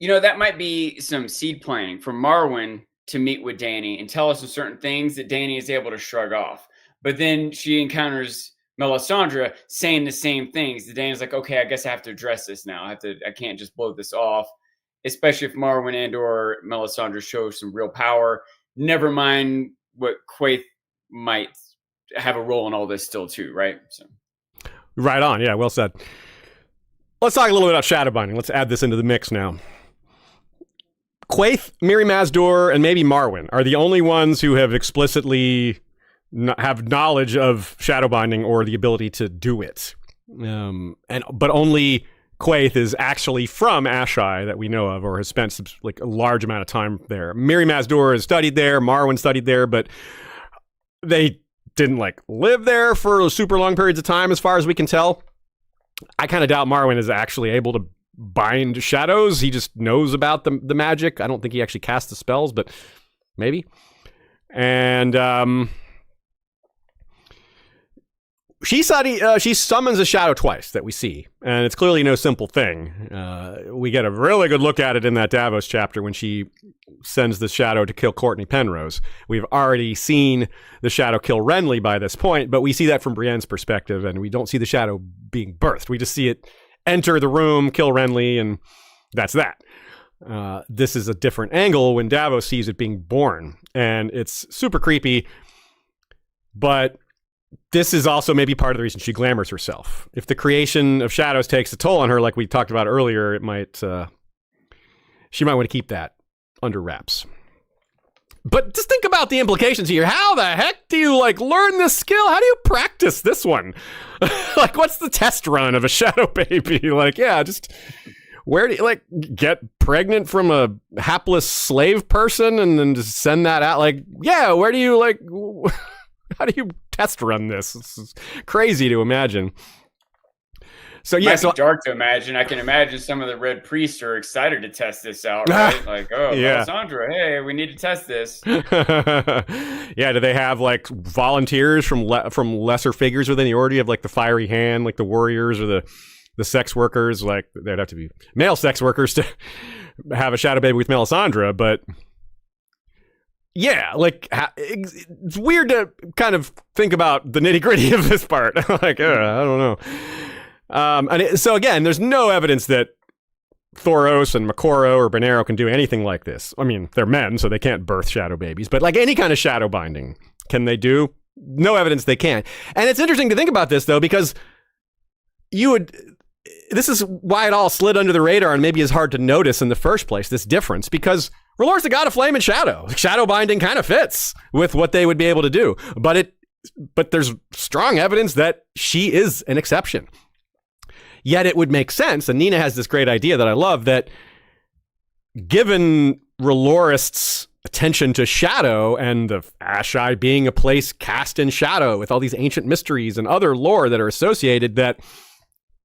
That might be some seed planting for Marwyn to meet with Dany and tell us some certain things that Dany is able to shrug off. But then she encounters Melisandre saying the same things. Dany's like, okay, I guess I have to address this now. I can't just blow this off, especially if Marwyn and or Melisandre show some real power. Never mind what Quaithe might have a role in all this still too, right? So. Right on. Yeah, well said. Let's talk a little bit about shadowbinding. Let's add this into the mix now. Quaithe, Mirri Maz Duur, and maybe Marwyn are the only ones who have explicitly have knowledge of shadowbinding or the ability to do it. But only Quaithe is actually from Asshai that we know of, or has spent like a large amount of time there. Mirri Maz Duur has studied there, Marwyn studied there, but they didn't live there for super long periods of time, as far as we can tell. I kind of doubt Marwyn is actually able to bind shadows. He just knows about the magic. I don't think he actually casts the spells, but maybe. And she summons a shadow twice that we see, and it's clearly no simple thing. We get a really good look at it in that Davos chapter when she sends the shadow to kill Courtney Penrose. We've already seen the shadow kill Renly by this point, but we see that from Brienne's perspective, and we don't see the shadow being birthed. We just see it enter the room, kill Renly, and that's that. This is a different angle when Davos sees it being born, and it's super creepy, but this is also maybe part of the reason she glamours herself. If the creation of shadows takes a toll on her, like we talked about earlier, it might she might want to keep that under wraps. But just think about the implications here. How the heck do you learn this skill? How do you practice this one? What's the test run of a shadow baby? Just where do you get pregnant from a hapless slave person and then just send that out? Where do you how do you test run this? This is crazy to imagine. So yeah, it's dark to imagine. I can imagine some of the Red Priests are excited to test this out, right? Melisandre, hey, we need to test this. Yeah, do they have volunteers from lesser figures within the order? Of the fiery hand, the warriors or the sex workers? There'd have to be male sex workers to have a shadow baby with Melisandre, but yeah, it's weird to kind of think about the nitty gritty of this part. I don't know. So again, there's no evidence that Thoros and Makoro or Bonero can do anything like this. I mean, they're men, so they can't birth shadow babies, but any kind of shadow binding, can they do? No evidence they can. And it's interesting to think about this, though, because this is why it all slid under the radar and maybe is hard to notice in the first place, this difference, because R'hllor's the god of flame and shadow. Shadow binding kind of fits with what they would be able to do, but there's strong evidence that she is an exception. Yet it would make sense, and Nina has this great idea that I love, that given R'hllorists' attention to shadow and the Asshai being a place cast in shadow with all these ancient mysteries and other lore that are associated, that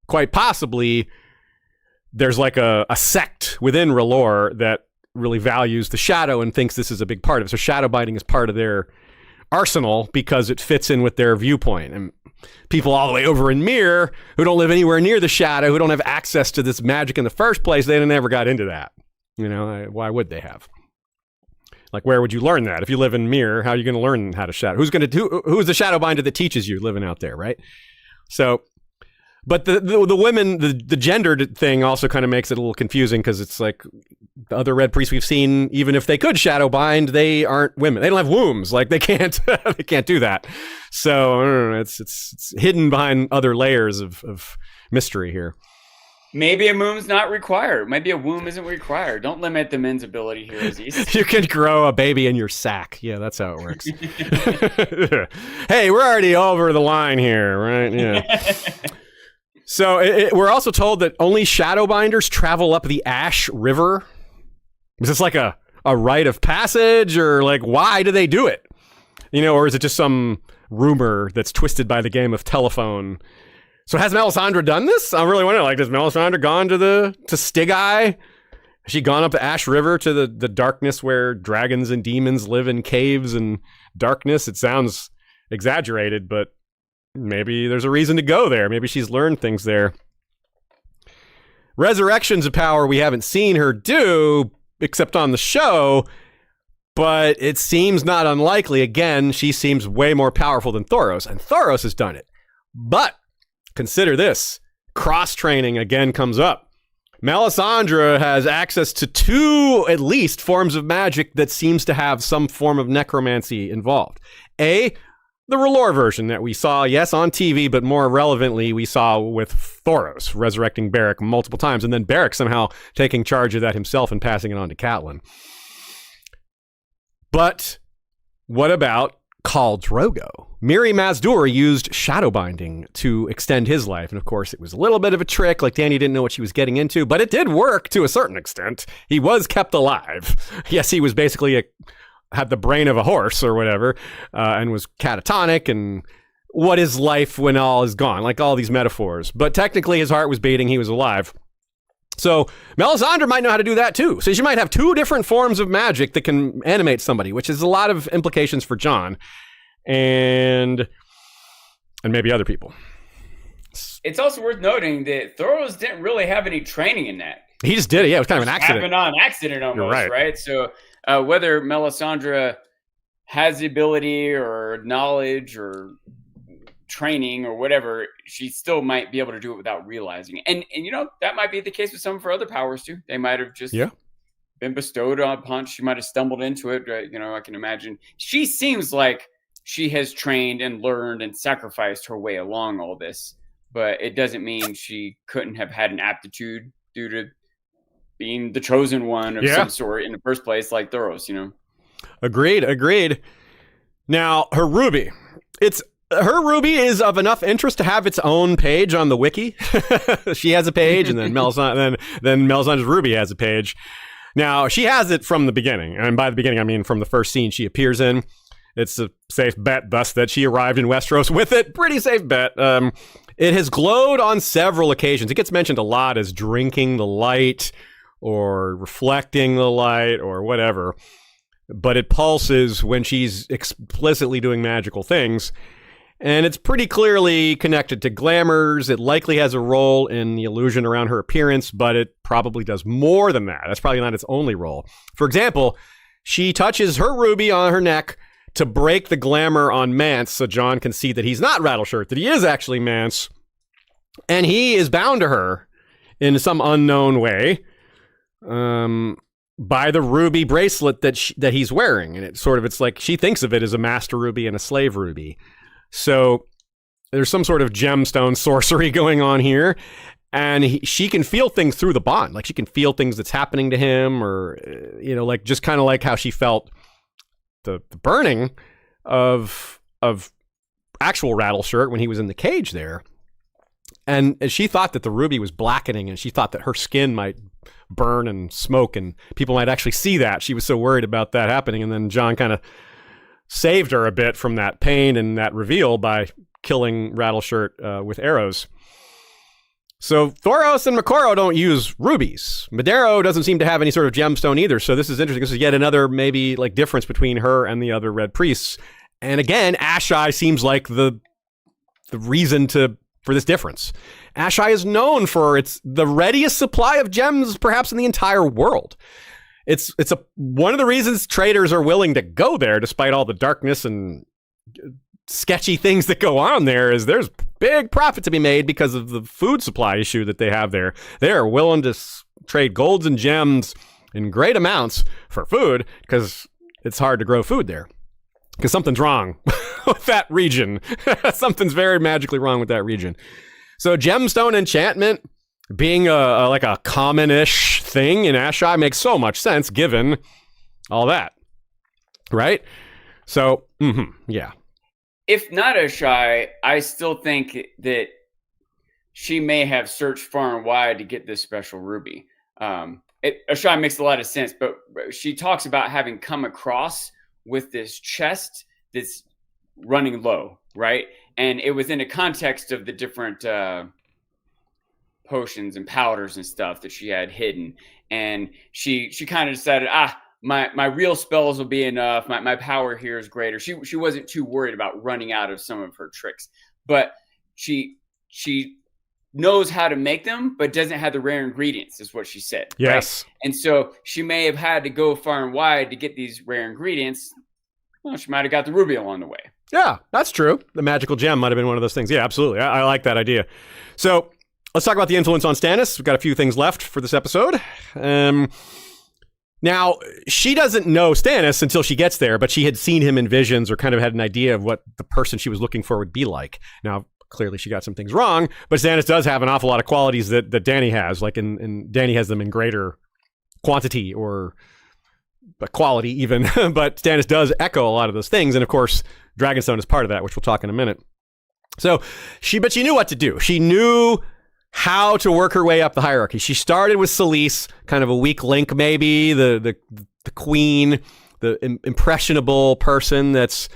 quite possibly there's a sect within R'hllor that really values the shadow and thinks this is a big part of it. So shadow binding is part of their arsenal because it fits in with their viewpoint. And people all the way over in Myr who don't live anywhere near the shadow, who don't have access to this magic in the first place, they never got into that. Why would they have? Where would you learn that? If you live in Myr, how are you going to learn how to shadow? Who's the shadow binder that teaches you living out there, right? So, but the women, the gendered thing also kind of makes it a little confusing, because it's the other red priests we've seen, even if they could shadow bind, they aren't women. They don't have wombs. They can't they can't do that. So I don't know, it's hidden behind other layers of mystery here. Maybe a womb's not required. Maybe a womb isn't required. Don't limit the men's ability here, Aziz. You can grow a baby in your sack. Yeah, that's how it works. Hey, we're already over the line here, right? Yeah. So we're also told that only shadowbinders travel up the Ash River. Is this a rite of passage, or why do they do it? Or is it just some rumor that's twisted by the game of telephone? So has Melisandre done this? I'm really wondering, has Melisandre gone to Stygai? Has she gone up the Ash River to the darkness where dragons and demons live in caves and darkness? It sounds exaggerated, but maybe there's a reason to go there. Maybe she's learned things there. Resurrection's a power we haven't seen her do, except on the show, but it seems not unlikely. Again, she seems way more powerful than Thoros, and Thoros has done it. But consider this. Cross-training again comes up. Melisandre has access to 2, at least, forms of magic that seems to have some form of necromancy involved. A, the R'hllor version that we saw, yes, on TV, but more relevantly, we saw with Thoros resurrecting Beric multiple times, and then Beric somehow taking charge of that himself and passing it on to Catelyn. But what about Khal Drogo? Mirri Maz Duur used shadow binding to extend his life, and of course it was a little bit of a trick, Dany didn't know what she was getting into, but it did work to a certain extent. He was kept alive. Yes, he was basically had the brain of a horse or whatever, and was catatonic, and what is life when all is gone? All these metaphors. But technically his heart was beating, he was alive. So Melisandre might know how to do that too. So she might have 2 different forms of magic that can animate somebody, which is a lot of implications for Jon. And and maybe other people. It's also worth noting that Thoros didn't really have any training in that. He just did it. Yeah, it was kind of an accident. Happened on accident almost, You're right? So whether Melisandre has the ability or knowledge or training or whatever, she still might be able to do it without realizing it. And you know, that might be the case with some of her other powers too. They might have just been bestowed upon. She might have stumbled into it. You know, I can imagine. She seems like she has trained and learned and sacrificed her way along all this, but it doesn't mean she couldn't have had an aptitude due to being the chosen one of some sort in the first place, like Thoros, you know? Agreed. Now, her ruby is of enough interest to have its own page on the wiki. She has a page, and then Melisandre's ruby has a page. Now, she has it from the beginning, and by the beginning, I mean from the first scene she appears in. It's a safe bet, thus, that she arrived in Westeros with it. Pretty safe bet. It has glowed on several occasions. It gets mentioned a lot as drinking the light or reflecting the light or whatever. But it pulses when she's explicitly doing magical things. And it's pretty clearly connected to glamours. It likely has a role in the illusion around her appearance, but it probably does more than that. That's probably not its only role. For example, she touches her ruby on her neck to break the glamour on Mance so Jon can see that he's not Rattleshirt, that he is actually Mance. And he is bound to her in some unknown way by the ruby bracelet that he's wearing. And it's like she thinks of it as a master ruby and a slave ruby. So there's some sort of gemstone sorcery going on here. And she can feel things through the bond. Like she can feel things that's happening to him, or, you know, like just kind of like how she felt the burning of actual Rattleshirt when he was in the cage there. And she thought that the ruby was blackening, and she thought that her skin might burn and smoke and people might actually see that. She was so worried about that happening. And then Jon kind of saved her a bit from that pain and that reveal by killing Rattleshirt with arrows. So Thoros and Moqorro don't use rubies. Madero doesn't seem to have any sort of gemstone either. So this is interesting. This is yet another maybe like difference between her and the other Red Priests. And again, Asshai seems like the reason for this difference. Asshai is known for the readiest supply of gems perhaps in the entire world. It's one of the reasons traders are willing to go there despite all the darkness and sketchy things that go on there. Is there's big profit to be made because of the food supply issue that they have there. They are willing to trade golds and gems in great amounts for food because it's hard to grow food there. Because something's wrong with that region. Something's very magically wrong with that region. So gemstone enchantment being like a common-ish thing in Asshai makes so much sense given all that. Right? So, yeah. If not Asshai, I still think that she may have searched far and wide to get this special ruby. Asshai makes a lot of sense, but she talks about having come across with this chest that's running low, right? And it was in the context of the different potions and powders and stuff that she had hidden. And she kind of decided, my real spells will be enough. My power here is greater. She wasn't too worried about running out of some of her tricks, but she knows how to make them, but doesn't have the rare ingredients, is what she said. Yes. Right? And so she may have had to go far and wide to get these rare ingredients. Well, she might have got the ruby along the way. Yeah, that's true. The magical gem might have been one of those things. Yeah, absolutely. I like that idea. So let's talk about the influence on Stannis. We've got a few things left for this episode. Now, she doesn't know Stannis until she gets there, but she had seen him in visions or kind of had an idea of what the person she was looking for would be like. Now, clearly she got some things wrong, but Stannis does have an awful lot of qualities that Dany has. Like, and Dany has them in greater quantity or quality even, but Stannis does echo a lot of those things. And of course, Dragonstone is part of that, which we'll talk in a minute. So she knew what to do. She knew how to work her way up the hierarchy. She started with Selyse, kind of a weak link, maybe the queen, the impressionable person that's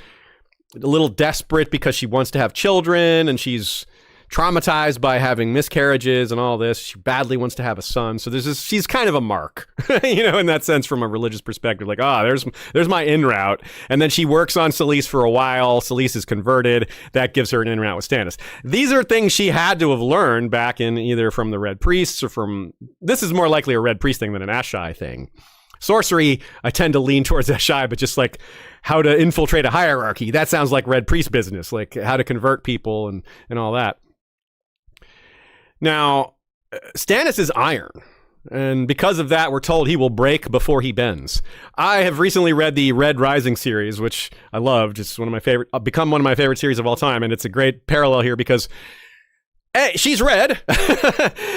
a little desperate because she wants to have children and she's traumatized by having miscarriages and all this. She badly wants to have a son. So she's kind of a mark, in that sense from a religious perspective. Like, there's my in route. And then she works on Selyse for a while. Selyse is converted. That gives her an in route with Stannis. These are things she had to have learned back in either from the Red Priests or this is more likely a Red Priest thing than an Asshai thing. Sorcery, I tend to lean towards Asshai, but just like how to infiltrate a hierarchy, that sounds like Red Priest business, like how to convert people and all that. Now, Stannis is iron, and because of that, we're told he will break before he bends. I have recently read the Red Rising series, which I loved. It's become one of my favorite series of all time, and it's a great parallel here because she's red,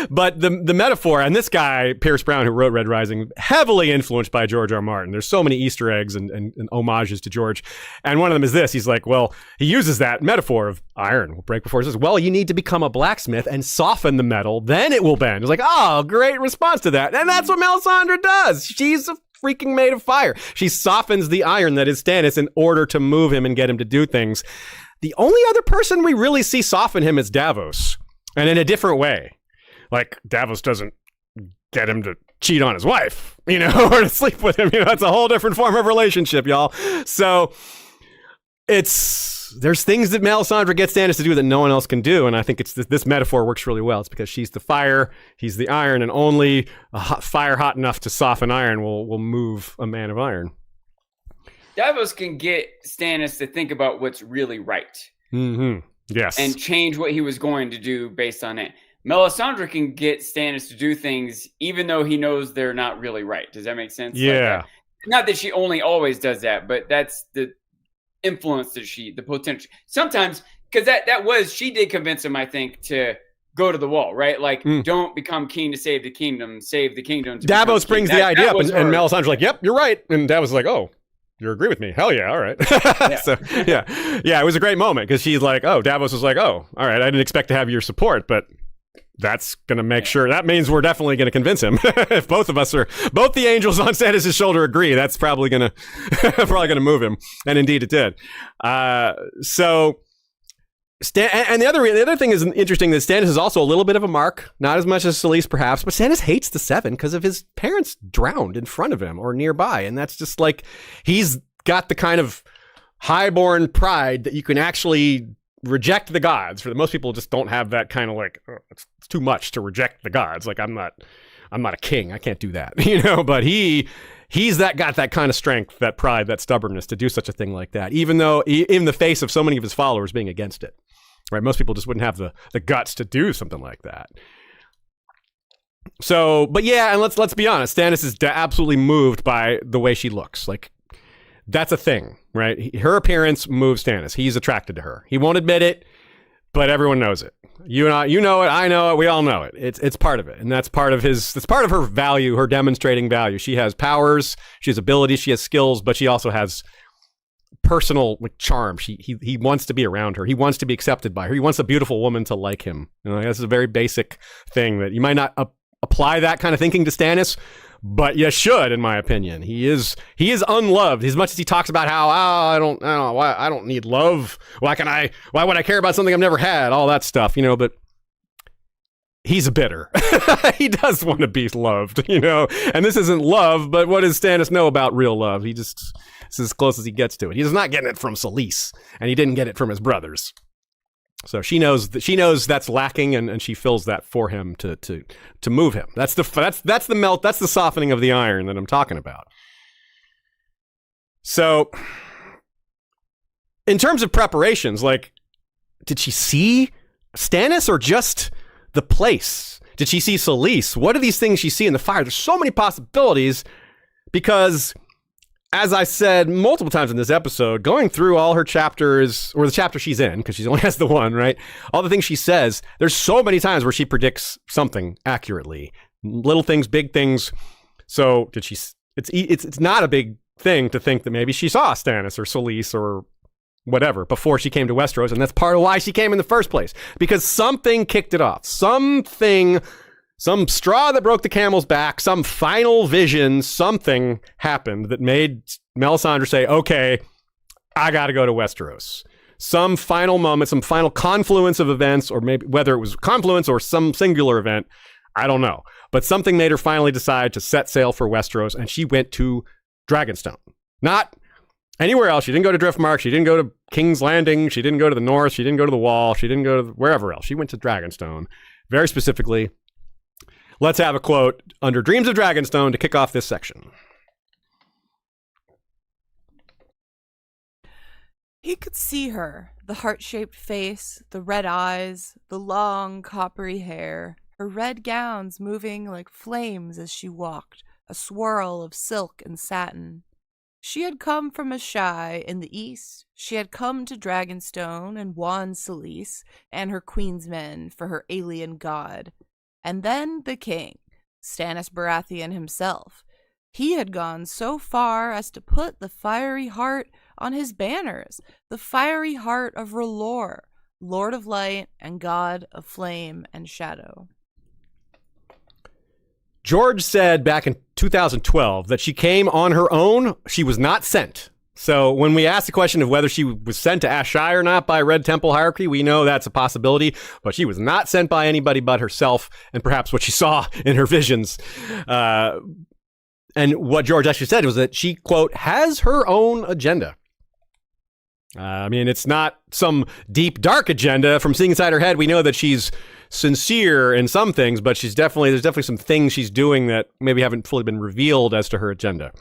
but the metaphor, and this guy, Pierce Brown, who wrote Red Rising, heavily influenced by George R. Martin. There's so many Easter eggs and homages to George. And one of them is this. He's like, well, he uses that metaphor of iron will break before it says, well, you need to become a blacksmith and soften the metal, then it will bend. It's like, oh, great response to that. And that's what Melisandre does. She's a freaking made of fire. She softens the iron that is Stannis in order to move him and get him to do things. The only other person we really see soften him is Davos. And in a different way. Like, Davos doesn't get him to cheat on his wife, or to sleep with him. That's a whole different form of relationship, y'all. So there's things that Melisandre gets Stannis to do that no one else can do. And I think this metaphor works really well. It's because she's the fire, he's the iron, and only a fire hot enough to soften iron will move a man of iron. Davos can get Stannis to think about what's really right. Mm-hmm. Yes. And change what he was going to do based on it. Melisandre can get Stannis to do things even though he knows they're not really right. Does that make sense? Yeah. Not that she only always does that, but that's the influence that the potential. Sometimes, because she did convince him, I think, to go to the wall, right? Like, don't become king to save the kingdom, save the kingdom. Davos brings the idea up, and Melisandre's like, yep, you're right. And Davos is like, oh. You agree with me? Hell yeah, all right. Yeah. So, yeah, it was a great moment because she's like, Davos was like, all right, I didn't expect to have your support, but that's going to make sure, that means we're definitely going to convince him. If both the angels on Stannis' shoulder agree, that's probably going to move him. And indeed it did. And the other thing is interesting that Stannis is also a little bit of a mark, not as much as Selyse perhaps, but Stannis hates the Seven because of his parents drowned in front of him or nearby, and that's just like he's got the kind of highborn pride that you can actually reject the gods. For most people, just don't have that kind of like it's too much to reject the gods. Like I'm not a king, I can't do that, But he's got that kind of strength, that pride, that stubbornness to do such a thing like that, even though in the face of so many of his followers being against it. Right, most people just wouldn't have the guts to do something like that. So, but yeah, and let's be honest, Stannis is absolutely moved by the way she looks. Like, that's a thing, right? Her appearance moves Stannis. He's attracted to her. He won't admit it, but everyone knows it. You know it, I know it, we all know it. It's part of it, and that's part of her value, her demonstrating value. She has powers, she has abilities, she has skills, but she also has personal charm. He wants to be around her. He wants to be accepted by her. He wants a beautiful woman to like him. This is a very basic thing that you might not apply that kind of thinking to Stannis, but you should, in my opinion. He is unloved. As much as he talks about how I don't need love. Why would I care about something I've never had? All that stuff, but he's bitter. He does want to be loved, and this isn't love, but what does Stannis know about real love? This is as close as he gets to it. He's not getting it from Selyse, and he didn't get it from his brothers. So she knows that's lacking, and she fills that for him to move him. That's the melt. That's the softening of the iron that I'm talking about. So, in terms of preparations, like, did she see Stannis or just the place? Did she see Selyse? What are these things she see in the fire? There's so many possibilities because, as I said multiple times in this episode, going through all her chapters, or the chapter she's in, because she only has the one, right? All the things she says, there's so many times where she predicts something accurately. Little things, big things. So did she? It's not a big thing to think that maybe she saw Stannis or Selyse or whatever before she came to Westeros, and that's part of why she came in the first place, because something kicked it off. Some straw that broke the camel's back, some final vision, something happened that made Melisandre say, okay, I got to go to Westeros. some final moment, some final confluence of events, or maybe whether it was confluence or some singular event, I don't know. But something made her finally decide to set sail for Westeros, and she went to Dragonstone. Not anywhere else. She didn't go to Driftmark. She didn't go to King's Landing. She didn't go to the North. She didn't go to the Wall. She didn't go to wherever else. She went to Dragonstone. Very specifically. Let's have a quote under Dreams of Dragonstone to kick off this section. He could see her, the heart-shaped face, the red eyes, the long coppery hair, her red gowns moving like flames as she walked, a swirl of silk and satin. She had come from Asshai in the east. She had come to Dragonstone and won Selyse and her queen's men for her alien god. And then the king, Stannis Baratheon himself. He had gone so far as to put the fiery heart on his banners, the fiery heart of R'hllor, Lord of Light and God of Flame and Shadow. George said back in 2012 that she came on her own. She was not sent. So when we ask the question of whether she was sent to Asshai or not by Red Temple hierarchy, we know that's a possibility, but she was not sent by anybody but herself and perhaps what she saw in her visions. And what George actually said was that she, quote, has her own agenda. I mean, it's not some deep, dark agenda. From seeing inside her head, we know that she's sincere in some things, but there's definitely some things she's doing that maybe haven't fully been revealed as to her agenda.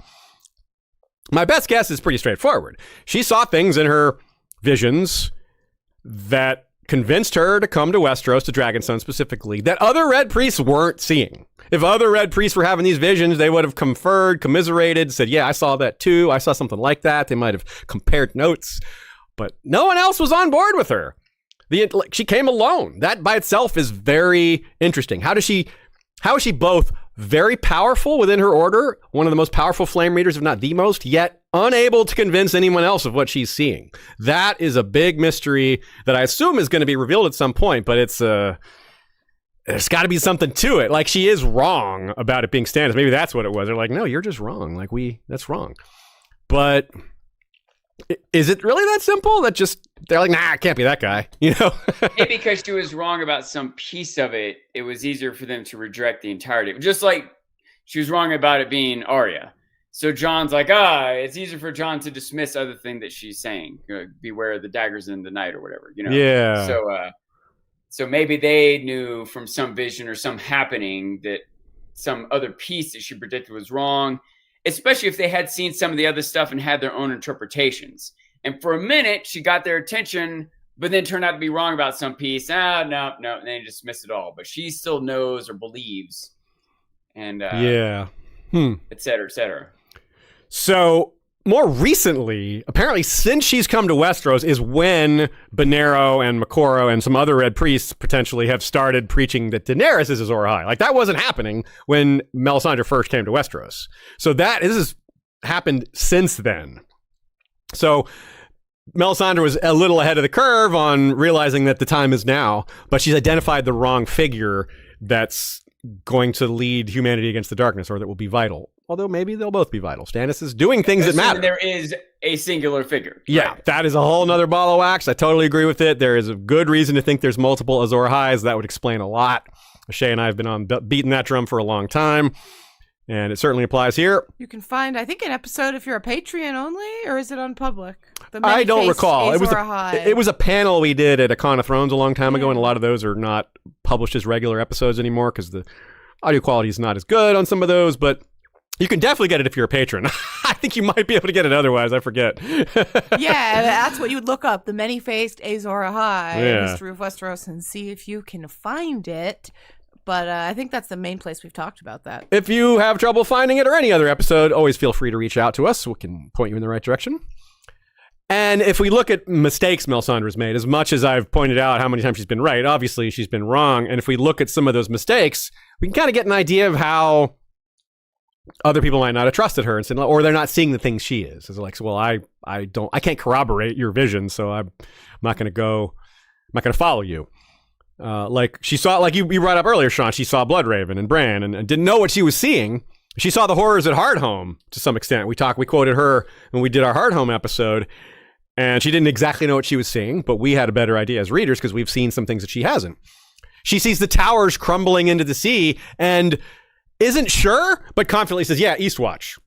My best guess is pretty straightforward. She saw things in her visions that convinced her to come to Westeros, to Dragonstone specifically, that other Red Priests weren't seeing. If other Red Priests were having these visions, they would have conferred, commiserated, said, yeah, I saw that too. I saw something like that. They might have compared notes, but no one else was on board with her. She came alone. That by itself is very interesting. How is she both very powerful within her order, one of the most powerful flame readers, if not the most, yet unable to convince anyone else of what she's seeing? That is a big mystery that I assume is going to be revealed at some point, but there's got to be something to it. Like, she is wrong about it being Stannis. Maybe that's what it was. They're like, no, you're just wrong. That's wrong. But is it really that simple? They're like, nah, it can't be that guy, you know? Maybe because she was wrong about some piece of it, it was easier for them to reject the entirety. Just like she was wrong about it being Arya. So John's like, it's easier for John to dismiss other thing that she's saying. Beware the daggers in the night or whatever, you know? Yeah. So maybe they knew from some vision or some happening that some other piece that she predicted was wrong, especially if they had seen some of the other stuff and had their own interpretations. And for a minute, she got their attention, but then turned out to be wrong about some piece. No, and they dismissed it all. But she still knows or believes, and et cetera, et cetera. So more recently, apparently since she's come to Westeros, is when Benero and Makoro and some other Red Priests potentially have started preaching that Daenerys is Azor Ahai. Like, that wasn't happening when Melisandre first came to Westeros. So this has happened since then. So Melisandre was a little ahead of the curve on realizing that the time is now, but she's identified the wrong figure that's going to lead humanity against the darkness, or that will be vital. Although maybe they'll both be vital. Stannis is doing things that matter. There is a singular figure. Yeah, right. That is a whole nother ball of wax. I totally agree with it. There is a good reason to think there's multiple Azor Ahais. That would explain a lot. Shay and I have been on beating that drum for a long time, and it certainly applies here. You can find, I think, an episode if you're a Patreon only, or is it on public? I don't recall. It was a panel we did at A Con of Thrones a long time ago, and a lot of those are not published as regular episodes anymore because the audio quality is not as good on some of those, but you can definitely get it if you're a patron. I think you might be able to get it otherwise. I forget. Yeah, that's what you would look up. The many-faced Azor Ahai, History of Westeros, and see if you can find it. But I think that's the main place we've talked about that. If you have trouble finding it or any other episode, always feel free to reach out to us. We can point you in the right direction. And if we look at mistakes Melisandre's made, as much as I've pointed out how many times she's been right, obviously she's been wrong. And if we look at some of those mistakes, we can kind of get an idea of how other people might not have trusted her, and said, or they're not seeing the things she is. It's like, well, I can't corroborate your vision, so I'm not going to follow you. Like she saw, like you brought up earlier, Sean, she saw Bloodraven and Bran and didn't know what she was seeing. She saw the horrors at Hardhome to some extent. We quoted her when we did our Hardhome episode, And she didn't exactly know what she was seeing, but we had a better idea as readers because we've seen some things that she hasn't. She sees the towers crumbling into the sea and isn't sure, but confidently says, yeah, Eastwatch.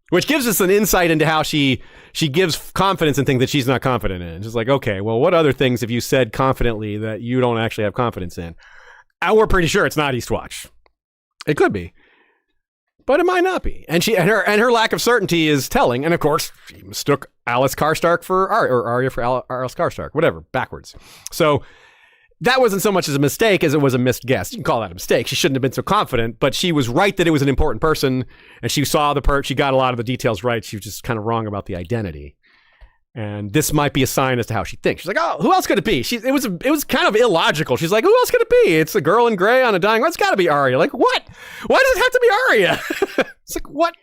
Which gives us an insight into how she gives confidence in things that she's not confident in. She's like, okay, well, what other things have you said confidently that you don't actually have confidence in? And we're pretty sure it's not Eastwatch. It could be, but it might not be. And her lack of certainty is telling. And of course, she mistook Alice Karstark for Arya, or Arya for Alice Karstark, whatever, backwards. So that wasn't so much as a mistake as it was a missed guess. You can call that a mistake. She shouldn't have been so confident, but she was right that it was an important person, and she saw she got a lot of the details right. She was just kind of wrong about the identity. And this might be a sign as to how she thinks. She's like, oh, who else could it be? It was kind of illogical. She's like, who else could it be? It's a girl in gray on a dying. It's got to be Arya. Like, what? Why does it have to be Arya? It's like, what?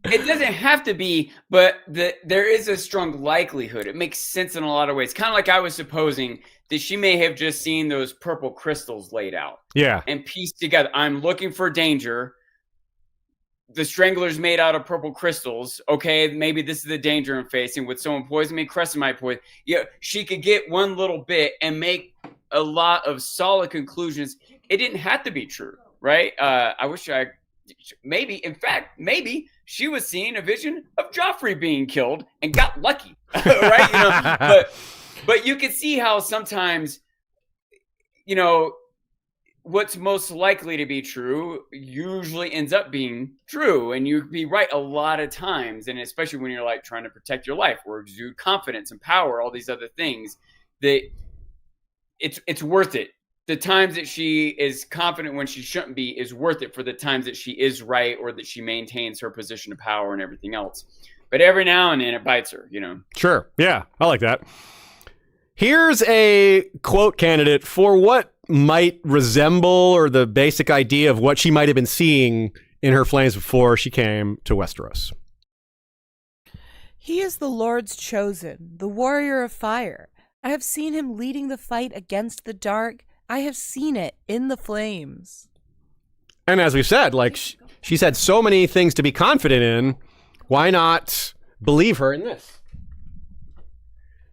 It doesn't have to be, but there is a strong likelihood. It makes sense in a lot of ways. Kind of like I was supposing that she may have just seen those purple crystals laid out. Yeah. And pieced together. I'm looking for danger. The strangler's made out of purple crystals. Okay, maybe this is the danger I'm facing. Would someone poison me? Crescent might poison. Yeah, she could get one little bit and make a lot of solid conclusions. It didn't have to be true, right? I wish maybe she was seeing a vision of Joffrey being killed and got lucky, right? But you can see how sometimes, what's most likely to be true usually ends up being true, and you'd be right a lot of times, and especially when you're like trying to protect your life or exude confidence and power, all these other things, that it's worth it. The times that she is confident when she shouldn't be is worth it for the times that she is right or that she maintains her position of power and everything else. But every now and then it bites her, Sure. Yeah, I like that. Here's a quote candidate for what might resemble or the basic idea of what she might have been seeing in her flames before she came to Westeros. He is the Lord's chosen, the warrior of fire. I have seen him leading the fight against the dark. I have seen it in the flames. And as we've said, like she's had so many things to be confident in. Why not believe her in this?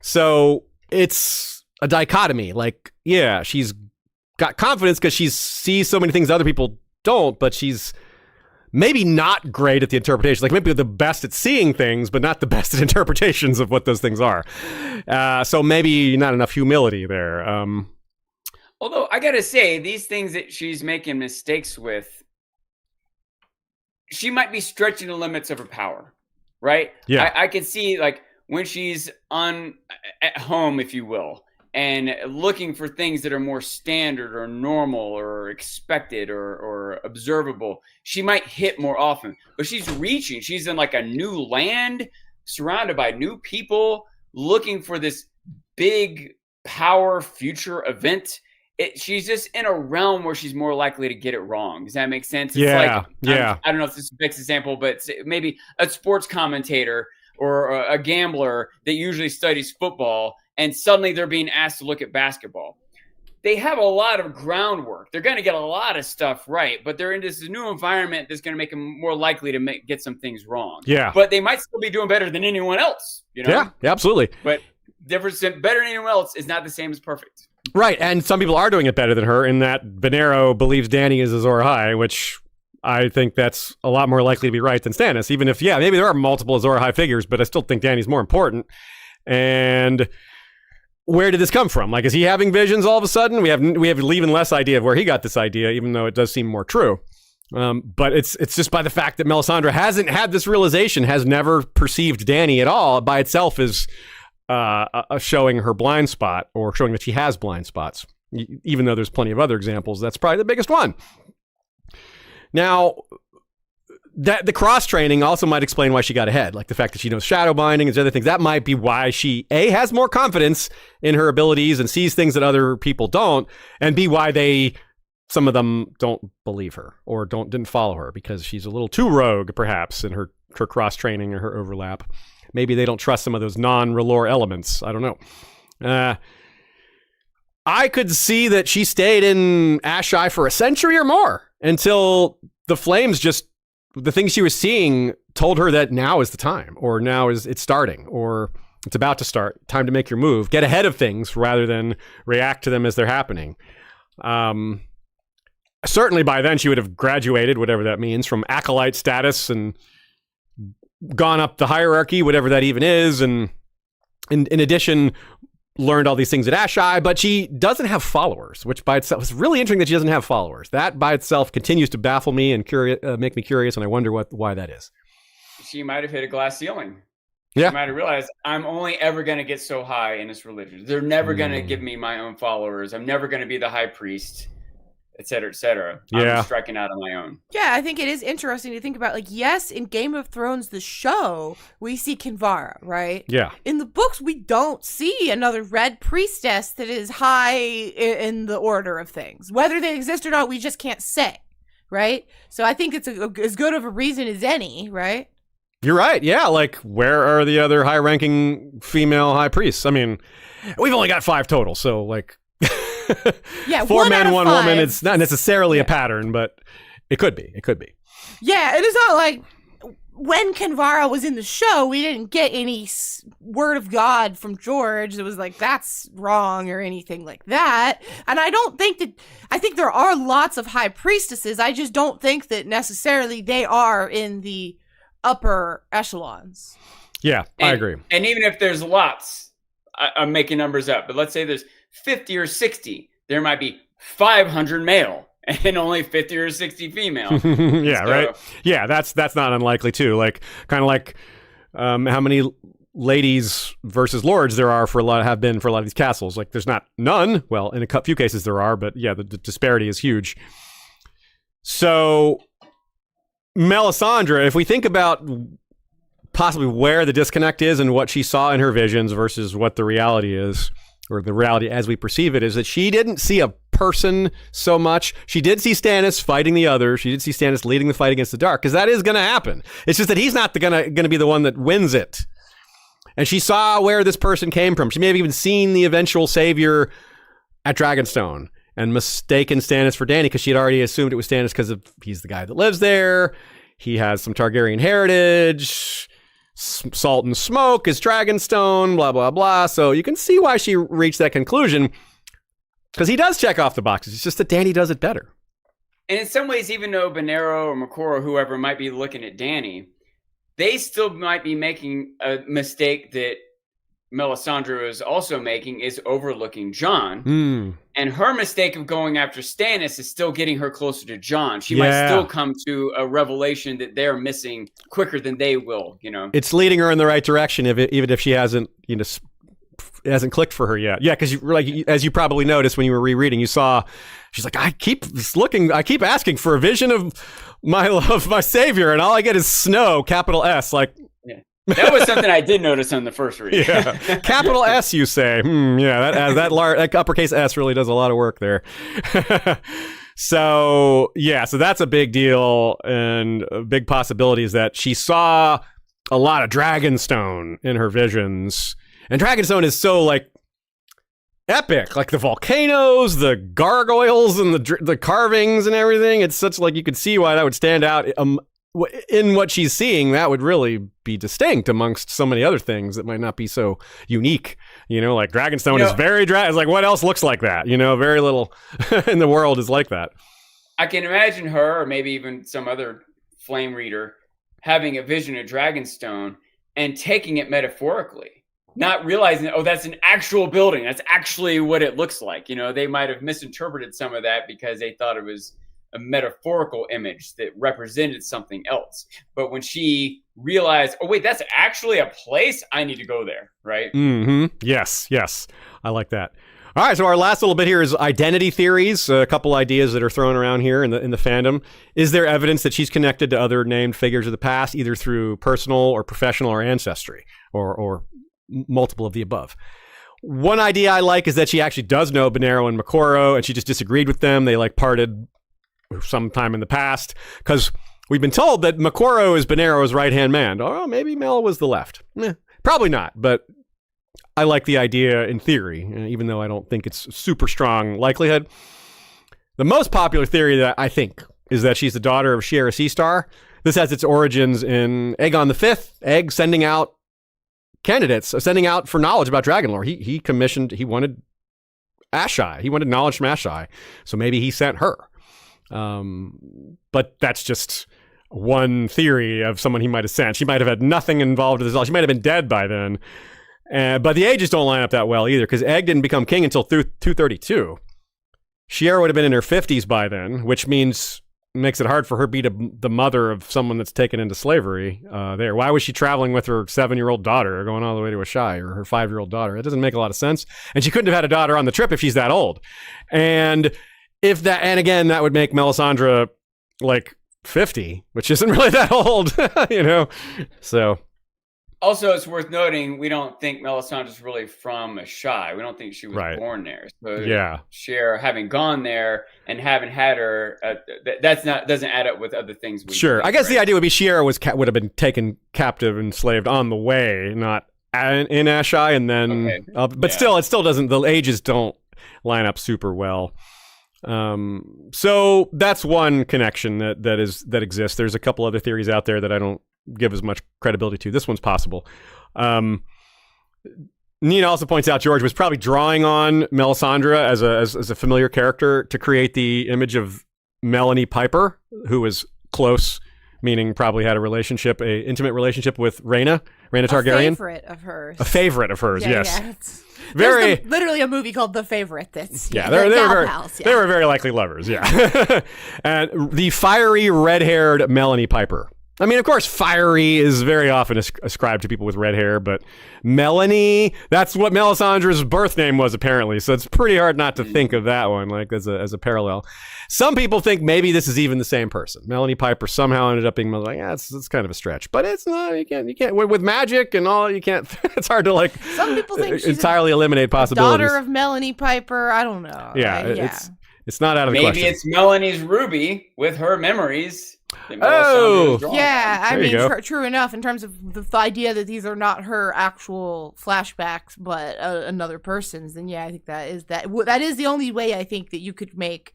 So it's a dichotomy. Like, yeah, she's got confidence because she sees so many things other people don't, but she's maybe not great at the interpretation. Like maybe the best at seeing things, but not the best at interpretations of what those things are. So maybe not enough humility there. Although I gotta say, these things that she's making mistakes with, she might be stretching the limits of her power, right? Yeah. I could see like when she's at home, if you will, and looking for things that are more standard or normal or expected or observable, she might hit more often. But she's reaching. She's in like a new land, surrounded by new people, looking for this big power future event. She's just in a realm where she's more likely to get it wrong. Does that make sense? It's yeah. I don't know if this is a big example, but maybe a sports commentator or a gambler that usually studies football, and suddenly they're being asked to look at basketball. They have a lot of groundwork. They're going to get a lot of stuff right, but they're in this new environment that's going to make them more likely to get some things wrong. Yeah. But they might still be doing better than anyone else. Yeah, absolutely. But difference in better than anyone else is not the same as perfect. Right, and some people are doing it better than her in that Venero believes Dany is Azor Ahai, which I think that's a lot more likely to be right than Stannis, even if, yeah, maybe there are multiple Azor Ahai figures, but I still think Dany's more important. And where did this come from? Like, is he having visions all of a sudden? We have even less idea of where he got this idea, even though it does seem more true. But it's just by the fact that Melisandre hasn't had this realization, has never perceived Dany at all, by itself is showing her blind spot, or showing that she has blind spots, even though there's plenty of other examples. That's probably the biggest one. Now, that the cross-training also might explain why she got ahead, like the fact that she knows shadowbinding and other things. That might be why she, A, has more confidence in her abilities and sees things that other people don't, and B, why some of them don't believe her or didn't follow her, because she's a little too rogue, perhaps, in her cross-training or her overlap. Maybe they don't trust some of those non-R'hllor elements. I don't know. I could see that she stayed in Asshai for a century or more until the flames the things she was seeing told her that now is the time, or now it's starting, or It's about to start. Time to make your move. Get ahead of things rather than react to them as they're happening. Certainly by then she would have graduated, whatever that means, from acolyte status and gone up the hierarchy, whatever that even is. And in addition, learned all these things at Asshai, but she doesn't have followers, which by itself is really interesting that she doesn't have followers. That by itself continues to baffle me and make me curious, and I wonder why that is. She might have hit a glass ceiling. Yeah. She might have realized, I'm only ever going to get so high in this religion. They're never going to give me my own followers. I'm never going to be the high priest, et cetera, et cetera. Yeah. I'm striking out on my own. Yeah, I think it is interesting to think about. Like, yes, in Game of Thrones, the show, we see Kinvara, right? Yeah. In the books, we don't see another red priestess that is high in the order of things. Whether they exist or not, we just can't say, right? So I think it's as good of a reason as any, right? You're right. Yeah, like, where are the other high-ranking female high priests? I mean, we've only got 5 total, so, like... Yeah, 4 men, 1 woman. 5. It's not necessarily a pattern, but it could be. It could be. Yeah, it is not like when Kinvara was in the show, we didn't get any word of God from George. It was like, that's wrong or anything like that. And I don't think that, I think there are lots of high priestesses. I just don't think that necessarily they are in the upper echelons. Yeah, I agree. And even if there's lots, I'm making numbers up, but let's say there's 50 or 60, there might be 500 male and only 50 or 60 female. Yeah, so, right. Yeah, that's not unlikely too. Like, kind of like how many ladies versus lords there are have been for a lot of these castles. Like, there's not none. Well, in a few cases there are, but yeah, the disparity is huge. So, Melisandre, if we think about possibly where the disconnect is and what she saw in her visions versus what the reality is, or the reality as we perceive it, is that she didn't see a person so much. She did see Stannis fighting the others. She did see Stannis leading the fight against the dark, because that is going to happen. It's just that he's not going to be the one that wins it. And she saw where this person came from. She may have even seen the eventual savior at Dragonstone and mistaken Stannis for Dany, because she had already assumed it was Stannis because he's the guy that lives there. He has some Targaryen heritage. Salt and smoke is Dragonstone, blah, blah, blah. So you can see why she reached that conclusion, because he does check off the boxes. It's just that Dany does it better. And in some ways, even though Benero or Makoro, whoever might be looking at Dany, they still might be making a mistake that Melisandre is also making, is overlooking Jon. And her mistake of going after Stannis is still getting her closer to Jon. She might still come to a revelation that they're missing quicker than they will, you know. It's leading her in the right direction, even if she hasn't, it hasn't clicked for her yet. Yeah, because as you probably noticed when you were rereading, you saw she's like, I keep asking for a vision of my love, my savior, and all I get is snow, capital S, like. That was something I did notice on the first read. Yeah, capital S, you say? Yeah, that uppercase S really does a lot of work there. So that's a big deal, and a big possibility is that she saw a lot of Dragonstone in her visions, and Dragonstone is so like epic, like the volcanoes, the gargoyles, and the carvings and everything. It's such like you could see why that would stand out. In what she's seeing, that would really be distinct amongst so many other things that might not be so unique. Like Dragonstone is very it's like, what else looks like that? Very little in the world is like that. I can imagine her, or maybe even some other flame reader, having a vision of Dragonstone and taking it metaphorically, not realizing, that's an actual building. That's actually what it looks like. They might have misinterpreted some of that because they thought it was a metaphorical image that represented something else. But when she realized, that's actually a place, I need to go there, right? Mm-hmm. Yes. I like that. All right, so our last little bit here is identity theories, a couple ideas that are thrown around here in the fandom. Is there evidence that she's connected to other named figures of the past, either through personal or professional or ancestry, or multiple of the above? One idea I like is that she actually does know Benero and Makoro, and she just disagreed with them. They parted sometime in the past, because we've been told that Makoro is Benero's right-hand man. Oh, maybe Mel was the left. Probably not, but I like the idea in theory, even though I don't think it's super strong likelihood. The most popular theory that I think is that she's the daughter of Shiera Seastar. This has its origins in Aegon V, Egg sending out candidates, sending out for knowledge about dragon lore. He wanted Asshai. He wanted knowledge from Asshai. So maybe he sent her. But that's just one theory of someone he might have sent. She might have had nothing involved with this. She might have been dead by then. But the ages don't line up that well either, because Egg didn't become king until 232. Shiera would have been in her 50s by then, which makes it hard for her to be the mother of someone that's taken into slavery there. Why was she traveling with her 7-year-old daughter going all the way to Asshai, or her 5-year-old daughter? It doesn't make a lot of sense. And she couldn't have had a daughter on the trip if she's that old. And again, that would make Melisandre like 50, which isn't really that old, So also, it's worth noting we don't think Melisandre is really from Asshai. We don't think she was born there. So yeah, Shiera having gone there and having had her, doesn't add up with other things. Sure, I guess the idea would be Shiera would have been taken captive and enslaved on the way, not in Asshai, and then. Okay. Still, it still doesn't. The ages don't line up super well. So that's one connection that exists. There's a couple other theories out there that I don't give as much credibility to. This one's possible. Nina also points out George was probably drawing on Melisandre as a familiar character to create the image of Melanie Piper, who was close, meaning probably had a intimate relationship with Rhaena Targaryen. A favorite of hers, yes. Yeah, there's literally a movie called The Favorite. They were very likely lovers, yeah. And the fiery red-haired Melanie Piper. I mean, of course, fiery is very often ascribed to people with red hair, but Melanie, that's what Melisandre's birth name was, apparently. So it's pretty hard not to think of that one, like as a parallel. Some people think maybe this is even the same person. Melanie Piper somehow ended up being like, yeah, it's kind of a stretch, but it's not. You can't with magic and all. You can't. It's hard to Some people think she's entirely eliminate possibilities. Daughter of Melanie Piper. I don't know. Yeah, it's not out of the question. Maybe it's Melanie's Ruby with her memories. Yeah, I mean, true enough in terms of the idea that these are not her actual flashbacks, but another person's. Then yeah, I think that is the only way I think that you could make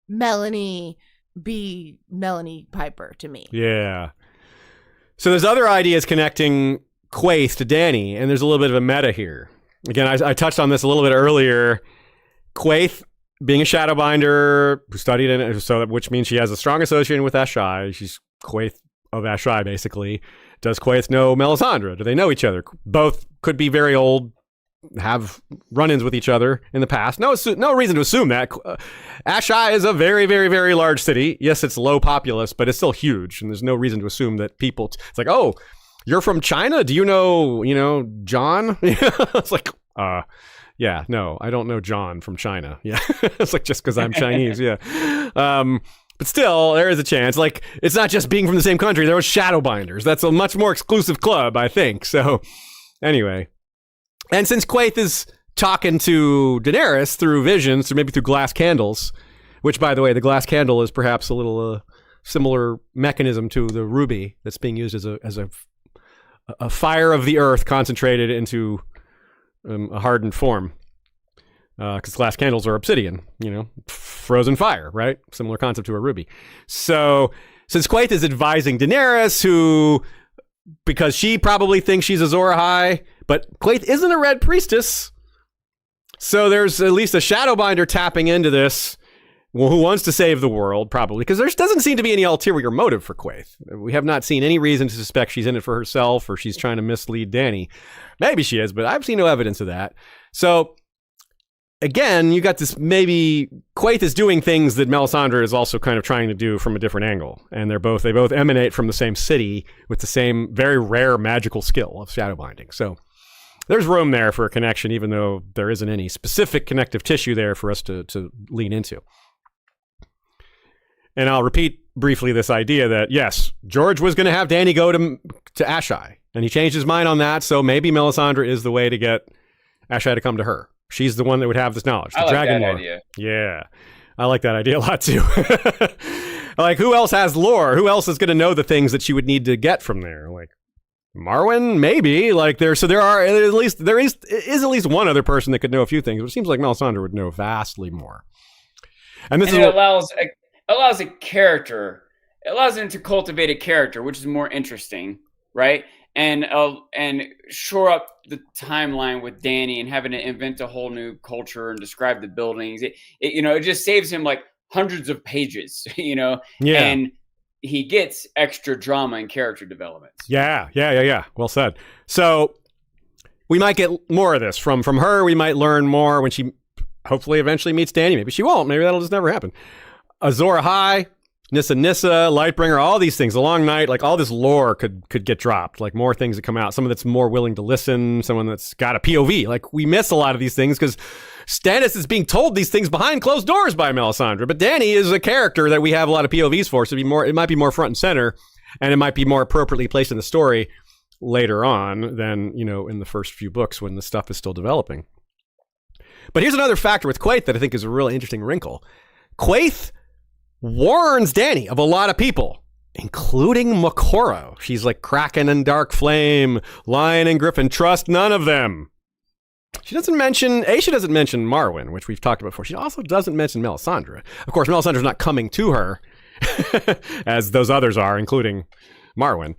Melanie be Melanie Piper to me. Yeah. So there's other ideas connecting Quaithe to Dany, and there's a little bit of a meta here. Again, I touched on this a little bit earlier. Quaithe, being a shadowbinder who studied in it, which means she has a strong association with Asshai. She's Quaithe of Asshai, basically. Does Quaithe know Melisandre? Do they know each other? Both could be very old, have run-ins with each other in the past. No reason to assume that. Asshai is a very, very, very large city. Yes, it's low populous, but it's still huge, and there's no reason to assume that people. It's like, oh, you're from China? Do you know, John? It's like, yeah, no, I don't know John from China. Yeah, it's like just because I'm Chinese. Yeah, but still, there is a chance. Like, it's not just being from the same country. There was shadowbinders. That's a much more exclusive club, I think. So, anyway, and since Quaithe is talking to Daenerys through visions, or maybe through glass candles, which, by the way, the glass candle is perhaps a little similar mechanism to the ruby that's being used as a fire of the earth concentrated into a hardened form, because glass candles are obsidian, frozen fire, right? Similar concept to a ruby. So since Quaithe is advising Daenerys, because she probably thinks she's Azor Ahai, but Quaithe isn't a red priestess, so there's at least a shadowbinder tapping into this, who wants to save the world, probably, because there doesn't seem to be any ulterior motive for Quaithe. We have not seen any reason to suspect she's in it for herself or she's trying to mislead Dany. Maybe she is, but I've seen no evidence of that. So, again, you got this, maybe Quaithe is doing things that Melisandre is also kind of trying to do from a different angle. And they both emanate from the same city with the same very rare magical skill of shadowbinding. So, there's room there for a connection, even though there isn't any specific connective tissue there for us to lean into. And I'll repeat briefly this idea that, yes, George was going to have Dany go to Asshai, and he changed his mind on that, so maybe Melisandre is the way to get Asshai to come to her. She's the one that would have this knowledge. I like that idea. Yeah, I like that idea a lot, too. Like, who else has lore? Who else is going to know the things that she would need to get from there? Like, Marwyn, maybe. Like, there is at least one other person that could know a few things, but it seems like Melisandre would know vastly more. And it allows a character. It allows them to cultivate a character, which is more interesting, right? and shore up the timeline with Dany and having to invent a whole new culture and describe the buildings. It just saves him like hundreds of pages, and he gets extra drama and character development. Yeah. Well said. So we might get more of this from her. We might learn more when she hopefully eventually meets Dany. Maybe she won't. Maybe that'll just never happen. Azor Ahai, Nissa, Lightbringer, all these things, The Long Night, like all this lore could get dropped, like more things that come out. Someone that's more willing to listen, someone that's got a POV. Like we miss a lot of these things because Stannis is being told these things behind closed doors by Melisandre. But Dany is a character that we have a lot of POVs for, so it might be more front and center, and it might be more appropriately placed in the story later on than, in the first few books when the stuff is still developing. But here's another factor with Quaithe that I think is a really interesting wrinkle. Quaithe warns Dany of a lot of people, including Mokoro. She's like Kraken and Dark Flame, Lion and Griffin. Trust none of them. She doesn't mention Marwyn, which we've talked about before. She also doesn't mention Melisandre. Of course, Melisandre's not coming to her as those others are, including Marwyn.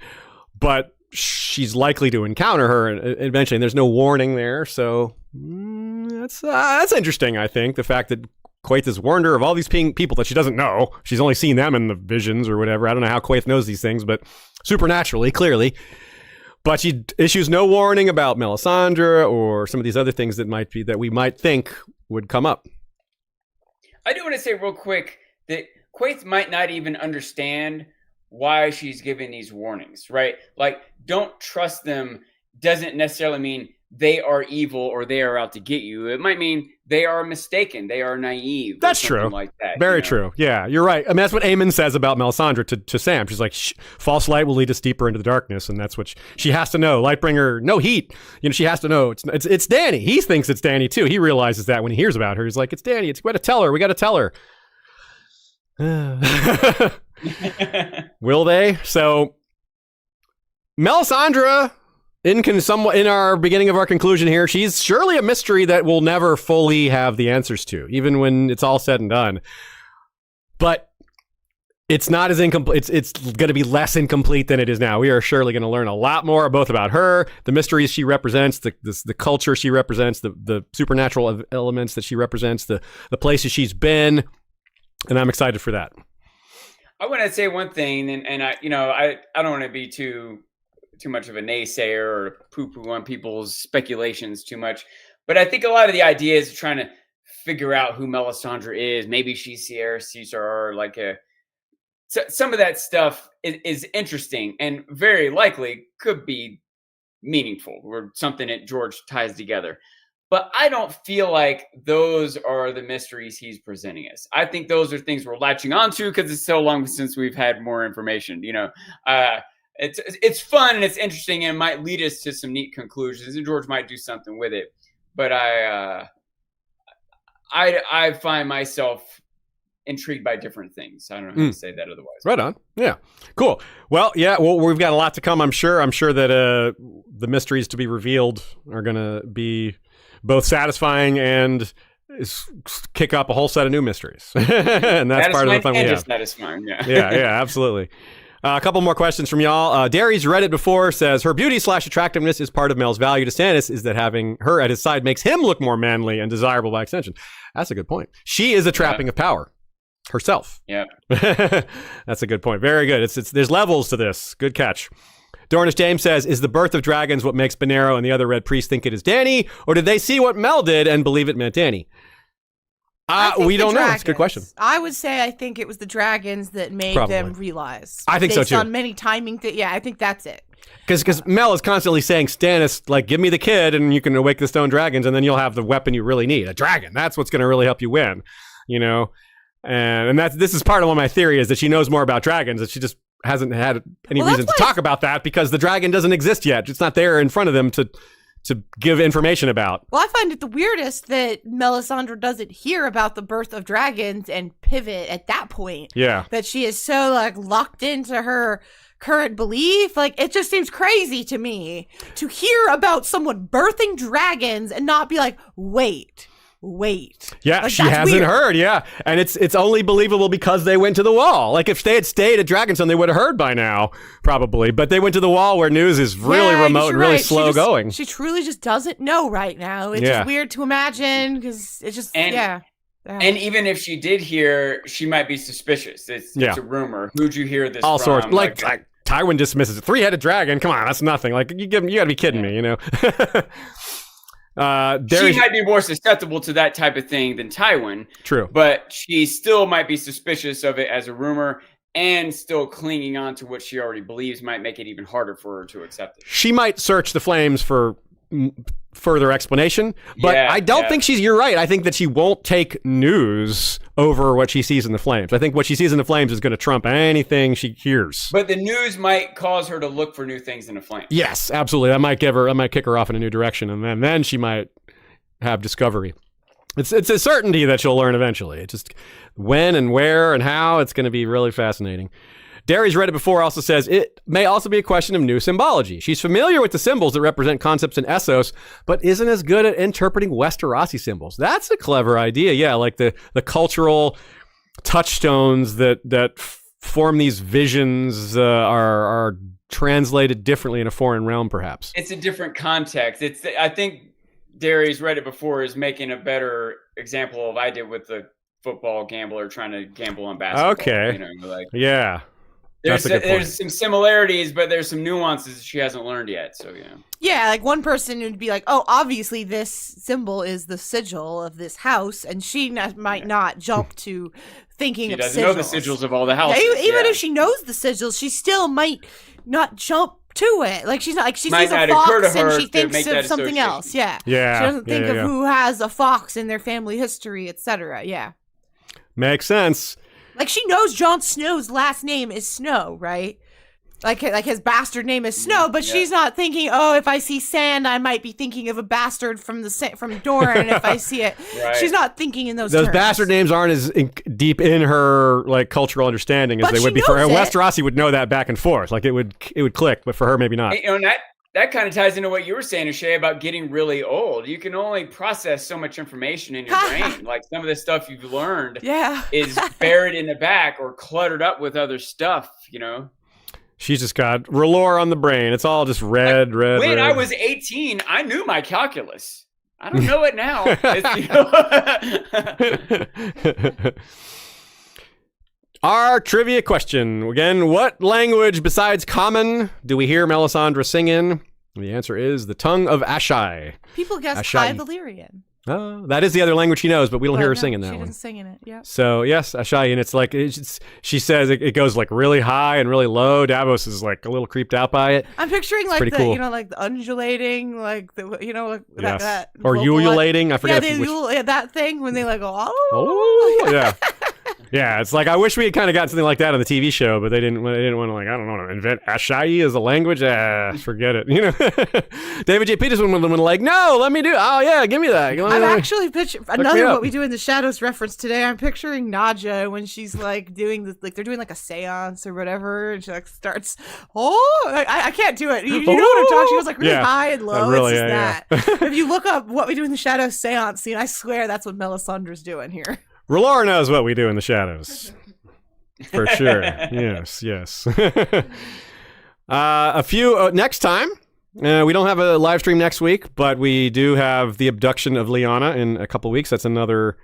But she's likely to encounter her eventually, and there's no warning there. So that's interesting, I think, the fact that Quaithe has warned her of all these people that she doesn't know. She's only seen them in the visions or whatever. I don't know how Quaithe knows these things, but supernaturally, clearly. But she issues no warning about Melisandre or some of these other things that we might think would come up. I do want to say real quick that Quaithe might not even understand why she's giving these warnings, right? Like, don't trust them doesn't necessarily mean they are evil or they are out to get you. It might mean they are mistaken. They are naive. That's true. Like that. Very true. Yeah, you're right. I mean, that's what Aemon says about Melisandre to Sam. She's like, false light will lead us deeper into the darkness. And that's what she has to know. Lightbringer, no heat. She has to know it's Dany. He thinks it's Dany too. He realizes that when he hears about her. He's like, it's Dany. We got to tell her. We got to tell her. Will they? So Melisandre, in our beginning of our conclusion here, she's surely a mystery that we'll never fully have the answers to, even when it's all said and done. But it's not as incomplete. It's going to be less incomplete than it is now. We are surely going to learn a lot more, both about her, the mysteries she represents, the culture she represents, the supernatural elements that she represents, the places she's been, and I'm excited for that. I want to say one thing, and I don't want to be too much of a naysayer or poo-poo on people's speculations too much, but I think a lot of the ideas of trying to figure out who Melisandre is, maybe she's Sierra Caesar, some of that stuff is interesting and very likely could be meaningful or something that George ties together. But I don't feel like those are the mysteries he's presenting us. I think those are things we're latching onto because it's so long since we've had more information. It's fun and it's interesting and might lead us to some neat conclusions, and George might do something with it. But I find myself intrigued by different things. I don't know how to say that otherwise. Right on. Yeah. Cool. Well, yeah. Well, we've got a lot to come. I'm sure that the mysteries to be revealed are going to be both satisfying and kick up a whole set of new mysteries. And that's part of the fun we have. Satisfying. Yeah. Yeah. Absolutely. A couple more questions from y'all. Derry's read it before, says her beauty/attractiveness is part of Mel's value to Stannis, is that having her at his side makes him look more manly and desirable by extension. That's a good point. She is a trapping of power herself. Yeah. That's a good point. Very good. There's levels to this. Good catch. Dornish James says, is the birth of dragons what makes Benero and the other Red Priests think it is Dany, or did they see what Mel did and believe it meant Dany? We don't know. It's a good question. I would say I think it was the dragons that made them realize. I think so too. Based on many timing things. Yeah, I think that's it. Because Mel is constantly saying, Stannis, like, give me the kid and you can awake the stone dragons and then you'll have the weapon you really need. A dragon. That's what's going to really help you win. And this is part of one of my theories, that she knows more about dragons, that she just hasn't had any reason to talk about that because the dragon doesn't exist yet. It's not there in front of them to give information about. Well, I find it the weirdest that Melisandre doesn't hear about the birth of dragons and pivot at that point. Yeah. That she is so locked into her current belief. It just seems crazy to me to hear about someone birthing dragons and not be like, wait, wait. Yeah, Like, she that's hasn't weird. heard. Yeah, and it's only believable because they went to the wall. Like if they had stayed at Dragonstone, they would have heard by now, probably. But they went to the wall where news is really Yeah, remote you're and really right. slow going. She truly just doesn't know right now. It's Yeah. just weird to imagine because it's just yeah. And even if she did hear, she might be suspicious. It's a rumor. Who'd you hear this All from? sorts. Like Tywin dismisses it. 3-headed dragon. Come on, that's nothing. Like you got to be kidding me, you know. She might be more susceptible to that type of thing than Tywin. True. But she still might be suspicious of it as a rumor, and still clinging on to what she already believes might make it even harder for her to accept it. She might search the flames for further explanation, but I don't think you're right. I think that she won't take news over what she sees in the flames. I think what she sees in the flames is going to trump anything she hears. But the news might cause her to look for new things in the flames. Yes, absolutely. That might kick her off in a new direction, and then she might have discovery. It's a certainty that she'll learn eventually. It's just when and where and how, it's going to be really fascinating. Derry's read it before, also says it may also be a question of new symbology. She's familiar with the symbols that represent concepts in Essos, but isn't as good at interpreting Westerosi symbols. That's a clever idea. Yeah, like the cultural touchstones that form these visions are translated differently in a foreign realm, perhaps. It's a different context. I think Derry's read it before is making a better example of I did with the football gambler trying to gamble on basketball. Okay. You know, like, yeah. There's some similarities, but there's some nuances she hasn't learned yet. So, you know. Yeah, like one person would be like, oh, obviously this symbol is the sigil of this house, and she might not jump to thinking of sigils. She doesn't know the sigils of all the houses. Yeah, even if she knows the sigils, she still might not jump to it. Like she's not like she sees a fox and she thinks of something else. Yeah. She doesn't think of who has a fox in their family history, etc. Yeah. Makes sense. Like she knows Jon Snow's last name is Snow, right? Like his bastard name is Snow, but she's not thinking, oh, if I see sand, I might be thinking of a bastard from Dorne. If I see it, she's not thinking in those terms. Bastard names aren't as deep in her like cultural understanding as they would be for her. Westerosi would know that back and forth, like it would click, but for her maybe not. You know, that kind of ties into what you were saying, Ashay, about getting really old. You can only process so much information in your brain. Like some of the stuff you've learned is buried in the back or cluttered up with other stuff, you know? She's just got R'hllor on the brain. It's all just red. When I was 18, I knew my calculus. I don't know it now. Our trivia question. Again, what language besides Common do we hear Melisandre sing in? The answer is the tongue of Asshai. People guess High Valyrian. That is the other language she knows, but we don't hear her singing that one. She doesn't sing in it, yeah. So, yes, Asshai, and it's like, she says it goes like really high and really low. Davos is like a little creeped out by it. I'm picturing like the, cool. You know, like the undulating, like the, you know, like that. Or ululating, I forget. That thing when they like go, oh, yeah. Yeah, it's like I wish we had kind of gotten something like that on the TV show, but they didn't want to, like, I don't know, invent Asshai as a language. Forget it. You know, David J. Peterson would have been like, no, let me do. Oh yeah, give me that. I'm actually picturing another What We Do in the Shadows reference today. I'm picturing Nadja when she's like doing this, like they're doing like a seance or whatever, and she like starts. I can't do it. You know what I'm talking? She goes like really high and low. Really, it's just that. If you look up What We Do in the Shadows seance scene, I swear that's what Melisandre's doing here. R'hllor knows what we do in the shadows. For sure. Yes. A few next time. We don't have a live stream next week, but we do have the abduction of Lyanna in a couple weeks. That's another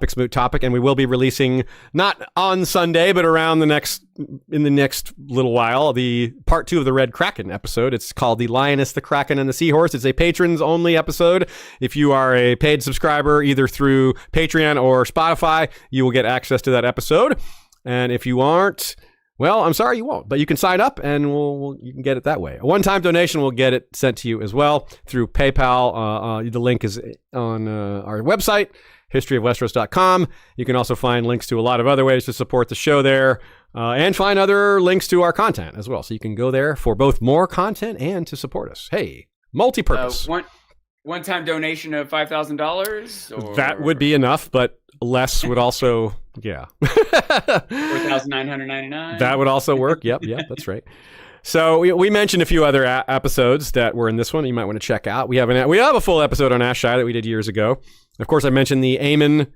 Smoot topic, and we will be releasing not on Sunday, but around in the next little while, the part 2 of the Red Kraken episode. It's called The Lioness, the Kraken, and the Seahorse. It's a patrons only episode. If you are a paid subscriber, either through Patreon or Spotify, you will get access to that episode. And if you aren't, well, I'm sorry you won't, but you can sign up and you can get it that way. A one-time donation will get it sent to you as well through PayPal. The link is on our website, historyofwesteros.com. You can also find links to a lot of other ways to support the show there, and find other links to our content as well. So you can go there for both more content and to support us. Hey, multi-purpose. One-time donation of $5,000? That would be enough, but less would also, yeah. $4,999? That would also work. Yep, that's right. So we mentioned a few other episodes that were in this one you might want to check out. We have a full episode on Asshai that we did years ago. Of course, I mentioned the Aemon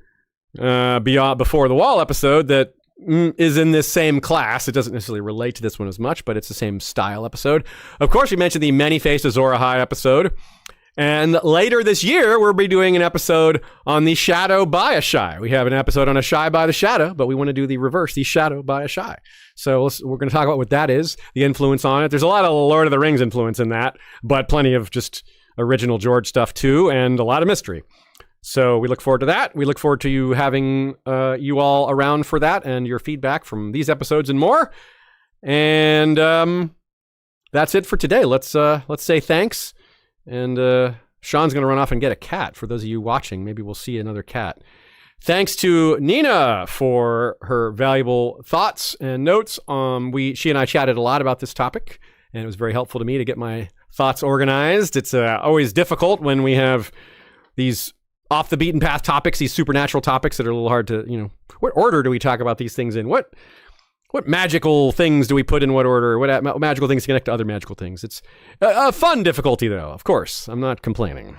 Beyond Before the Wall episode that is in this same class. It doesn't necessarily relate to this one as much, but it's the same style episode. Of course, we mentioned the Many-Faced Azor Ahai episode. And later this year, we'll be doing an episode on the Shadow by Asshai. We have an episode on Asshai by the Shadow, but we want to do the reverse, the Shadow by Asshai. So we're going to talk about what that is, the influence on it. There's a lot of Lord of the Rings influence in that, but plenty of just original George stuff too, and a lot of mystery. So we look forward to that. We look forward to you having you all around for that and your feedback from these episodes and more. And that's it for today. Let's say thanks. And Sean's going to run off and get a cat. For those of you watching, maybe we'll see another cat. Thanks to Nina for her valuable thoughts and notes. She and I chatted a lot about this topic, and it was very helpful to me to get my thoughts organized. It's always difficult when we have these off the beaten path topics, these supernatural topics that are a little hard to, what order do we talk about these things in? What magical things do we put in what order? What magical things connect to other magical things? It's a fun difficulty, though, of course. I'm not complaining.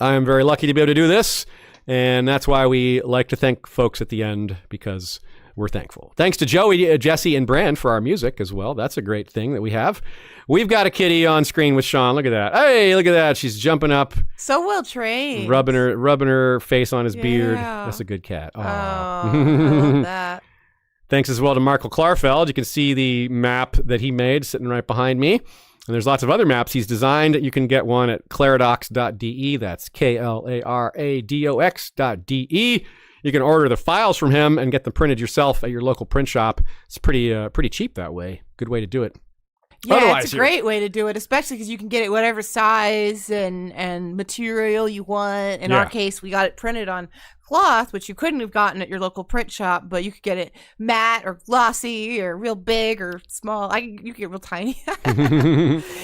I'm very lucky to be able to do this, and that's why we like to thank folks at the end, because we're thankful. Thanks to Joey, Jesse, and Brand for our music as well. That's a great thing that we have. We've got a kitty on screen with Sean. Look at that. Hey, look at that. She's jumping up. So well trained. Rubbing her face on his beard. That's a good cat. Oh, I love that. Thanks as well to Markel Klarfeld. You can see the map that he made sitting right behind me. And there's lots of other maps he's designed. You can get one at claradox.de. That's KLARADOX.de. You can order the files from him and get them printed yourself at your local print shop. It's pretty cheap that way. Good way to do it. Yeah, Otherwise, it's a great way to do it, especially because you can get it whatever size and material you want. In our case, we got it printed on cloth, which you couldn't have gotten at your local print shop, but you could get it matte or glossy or real big or small. You could get real tiny.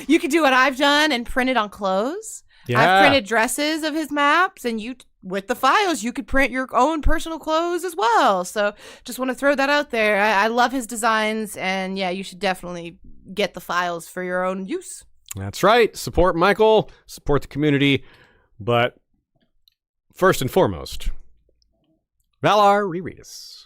You could do what I've done and print it on clothes. Yeah. I've printed dresses of his maps, and with the files, you could print your own personal clothes as well. So just want to throw that out there. I love his designs, and yeah, you should definitely get the files for your own use. That's right. Support Michael, support the community, but first and foremost, Valar Rereadus.